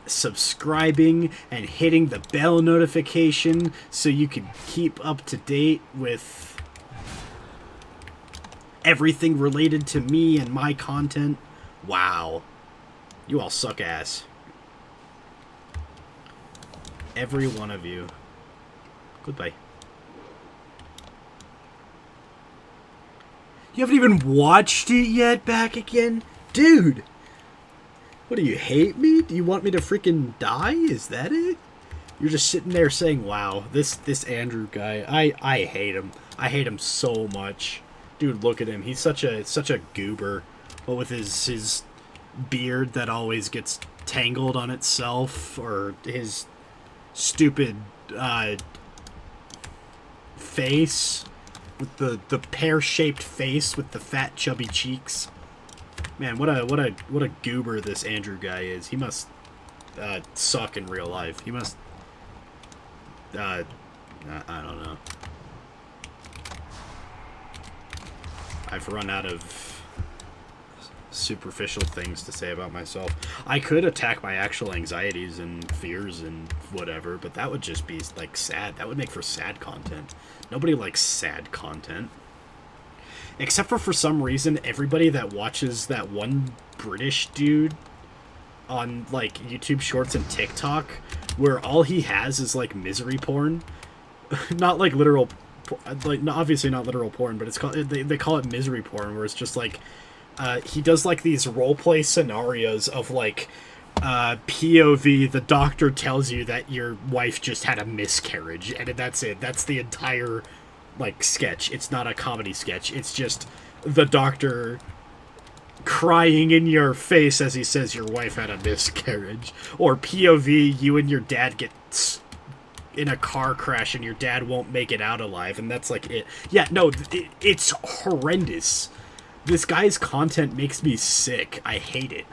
subscribing and hitting the bell notification so you can keep up to date with everything related to me and my content. Wow. You all suck ass. Every one of you. Goodbye. You haven't even watched it yet, back again? Dude! What, do you hate me? Do you want me to freaking die? Is that it? You're just sitting there saying, wow, this Andrew guy, I hate him. I hate him so much. Dude, look at him. He's such a goober. But with his beard that always gets tangled on itself, or his stupid face. With the pear-shaped face with the fat chubby cheeks. Man, what a goober this Andrew guy is. He must suck in real life. He must I don't know. I've run out of superficial things to say about myself. I could attack my actual anxieties and fears and whatever, but that would just be, like, sad. That would make for sad content. Nobody likes sad content. Except for some reason, everybody that watches that one British dude on, like, YouTube Shorts and TikTok, where all he has is, like, misery porn. Not, like, literal... like, obviously not literal porn, but it's called... They call it misery porn, where it's just, like... he does, like, these roleplay scenarios of, like, POV, the doctor tells you that your wife just had a miscarriage, and that's it. That's the entire, like, sketch. It's not a comedy sketch. It's just the doctor crying in your face as he says your wife had a miscarriage. Or POV, you and your dad get in a car crash and your dad won't make it out alive, and that's, like, it. Yeah, no, it's horrendous. This guy's content makes me sick. I hate it.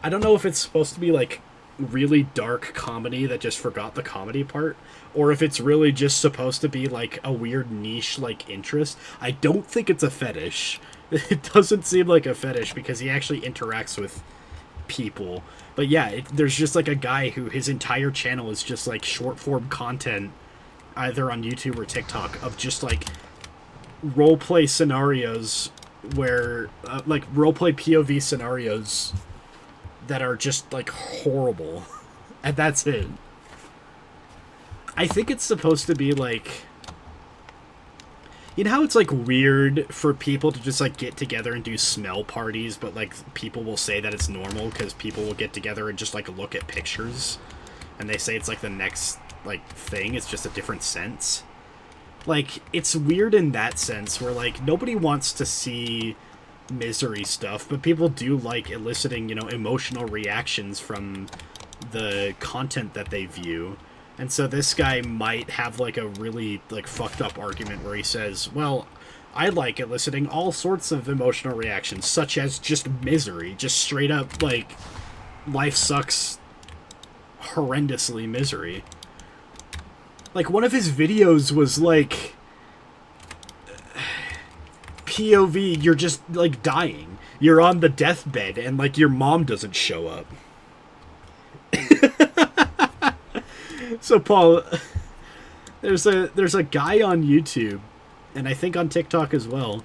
I don't know if it's supposed to be, like, really dark comedy that just forgot the comedy part, or if it's really just supposed to be, like, a weird niche, like, interest. I don't think it's a fetish. It doesn't seem like a fetish because he actually interacts with people. But yeah, there's just, like, a guy who his entire channel is just, like, short-form content, either on YouTube or TikTok, of just, like, roleplay scenarios where, like, roleplay POV scenarios that are just, like, horrible. And that's it. I think it's supposed to be, like... You know how it's, like, weird for people to just, like, get together and do smell parties, but, like, people will say that it's normal because people will get together and just, like, look at pictures? And they say it's, like, the next, like, thing. It's just a different sense. Like, it's weird in that sense where, like, nobody wants to see misery stuff, but people do like eliciting, you know, emotional reactions from the content that they view. And so this guy might have, like, a really, like, fucked up argument where he says, well, I like eliciting all sorts of emotional reactions, such as just misery, just straight up, like, life sucks horrendously misery. Like, one of his videos was, like, POV, you're just, like, dying. You're on the deathbed, and, like, your mom doesn't show up. So Paul, there's a guy on YouTube, and I think on TikTok as well,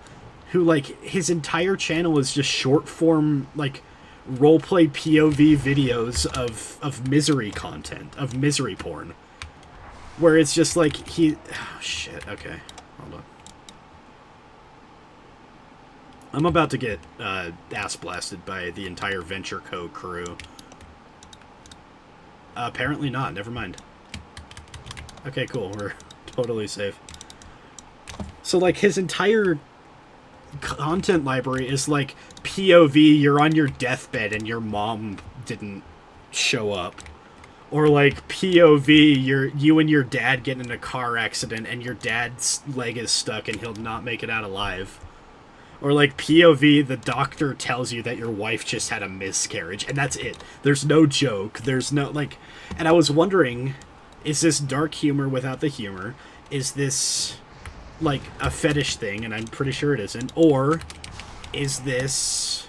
who like his entire channel is just short form like roleplay POV videos of misery content, of misery porn, where it's just like oh shit, okay, hold on. I'm about to get ass blasted by the entire Venture Co. crew. Apparently not, never mind. Okay, cool, we're totally safe. So, like, his entire content library is, like, POV, you're on your deathbed and your mom didn't show up. Or, like, POV, you and your dad get in a car accident and your dad's leg is stuck and he'll not make it out alive. Or, like, POV, the doctor tells you that your wife just had a miscarriage, and that's it. There's no joke. There's no, like... And I was wondering, is this dark humor without the humor? Is this, like, a fetish thing, and I'm pretty sure it isn't? Or is this,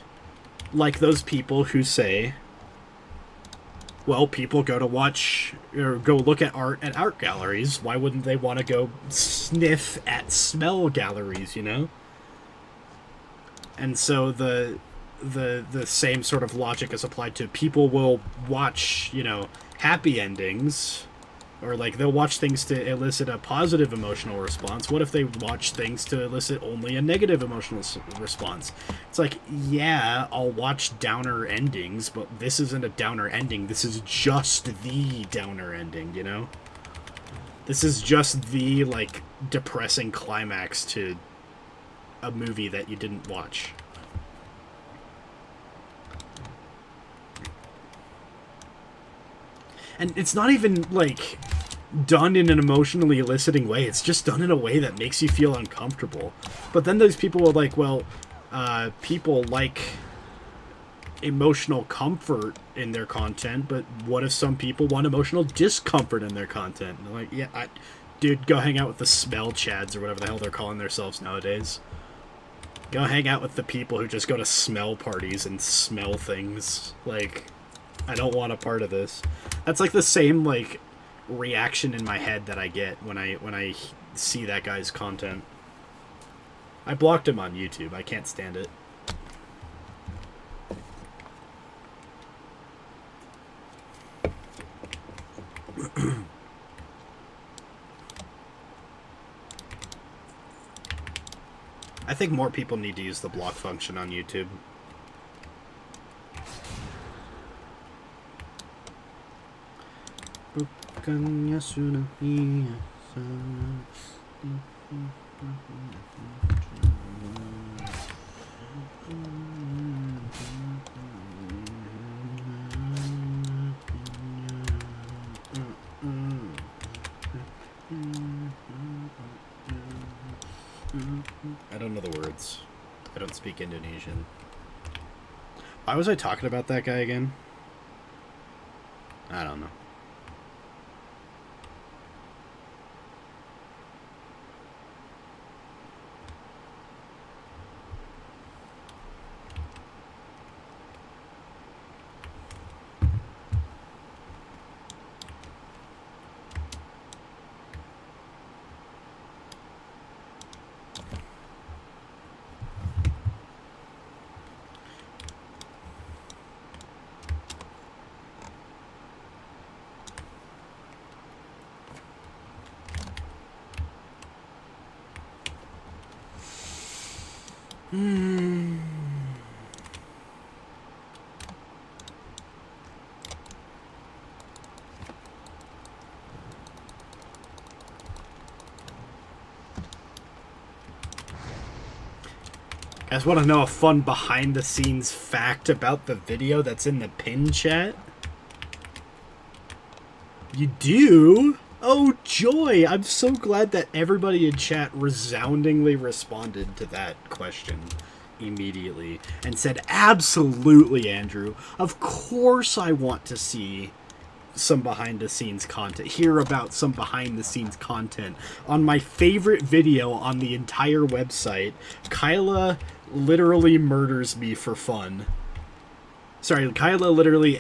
like, those people who say, well, people go to watch, or go look at art at art galleries. Why wouldn't they want to go sniff at smell galleries, you know? And so the same sort of logic is applied to people will watch, you know, happy endings, or like they'll watch things to elicit a positive emotional response. What if they watch things to elicit only a negative emotional response? It's like, yeah, I'll watch downer endings, but this isn't a downer ending. This is just the downer ending, you know? This is just the, like, depressing climax to a movie that you didn't watch. And it's not even, like, done in an emotionally eliciting way. It's just done in a way that makes you feel uncomfortable. But then those people are like, well, people like emotional comfort in their content, but what if some people want emotional discomfort in their content? And they're like, yeah, dude, go hang out with the smell chads or whatever the hell they're calling themselves nowadays. Go hang out with the people who just go to smell parties and smell things. Like, I don't want a part of this. That's like the same, like, reaction in my head that I get when I see that guy's content. I blocked him on YouTube. I can't stand it. I think more people need to use the block function on YouTube. I don't know the words. I don't speak Indonesian. Why was I talking about that guy again? I don't know. Guys, want to know a fun behind-the-scenes fact about the video that's in the pin chat? You do? Oh, joy! I'm so glad that everybody in chat resoundingly responded to that question immediately and said, absolutely, Andrew. Of course I want to see some behind-the-scenes content, hear about some behind-the-scenes content. On my favorite video on the entire website, Kaela literally murders me for fun. Sorry, Kaela literally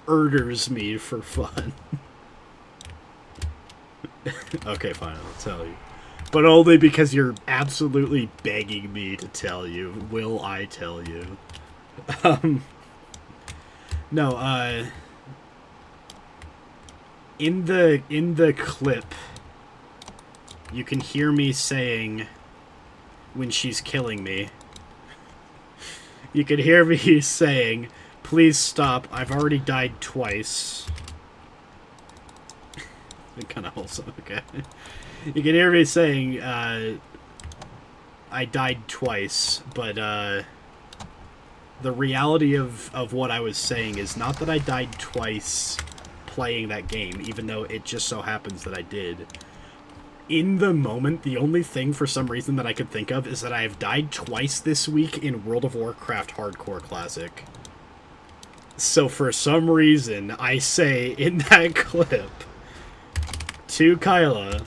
murders me for fun. Okay, fine, I'll tell you. But only because you're absolutely begging me to tell you. Will I tell you? No, in the clip, you can hear me saying, when she's killing me, you can hear me saying, please stop, I've already died twice. It kind of wholesome, okay. You can hear me saying, I died twice, but, the reality of what I was saying is not that I died twice playing that game, even though it just so happens that I did. In the moment, the only thing for some reason that I could think of is that I have died twice this week in World of Warcraft Hardcore Classic. So for some reason, I say in that clip to Kaela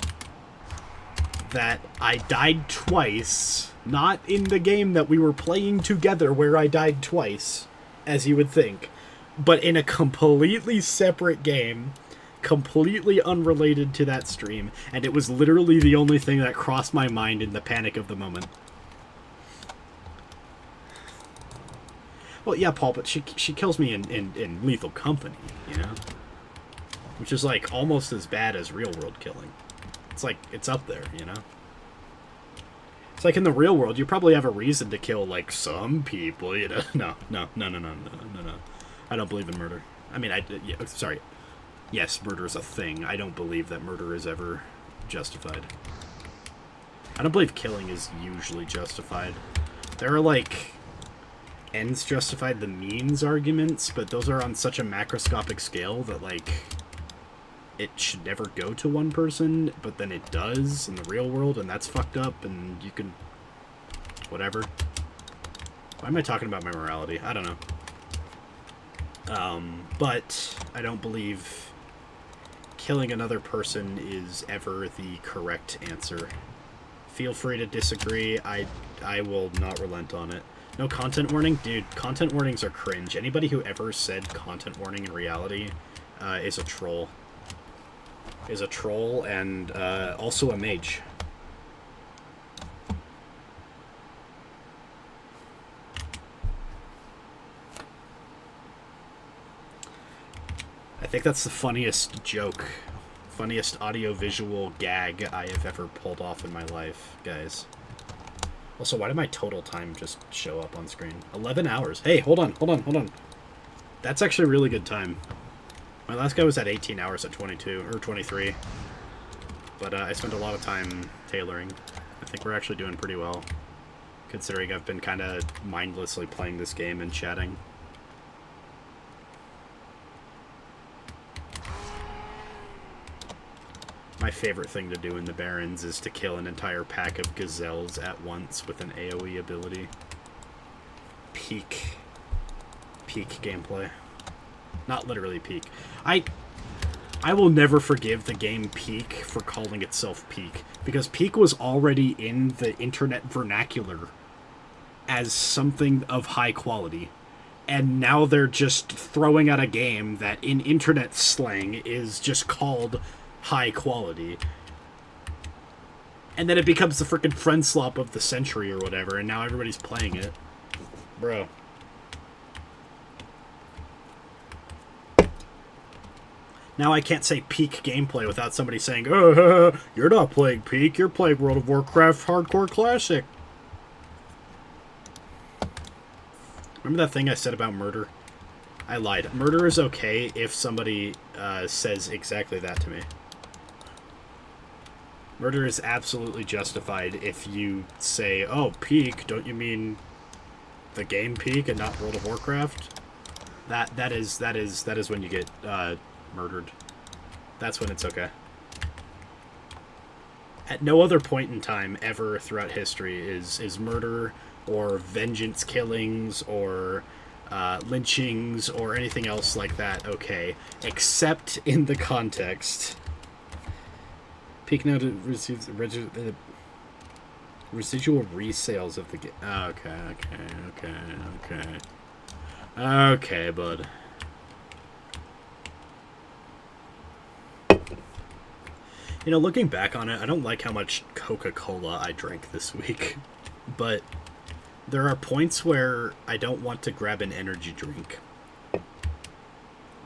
that I died twice, not in the game that we were playing together where I died twice, as you would think, but in a completely separate game, completely unrelated to that stream, and it was literally the only thing that crossed my mind in the panic of the moment. Well, yeah, Paul, but she kills me in Lethal Company, you know? Which is, like, almost as bad as real-world killing. It's like, it's up there, you know? It's like in the real world, you probably have a reason to kill, like, some people, you know? No. I don't believe in murder. I mean, yeah, sorry. Yes, murder is a thing. I don't believe that murder is ever justified. I don't believe killing is usually justified. There are, like, ends justified the means arguments, but those are on such a macroscopic scale that, like, it should never go to one person, but then it does in the real world, and that's fucked up, and you can... whatever. Why am I talking about my morality? I don't know. But I don't believe killing another person is ever the correct answer. Feel free to disagree. I will not relent on it. No content warning? Dude, content warnings are cringe. Anybody who ever said content warning in reality is a troll. Is a troll and also a mage. I think that's the funniest joke, funniest audio-visual gag I have ever pulled off in my life, guys. Also, why did my total time just show up on screen? 11 hours. Hey, hold on. That's actually a really good time. My last guy was at 18 hours at 22, or 23. But I spent a lot of time tailoring. I think we're actually doing pretty well, considering I've been kind of mindlessly playing this game and chatting. My favorite thing to do in the Barrens is to kill an entire pack of gazelles at once with an AoE ability. Peak gameplay. Not literally peak. I will never forgive the game Peak for calling itself Peak, because Peak was already in the internet vernacular as something of high quality. And now they're just throwing out a game that in internet slang is just called high quality. And then it becomes the frickin' friend slop of the century or whatever, and now everybody's playing it. Bro. Now I can't say peak gameplay without somebody saying, oh, you're not playing Peak, you're playing World of Warcraft Hardcore Classic. Remember that thing I said about murder? I lied. Murder is okay if somebody says exactly that to me. Murder is absolutely justified if you say, oh, Peak, don't you mean the game Peak and not World of Warcraft? That is when you get murdered. That's when it's okay. At no other point in time ever throughout history is murder or vengeance killings or lynchings or anything else like that okay, except in the context. Peak now receives residual resales of the game. Okay, bud. You know, looking back on it, I don't like how much Coca-Cola I drank this week. But there are points where I don't want to grab an energy drink.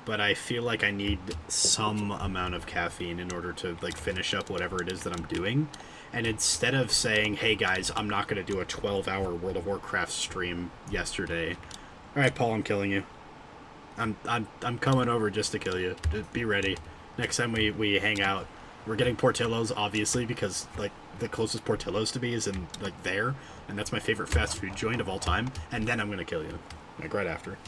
But I feel like I need some amount of caffeine in order to, like, finish up whatever it is that I'm doing. And instead of saying, hey guys, I'm not going to do a 12-hour World of Warcraft stream yesterday. Alright, Paul, I'm killing you. I'm coming over just to kill you. Just be ready. Next time we hang out. We're getting Portillo's, obviously, because, like, the closest Portillo's to me is in, like, there. And that's my favorite fast food joint of all time. And then I'm going to kill you. Like, right after.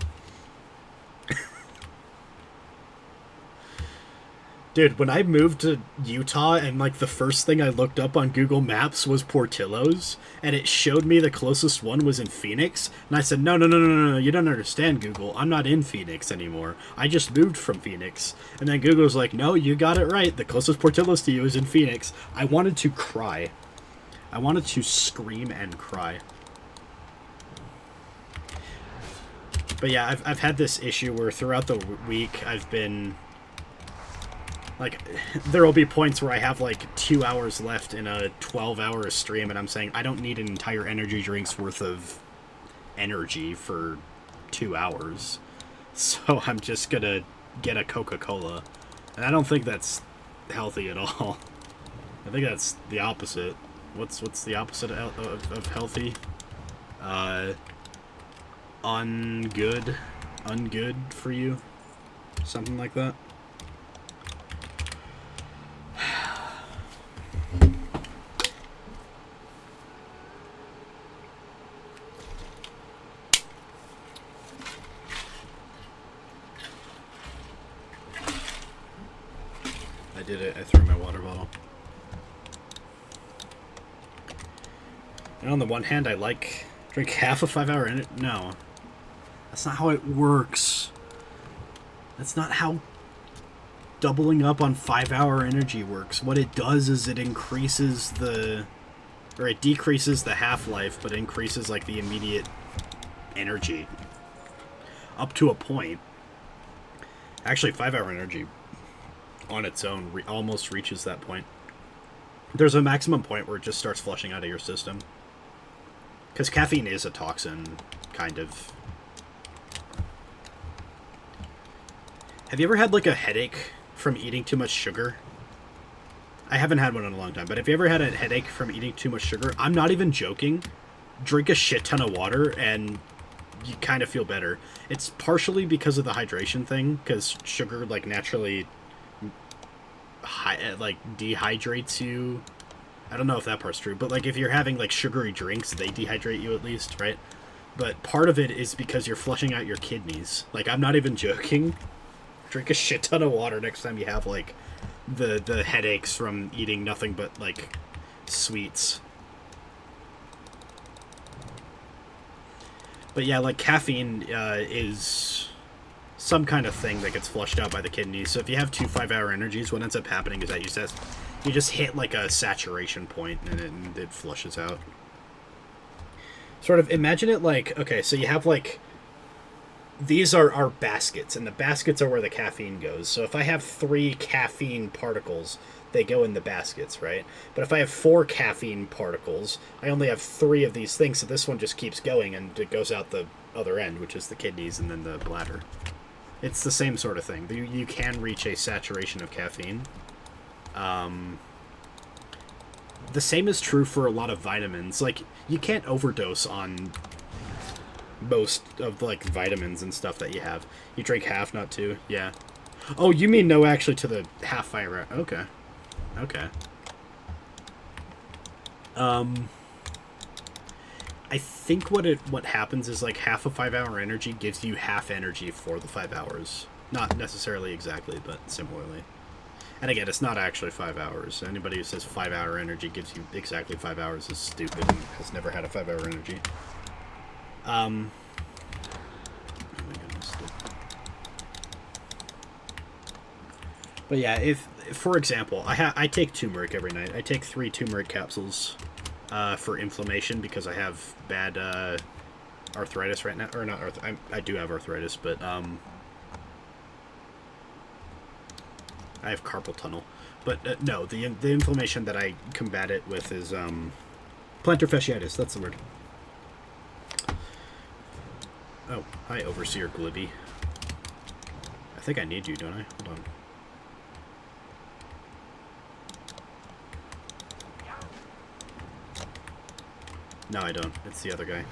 Dude, when I moved to Utah and, like, the first thing I looked up on Google Maps was Portillo's, and it showed me the closest one was in Phoenix, and I said, no, you don't understand, Google. I'm not in Phoenix anymore. I just moved from Phoenix. And then Google's like, no, you got it right. The closest Portillo's to you is in Phoenix. I wanted to cry. I wanted to scream and cry. But yeah, I've had this issue where throughout the week I've been... Like, there will be points where I have, like, 2 hours left in a 12-hour stream, and I'm saying, I don't need an entire energy drink's worth of energy for 2 hours. So I'm just gonna get a Coca-Cola. And I don't think that's healthy at all. I think that's the opposite. What's the opposite of healthy? Ungood for you? Something like that? I did it. I threw my water bottle. And on the one hand, I like drink half a 5-hour energy. No. That's not how it works. That's not how doubling up on 5-hour energy works. What it does is it increases the... Or it decreases the half-life, but increases, like, the immediate energy. Up to a point. Actually, 5-hour energy on its own almost reaches that point. There's a maximum point where it just starts flushing out of your system. Because caffeine is a toxin, kind of. Have you ever had, like, a headache from eating too much sugar? I haven't had one in a long time, but have you ever had a headache from eating too much sugar? I'm not even joking. Drink a shit ton of water and you kind of feel better. It's partially because of the hydration thing, because sugar, like, naturally... dehydrates you. I don't know if that part's true, but, like, if you're having, like, sugary drinks, they dehydrate you at least, right? But part of it is because you're flushing out your kidneys. Like, I'm not even joking. Drink a shit ton of water next time you have, like, the headaches from eating nothing but, like, sweets. But yeah, like, caffeine is some kind of thing that gets flushed out by the kidneys. So if you have 2 5-hour energies, what ends up happening is that you just hit, like, a saturation point and it flushes out. Sort of imagine it like, okay, so you have, like, these are our baskets, and the baskets are where the caffeine goes. So if I have 3 caffeine particles, they go in the baskets, right? But if I have 4 caffeine particles, I only have 3 of these things, so this one just keeps going, and it goes out the other end, which is the kidneys and then the bladder. It's the same sort of thing. You can reach a saturation of caffeine. The same is true for a lot of vitamins. Like, you can't overdose on most of, like, vitamins and stuff that you have. You drink half, not 2. Yeah. Oh, you mean no actually to the half fire. Okay. Okay. I think what happens is, like, half a 5-hour energy gives you half energy for the 5 hours. Not necessarily exactly, but similarly. And again, it's not actually 5 hours. Anybody who says 5-hour energy gives you exactly 5 hours is stupid and has never had a 5-hour energy. Oh my goodness. But yeah, if for example, I take turmeric every night. I take 3 turmeric capsules for inflammation because I have bad arthritis right now. Or not I do have arthritis, but I have carpal tunnel. But no, the inflammation that I combat it with is plantar fasciitis. That's the word. Oh, hi, Overseer Glibby. I think I need you, don't I? Hold on. No, I don't. It's the other guy.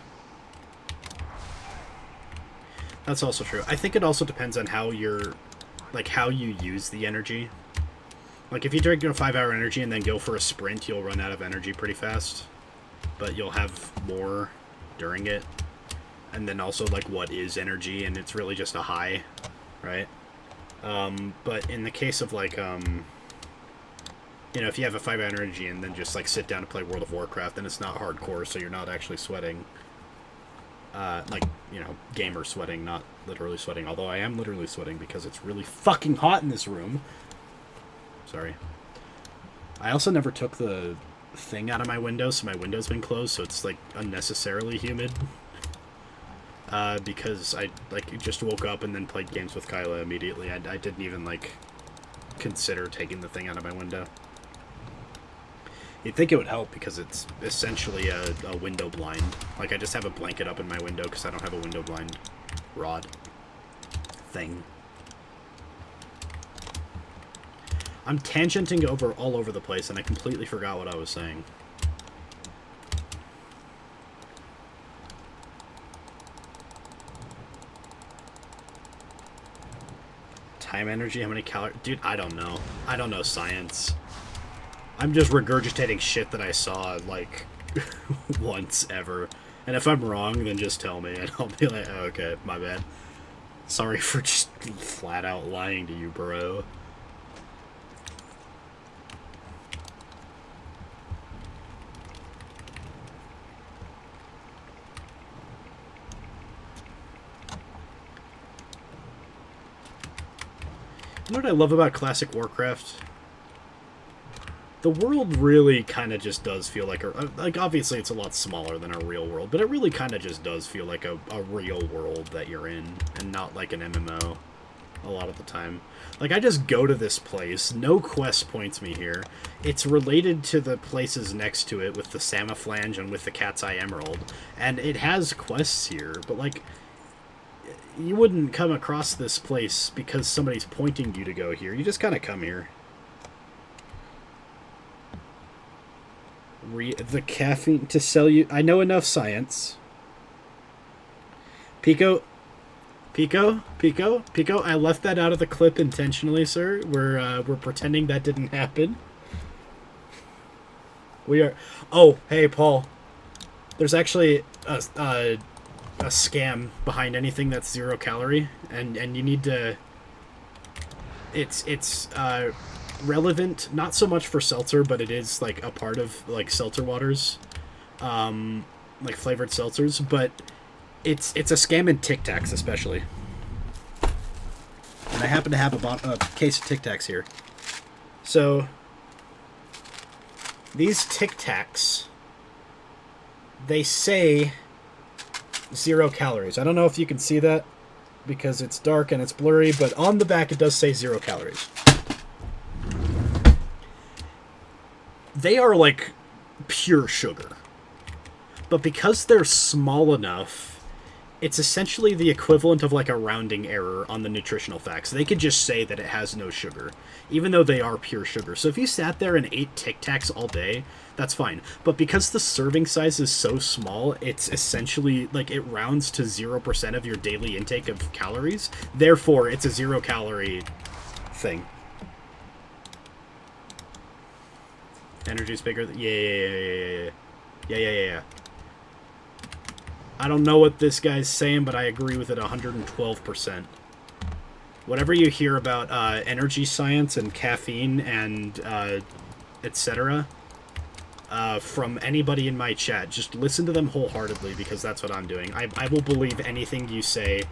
That's also true. I think it also depends on how you're, like, how you use the energy. Like, if you drink a 5-hour energy and then go for a sprint, you'll run out of energy pretty fast. But you'll have more during it. And then also, like, what is energy? And it's really just a high, right? But in the case of, like, you know, if you have a 5-hour energy and then just, like, sit down to play World of Warcraft, then it's not hardcore, so you're not actually sweating. Like, you know, gamer sweating, not literally sweating. Although I am literally sweating because it's really fucking hot in this room. Sorry. I also never took the thing out of my window, so my window's been closed, so it's, like, unnecessarily humid. Because I, like, just woke up and then played games with Kaela immediately. I didn't even, like, consider taking the thing out of my window. You'd think it would help because it's essentially a window blind. Like, I just have a blanket up in my window because I don't have a window blind rod thing. I'm tangenting over all over the place, and I completely forgot what I was saying. Time energy, how many calories? Dude, I don't know. I don't know science. I'm just regurgitating shit that I saw, like, once ever. And if I'm wrong, then just tell me, and I'll be like, oh, okay, my bad. Sorry for just flat out lying to you, bro. You know what I love about classic Warcraft? The world really kind of just does feel like obviously it's a lot smaller than a real world, but it really kind of just does feel like a real world that you're in, and not like an MMO a lot of the time. Like, I just go to this place, no quest points me here. It's related to the places next to it with the Samaflange and with the Cat's Eye Emerald, and it has quests here, but, like, you wouldn't come across this place because somebody's pointing you to go here. You just kind of come here. The caffeine to sell you... I know enough science. Pico, I left that out of the clip intentionally, sir. We're pretending that didn't happen. We are... Oh, hey, Paul. There's actually a scam behind anything that's 0 calorie, and you need to... It's relevant, not so much for seltzer, but it is, like, a part of, like, seltzer waters, like flavored seltzers, but it's a scam in Tic Tacs, especially. And I happen to have a case of Tic Tacs here. So, these Tic Tacs, they say 0 calories. I don't know if you can see that because it's dark and it's blurry, but on the back it does say 0 calories. They are like pure sugar. But because they're small enough, it's essentially the equivalent of like a rounding error on the nutritional facts. They could just say that it has no sugar, even though they are pure sugar. So if you sat there and ate Tic Tacs all day, that's fine. But because the serving size is so small, it's essentially like it rounds to 0% of your daily intake of calories. Therefore, it's a 0 calorie thing. Energy's bigger than... Yeah. I don't know what this guy's saying, but I agree with it 112%. Whatever you hear about energy science and caffeine and etc. From anybody in my chat, just listen to them wholeheartedly, because that's what I'm doing. I will believe anything you say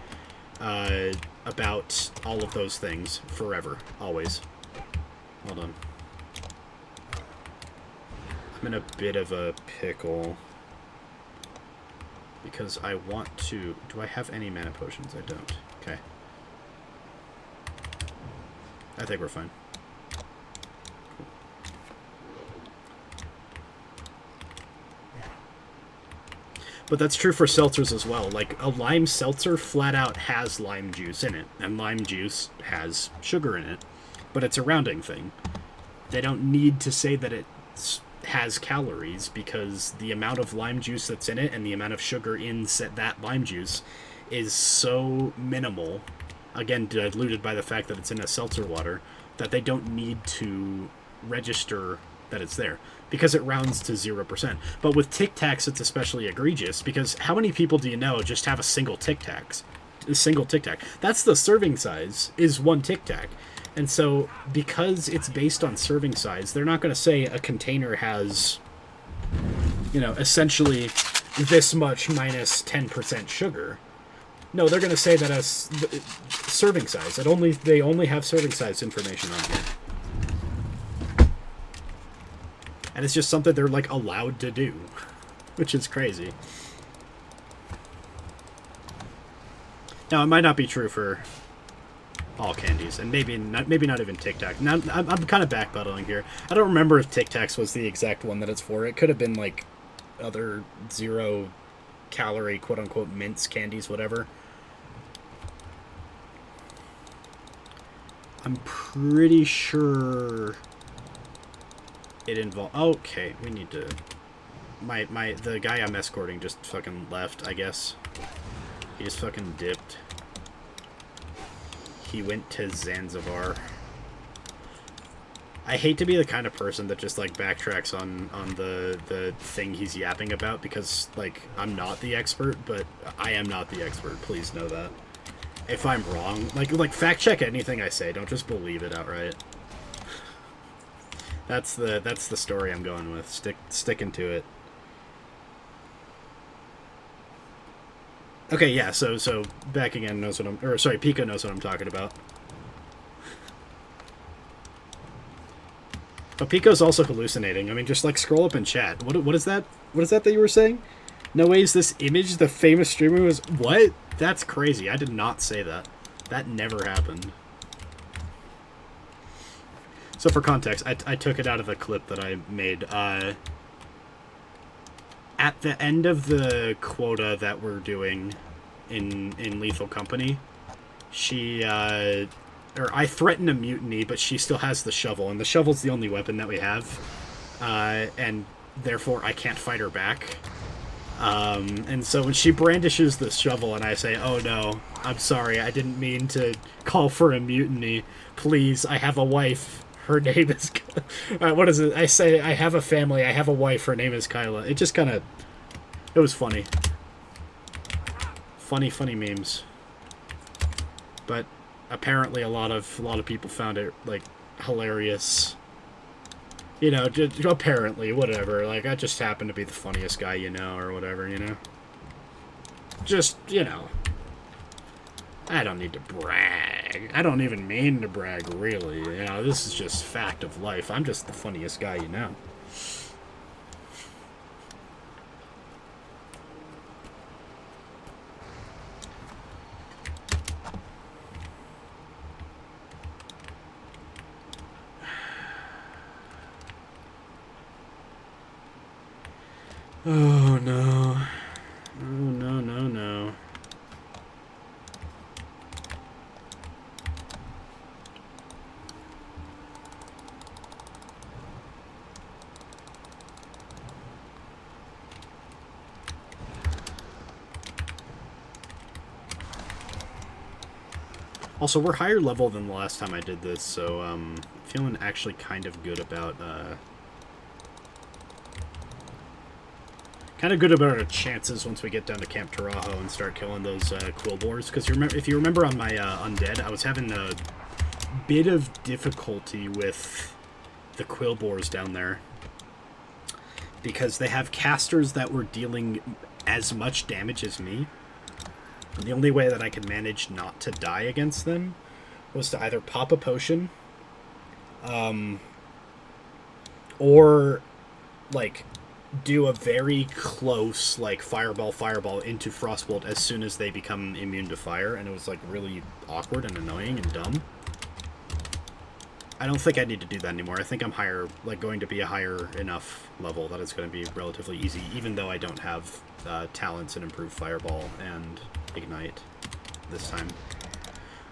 about all of those things forever, always. Hold on. I'm in a bit of a pickle because I want to... Do I have any mana potions? I don't. Okay. I think we're fine. But that's true for seltzers as well. Like, a lime seltzer flat out has lime juice in it, and lime juice has sugar in it. But it's a rounding thing. They don't need to say that it has calories, because the amount of lime juice that's in it and the amount of sugar in that lime juice is so minimal, again, diluted by the fact that it's in a seltzer water, that they don't need to register that it's there, because it rounds to 0%. But with Tic Tacs, it's especially egregious, because how many people do you know just have a single Tic Tac? A single Tic Tac. That's the serving size, is one Tic Tac. And so, because it's based on serving size, they're not going to say a container has, you know, essentially this much minus 10% sugar. No, they're going to say that as serving size. They only have serving size information on here. And it's just something they're, like, allowed to do, which is crazy. Now, it might not be true for all candies, and maybe not even Tic Tac. Now, I'm kind of backpedaling here. I don't remember if Tic Tacs was the exact one that it's for. It could have been, like, other 0-calorie, quote-unquote, mints, candies, whatever. I'm pretty sure it involved... Okay, we need to... The guy I'm escorting just fucking left, I guess. He just fucking dipped. He went to Zanzibar. I hate to be the kind of person that just, like, backtracks on the thing he's yapping about, because, like, I'm not the expert, but I am not the expert. Please know that. If I'm wrong, like fact check anything I say. Don't just believe it outright. That's the story I'm going with. Sticking to it. Okay, yeah. So back again knows what Pico knows what I'm talking about. But Pico's also hallucinating. I mean, just like scroll up in chat. What is that? What is that you were saying? No way is this Imâge the famous streamer was... What? That's crazy. I did not say that. That never happened. So for context, I took it out of the clip that I made. At the end of the quota that we're doing in Lethal Company, I threaten a mutiny, but she still has the shovel, and the shovel's the only weapon that we have, and therefore I can't fight her back. And so when she brandishes the shovel and I say, "Oh no, I'm sorry, I didn't mean to call for a mutiny. Please, I have a wife. Her name is..." what is it? I say, "I have a family. I have a wife. Her name is Kaela." It just kind of... It was funny. Funny memes. But apparently a lot of people found it, like, hilarious. You know, just, apparently, whatever. Like, I just happen to be the funniest guy you know, or whatever, you know? Just, you know. I don't need to brag. I don't even mean to brag, really. You know, this is just fact of life. I'm just the funniest guy you know. Oh, no. Oh, no. Also, we're higher level than the last time I did this, so, feeling actually kind of good about, our chances once we get down to Camp Tarajo and start killing those quill boars. Because if you remember on my undead, I was having a bit of difficulty with the quill boars down there, because they have casters that were dealing as much damage as me. And the only way that I could manage not to die against them was to either pop a potion, or like do a very close, like, fireball into frostbolt as soon as they become immune to fire, and it was, like, really awkward and annoying and dumb. I don't think I need to do that anymore. I think I'm higher, like going to be a higher enough level that it's going to be relatively easy, even though I don't have talents and improved fireball and ignite this time.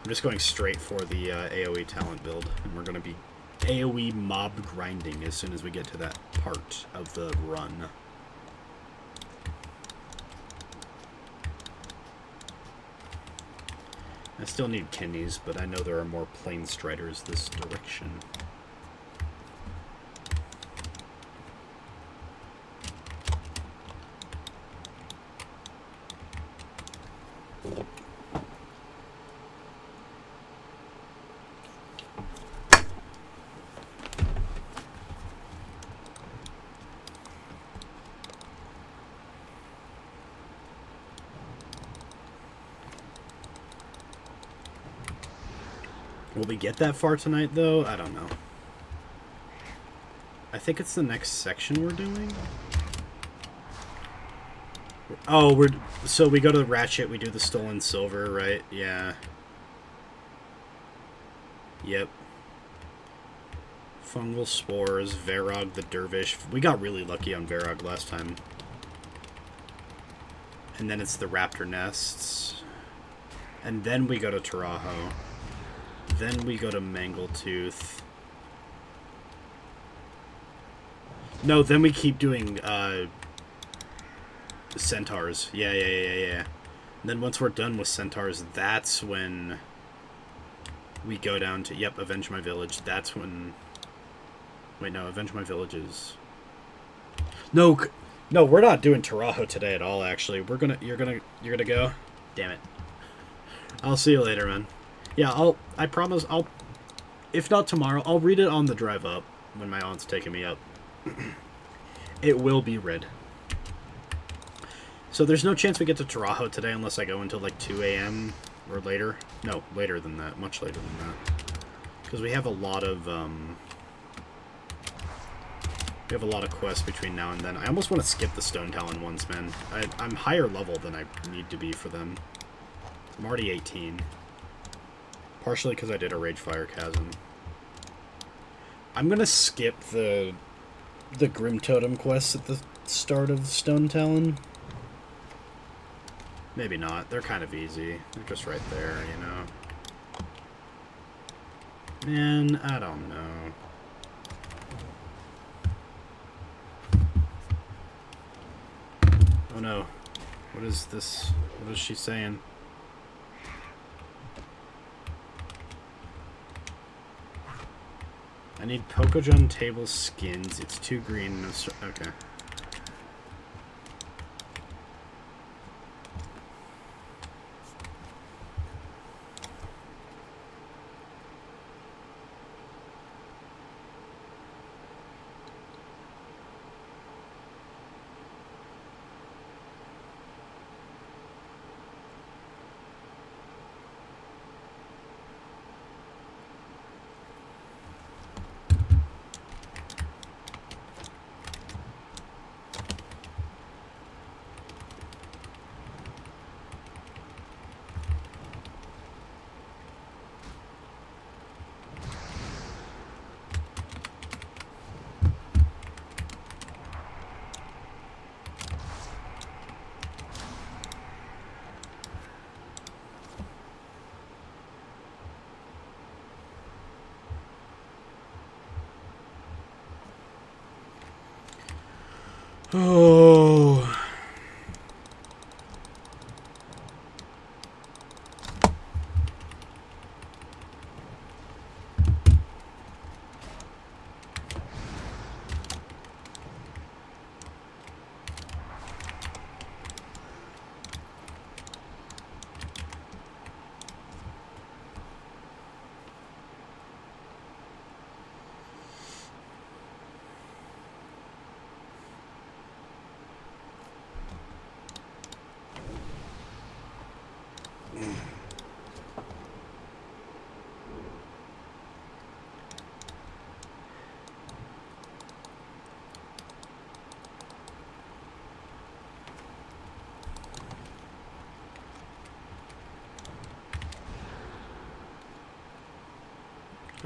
I'm just going straight for the AoE talent build, and we're going to be AoE mob grinding as soon as we get to that part of the run. I still need kidneys, but I know there are more plane striders this direction. Will we get that far tonight, though? I don't know. I think it's the next section we're doing. Oh, so we go to the Ratchet, we do the stolen silver, right? Yeah. Yep. Fungal spores, Varog the dervish. We got really lucky on Varog last time. And then it's the raptor nests. And then we go to Taraho. Then we go to Mangletooth. No, then we keep doing centaurs. Yeah. And then once we're done with centaurs, that's when we go down to, yep, Avenge My Village. That's when... Wait, no, Avenge My Village is... No, we're not doing Taraho today at all, actually. You're gonna go? Damn it. I'll see you later, man. Yeah, I promise if not tomorrow, I'll read it on the drive up when my aunt's taking me up. It will be read. So there's no chance we get to Taraho today unless I go until like 2 a.m. or later. No, later than that. Much later than that. Because we have a lot of quests between now and then. I almost want to skip the Stone Talon ones, man. I'm higher level than I need to be for them. I'm already 18. Partially because I did a Ragefire Chasm. I'm gonna skip the Grim Totem quests at the start of Stone Talon. Maybe not. They're kind of easy. They're just right there, you know. Man, I don't know. Oh no. What is this? What is she saying? I need Pokejon table skins. It's too green. No okay. Oh.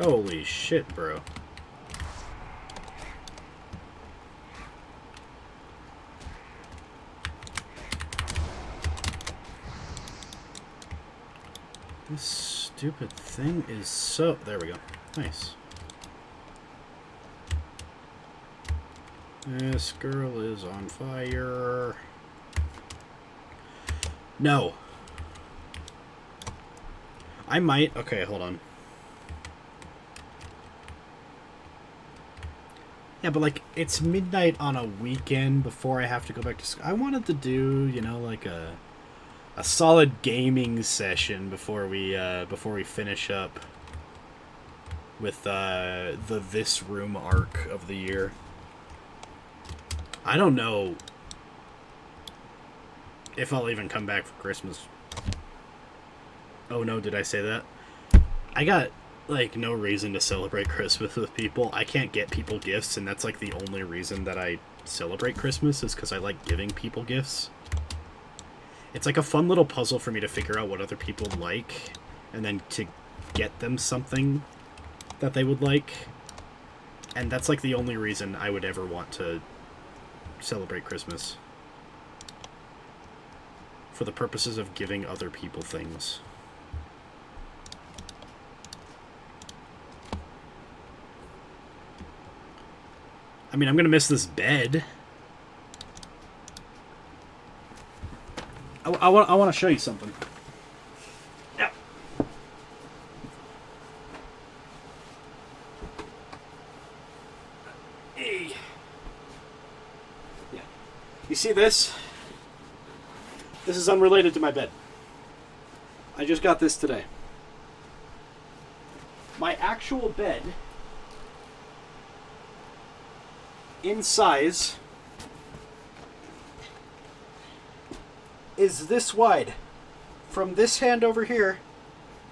Holy shit, bro. This stupid thing is so... There we go. Nice. This girl is on fire. No. I might... Okay, hold on. Yeah, but, like, it's midnight on a weekend before I have to go back to school. I wanted to do, you know, like a solid gaming session before we finish up with the This Room arc of the year. I don't know if I'll even come back for Christmas. Oh no, did I say that? I got, like, no reason to celebrate Christmas with people. I can't get people gifts, and that's, like, the only reason that I celebrate Christmas is because I like giving people gifts. It's like a fun little puzzle for me to figure out what other people like, and then to get them something that they would like. And that's, like, the only reason I would ever want to celebrate Christmas. For the purposes of giving other people things. I mean, I'm gonna miss this bed. I want to show you something. Yeah. Hey. Yeah. You see this? This is unrelated to my bed. I just got this today. My actual bed, in size, is this wide. From this hand over here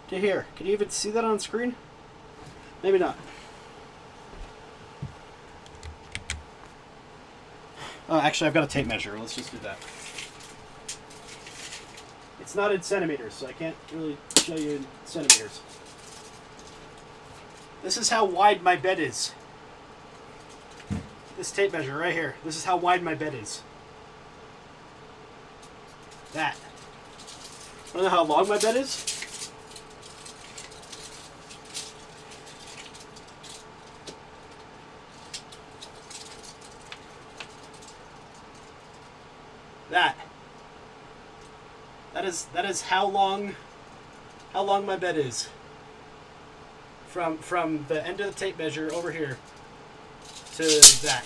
to here. Can you even see that on screen? Maybe not. Oh, actually, I've got a tape measure. Let's just do that. It's not in centimeters, so I can't really show you in centimeters. This is how wide my bed is. This tape measure right here. This is how wide my bed is. That. Want to know how long my bed is? That. That is how long my bed is. From the end of the tape measure over here to that.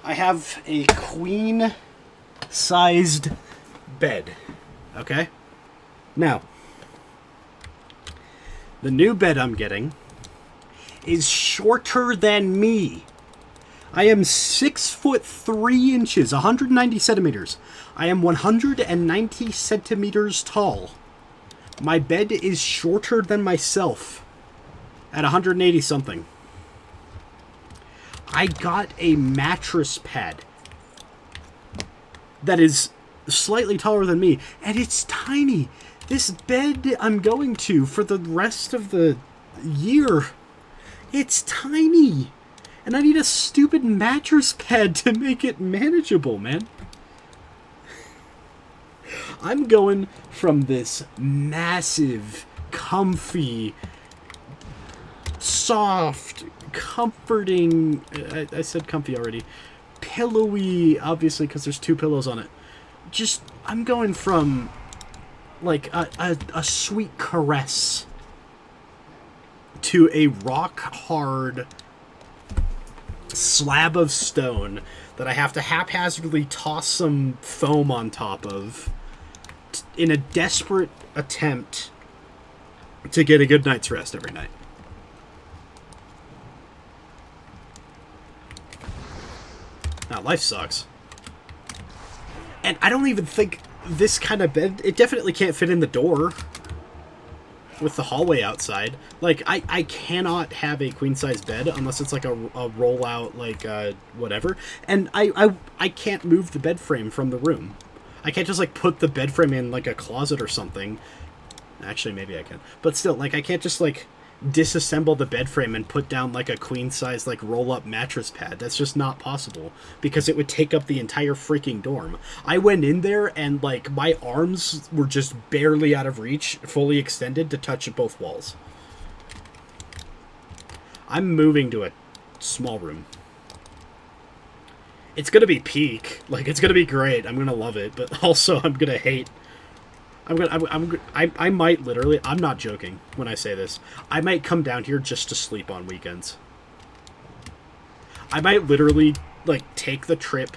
I have a queen-sized bed. Okay? Now, the new bed I'm getting is shorter than me. I am 6'3", 190 centimeters. I am 190 centimeters tall. My bed is shorter than myself at 180 something. I got a mattress pad that is slightly taller than me, and it's tiny. This bed I'm going to for the rest of the year, it's tiny. And I need a stupid mattress pad to make it manageable, man. I'm going from this massive, comfy, soft, comforting, I said comfy already, pillowy, obviously because there's 2 pillows on it. Just, I'm going from, like, a sweet caress to a rock-hard slab of stone that I have to haphazardly toss some foam on top of in a desperate attempt to get a good night's rest every night. Now, life sucks. And I don't even think this kind of bed, it definitely can't fit in the door with the hallway outside. Like, I cannot have a queen-size bed unless it's like a roll-out, like, whatever. And I can't move the bed frame from the room. I can't just, like, put the bed frame in, like, a closet or something Actually, maybe I can. But still, like, I can't just, like, disassemble the bed frame and put down, like, a queen-size, like, roll-up mattress pad. That's just not possible, because it would take up the entire freaking dorm. I went in there, and, like, my arms were just barely out of reach, fully extended, to touch both walls. I'm moving to a small room. It's gonna be peak. Like, it's gonna be great. I'm gonna love it, but also I'm gonna hate... I might literally, I'm not joking when I say this, I might come down here just to sleep on weekends. I might literally, like, take the trip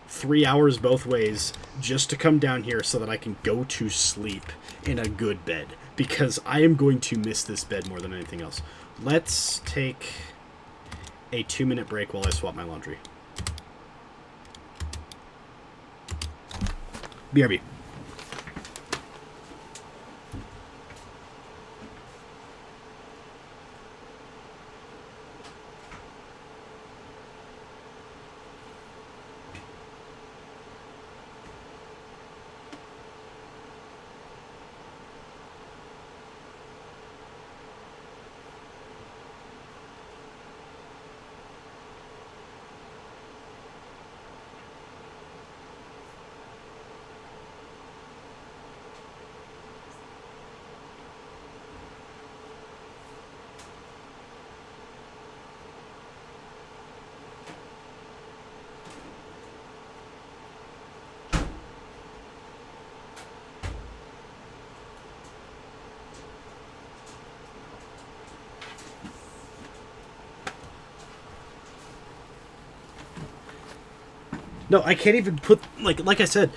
3 hours both ways just to come down here so that I can go to sleep in a good bed, because I am going to miss this bed more than anything else. Let's take a 2-minute break while I swap my laundry. BRB. No, I can't even put, like I said,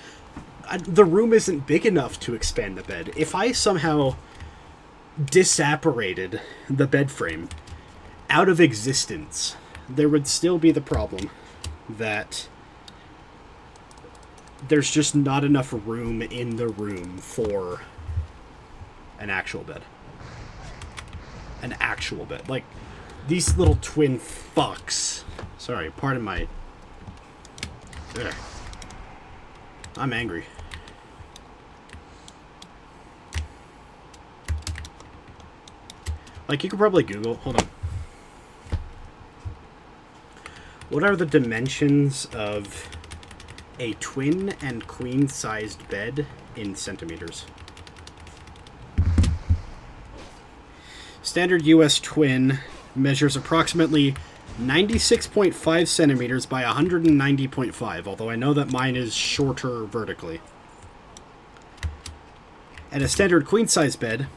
the room isn't big enough to expand the bed. If I somehow disapparated the bed frame out of existence, there would still be the problem that there's just not enough room in the room for an actual bed. An actual bed. Like, these little twin fucks. Sorry, pardon my... Ugh. I'm angry. Like, you could probably Google... Hold on. What are the dimensions of a twin and queen-sized bed in centimeters? Standard US twin measures approximately 96.5 centimeters by 190.5, although I know that mine is shorter vertically. And a standard queen-size bed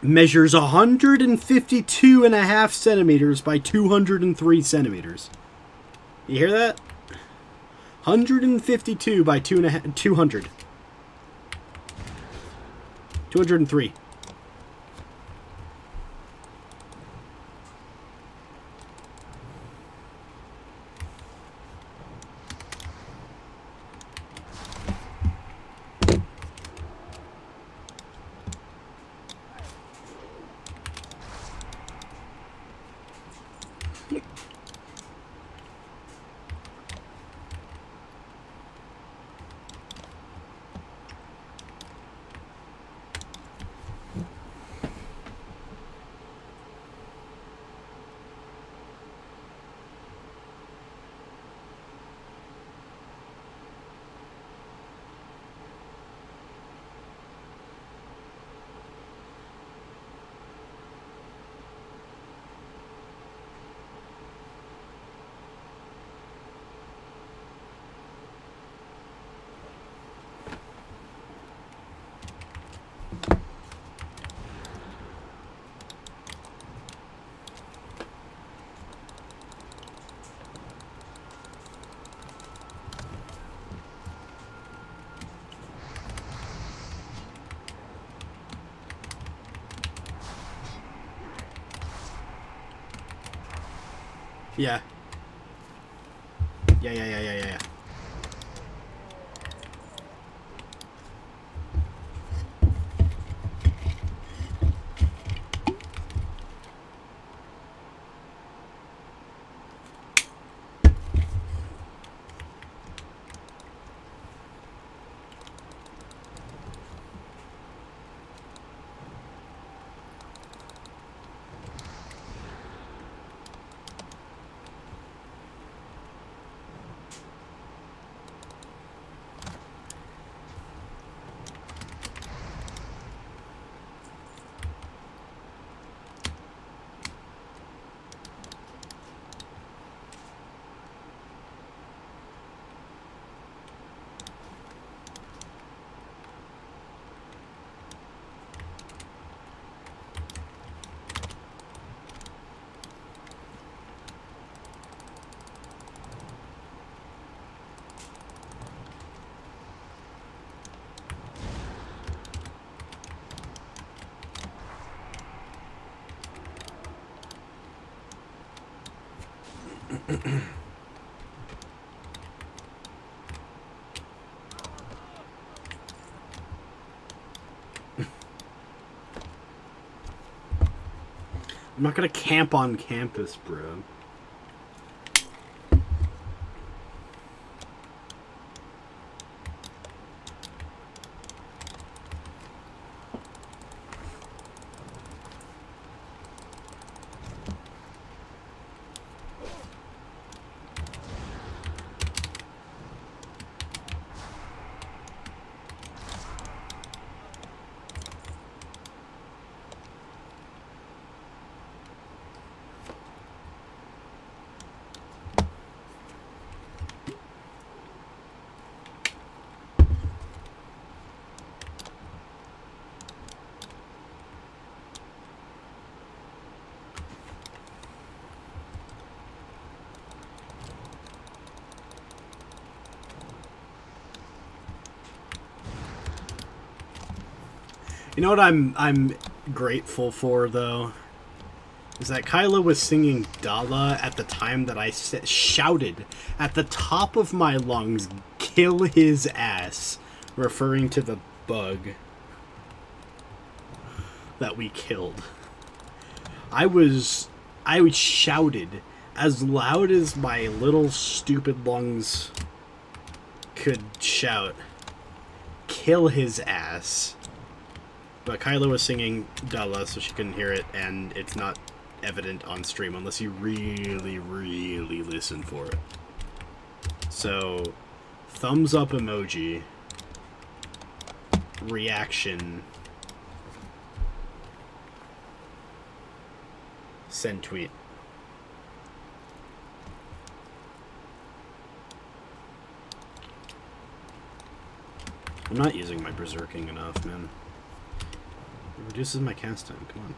measures 152.5 centimeters by 203 centimeters. You hear that? 152 by 200. 203. Yeah. Yeah. I'm not gonna camp on campus, bro. You know what I'm grateful for, though? Is that Kaela was singing Dahlah at the time that I shouted at the top of my lungs, "Kill his ass," referring to the bug that we killed. I shouted as loud as my little stupid lungs could shout, "Kill his ass." But Kaela was singing Dahlah, so she couldn't hear it, and it's not evident on stream unless you really, really listen for it. So, thumbs up emoji, reaction, send tweet. I'm not using my berserking enough, man. It reduces my cast time, come on.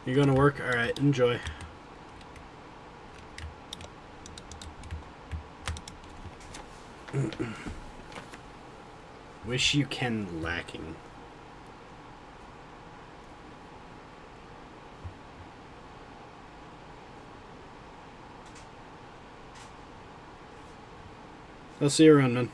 You going to work? Alright, enjoy. Wish you can lacking. I'll see you around, man.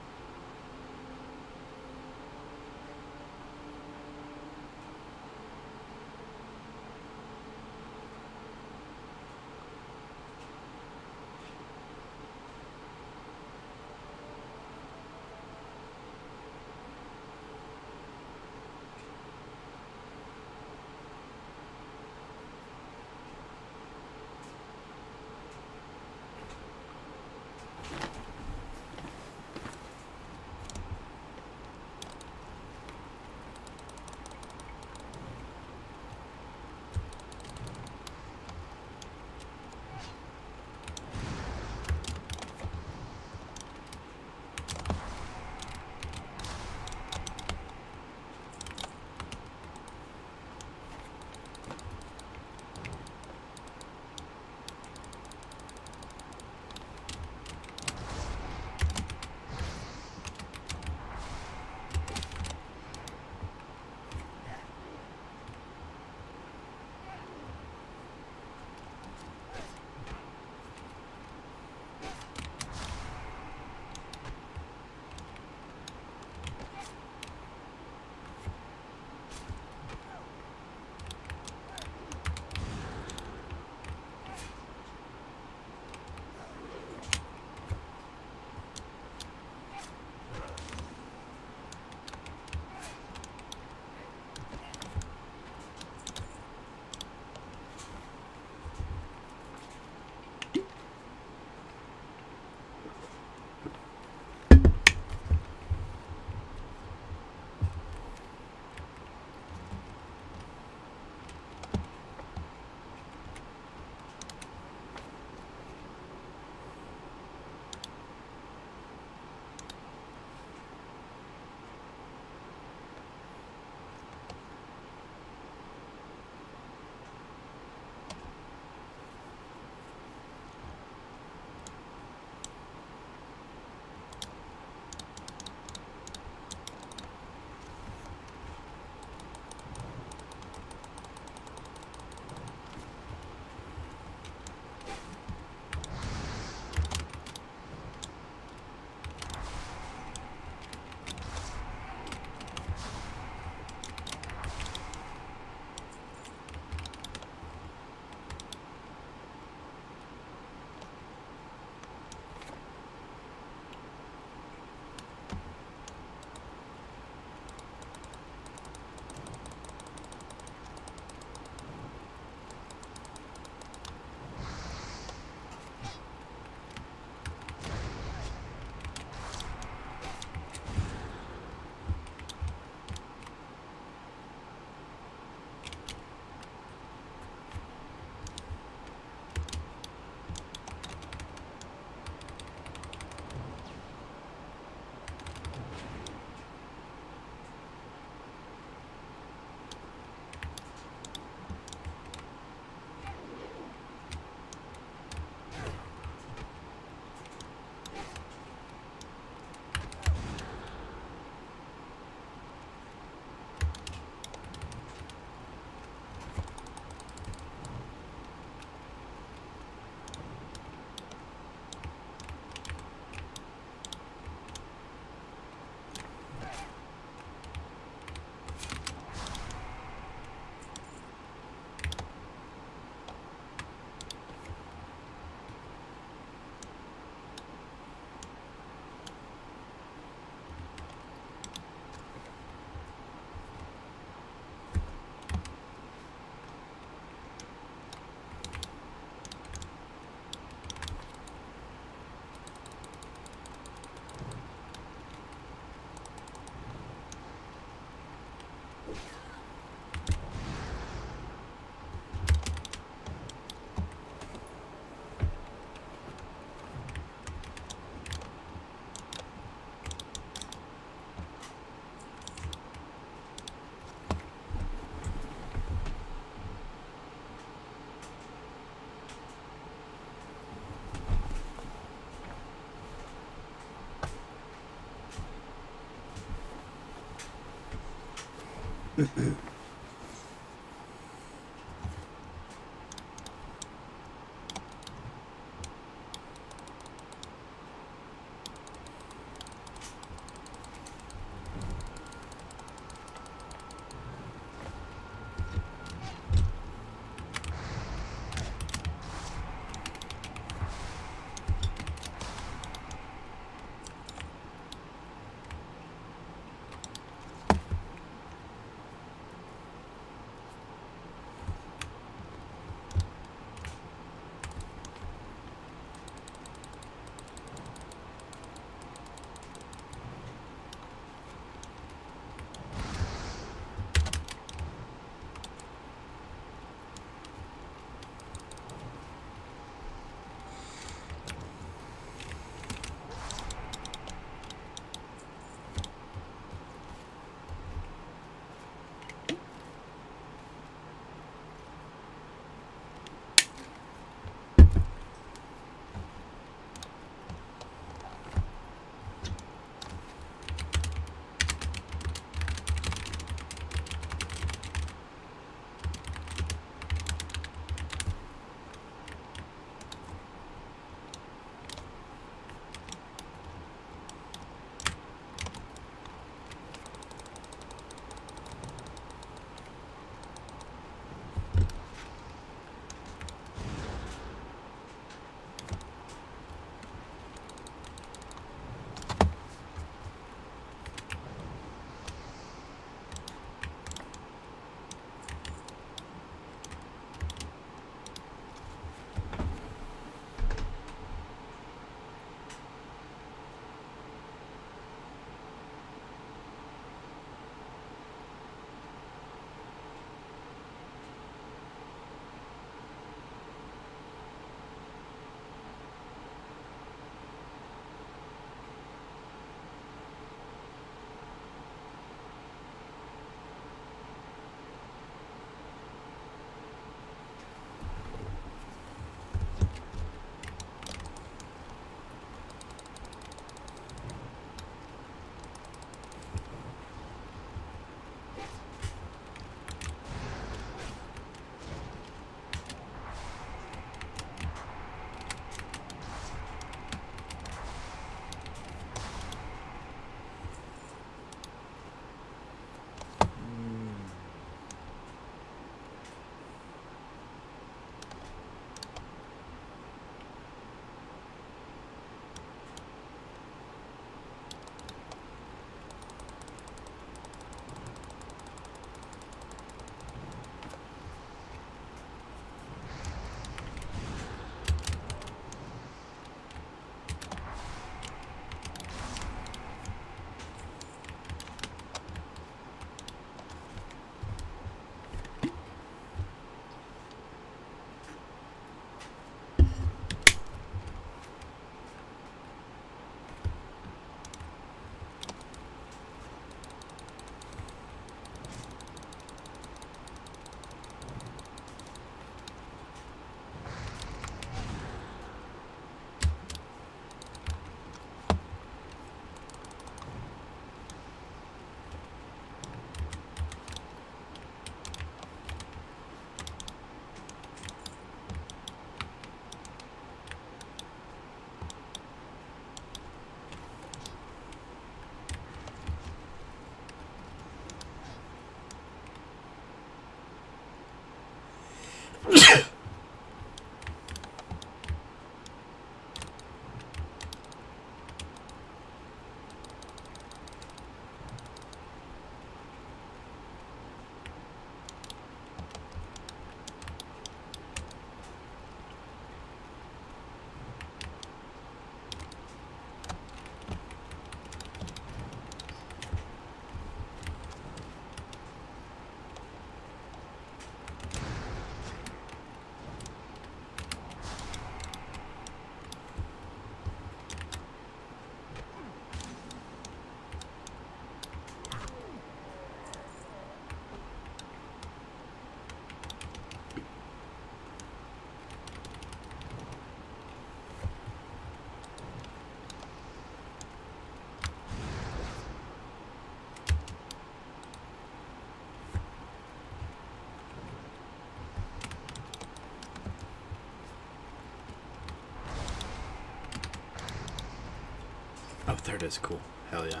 there it is. Cool. Hell yeah.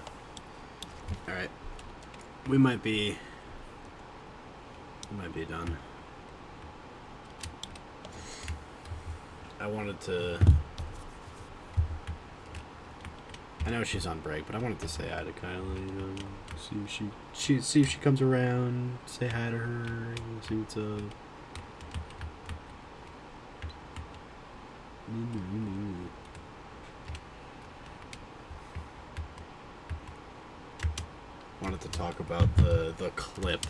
Alright. We might be done. I wanted to... I know she's on break, but I wanted to say hi to Kaela, you know, see if she comes around, say hi to her, see what's up. Wanted to talk about the clip.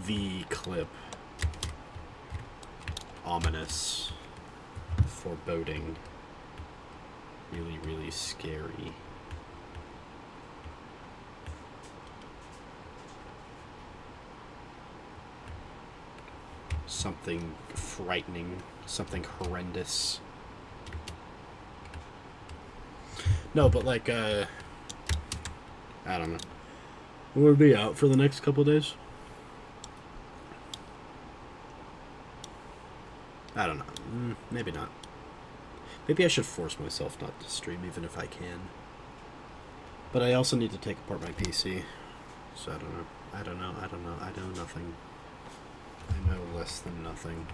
The clip. Ominous. Foreboding. Really, really scary. Something frightening. Something horrendous. No, but like, I don't know. We'll be out for the next couple days. I don't know. Maybe not. Maybe I should force myself not to stream, even if I can. But I also need to take apart my PC. So I don't know. I don't know. I know nothing. I know less than nothing.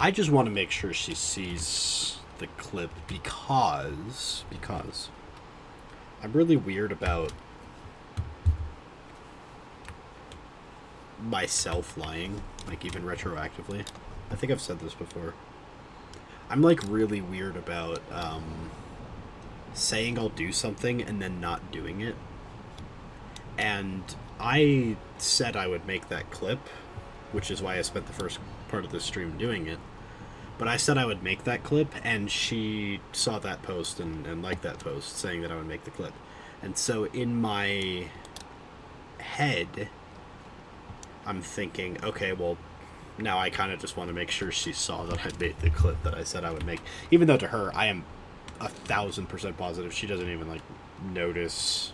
I just want to make sure she sees the clip because I'm really weird about myself lying, like even retroactively. I think I've said this before. I'm like really weird about saying I'll do something and then not doing it. And I said I would make that clip, which is why I spent the first part of the stream doing it. But I said I would make that clip, and she saw that post and liked that post, saying that I would make the clip. And so in my head, I'm thinking, okay, well, now I kind of just want to make sure she saw that I made the clip that I said I would make. Even though to her, I am 1,000% positive she doesn't even, like, notice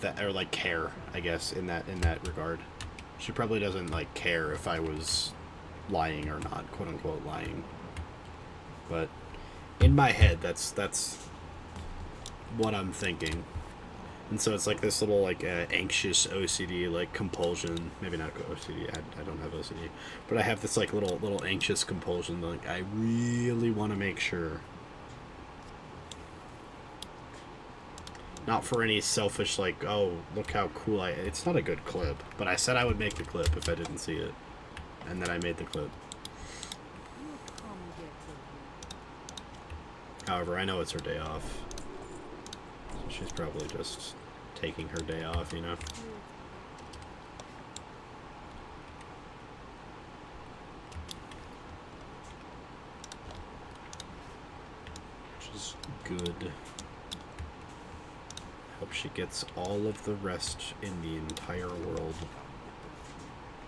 that, or, like, care, I guess, in that regard. She probably doesn't, like, care if I was lying or not, quote-unquote lying. But in my head, that's what I'm thinking. And so it's like this little, like, anxious OCD, like, compulsion. Maybe not OCD, I don't have OCD. But I have this, like, little anxious compulsion. Like, I really want to make sure. Not for any selfish, like, oh, look how cool it's not a good clip. But I said I would make the clip if I didn't see it. And then I made the clip. However, I know it's her day off. So she's probably just taking her day off, you know? Which is good. Hope she gets all of the rest in the entire world.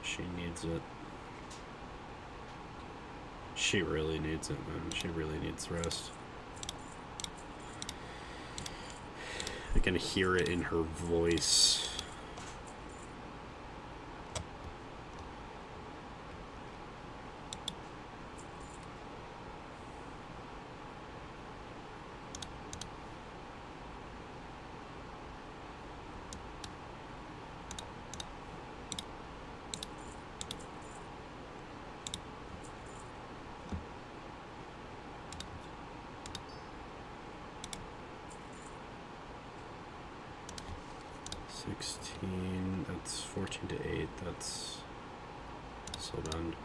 She needs it. She really needs it, man. She really needs rest. I can hear it in her voice. That's 14 to 8, that's so done.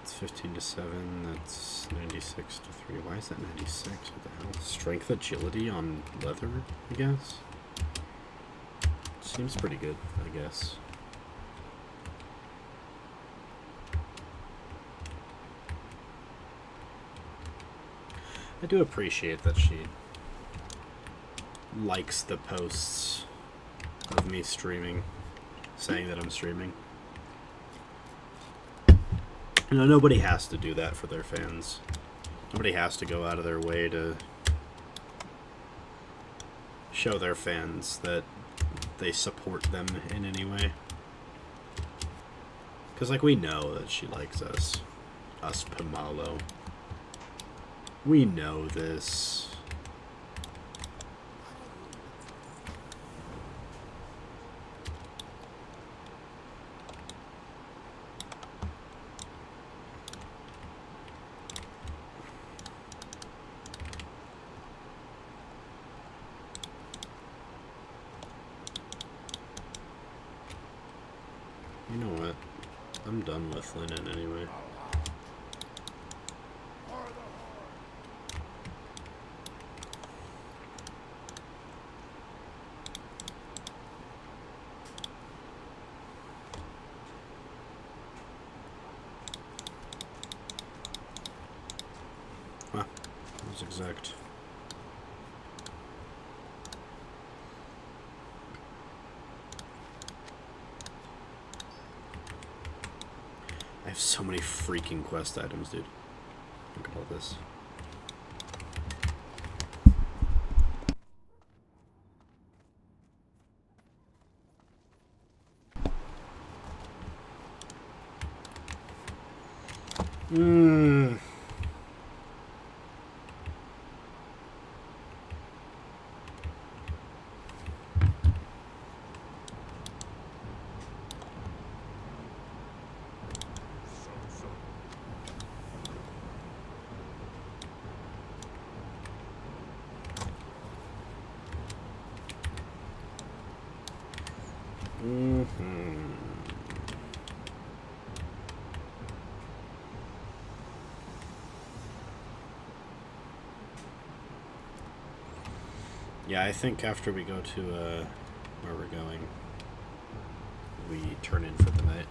It's 15 to 7, that's 96 to 3. Why is that 96? What the hell? Strength agility on leather, I guess? Seems pretty good, I guess. I do appreciate that she likes the posts of me streaming, saying that I'm streaming. You know, nobody has to do that for their fans. Nobody has to go out of their way to show their fans that they support them in any way. Because, like, we know that she likes us. Us Pamalo. We know this. You know what? I'm done with linen anyway. Wow, that was exact. I have so many freaking quest items, dude. Look at all this. Mmm. Yeah, I think after we go to where we're going, we turn in for the night.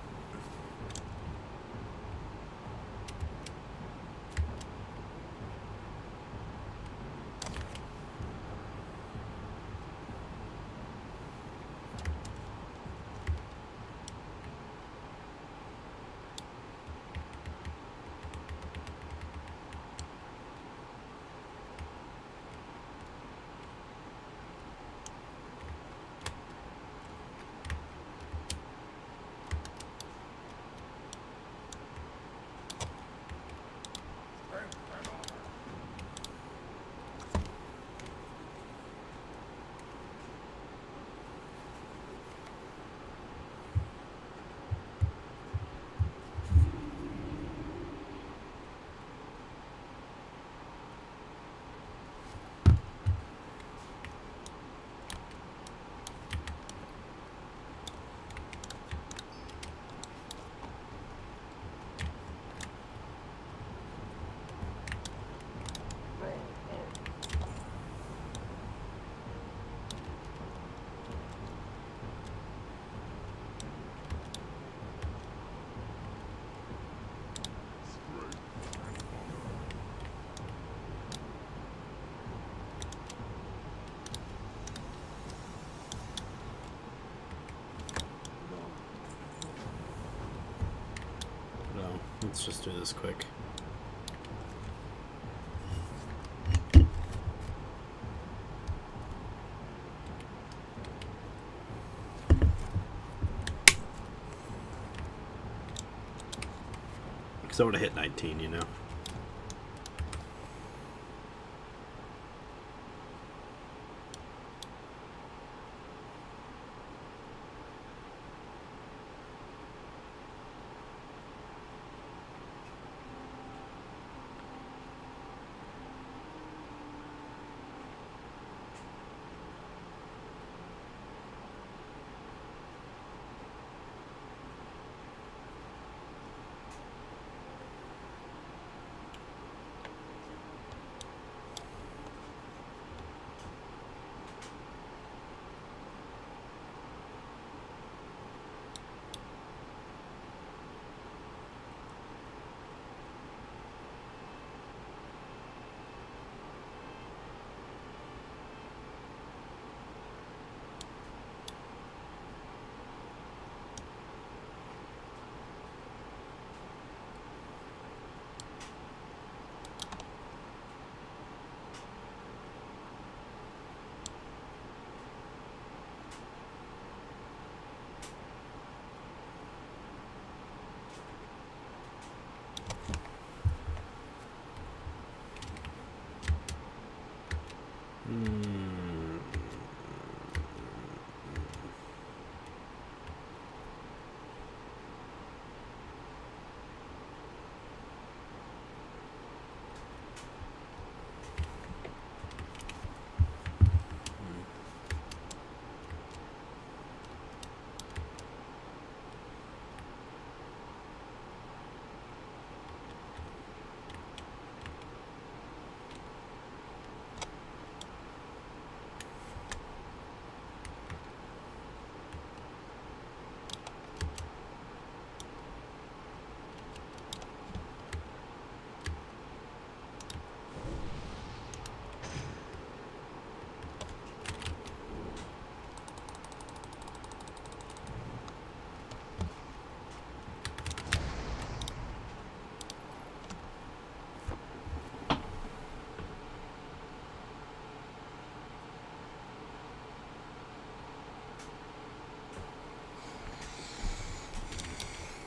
Let's just do this quick. Because I would have hit 19, you know?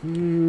Hmm.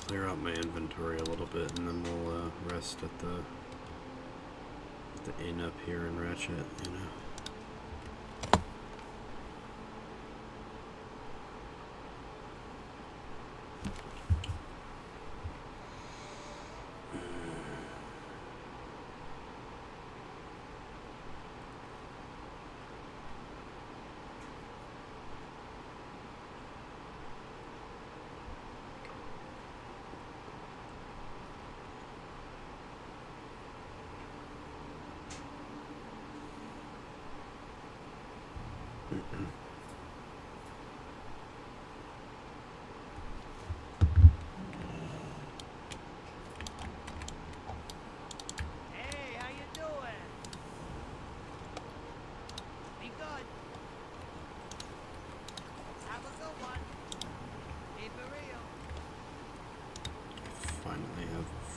Clear out my inventory a little bit, and then we'll rest at the inn up here in Ratchet, you know.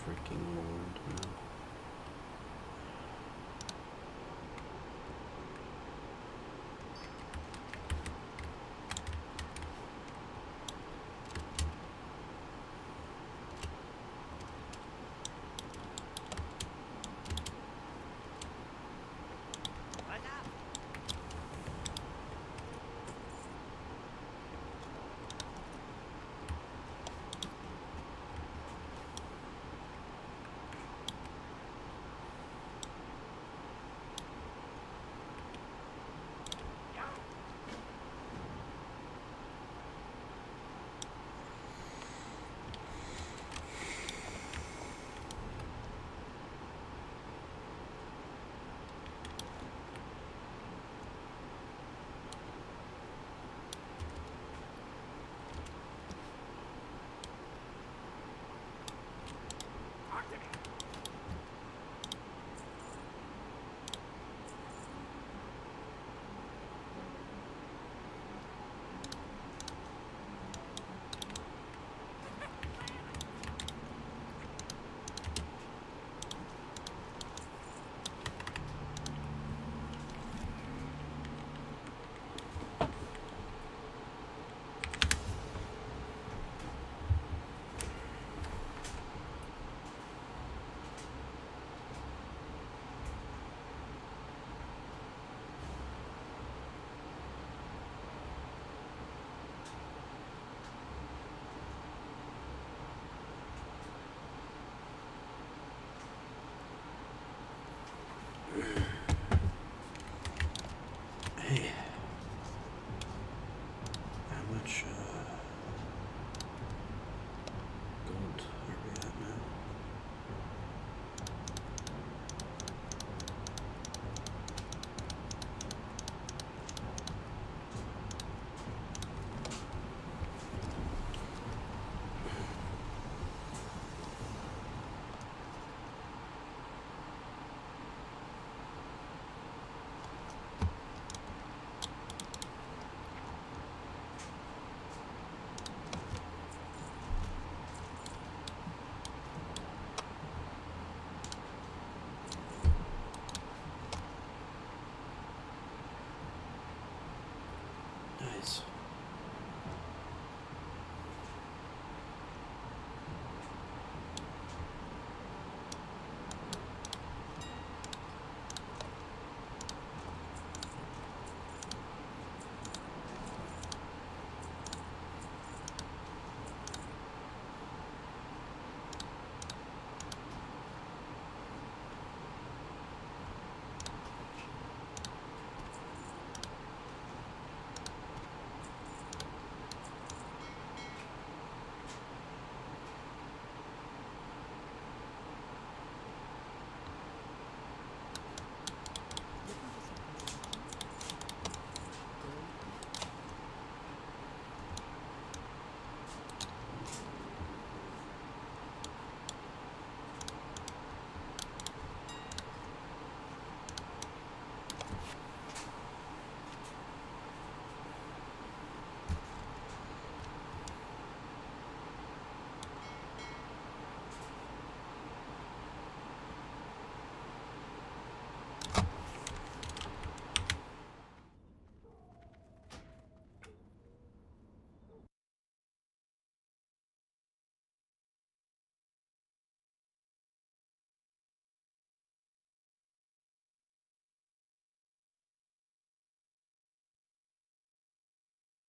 freaking old, man. What's up? Hey. How much,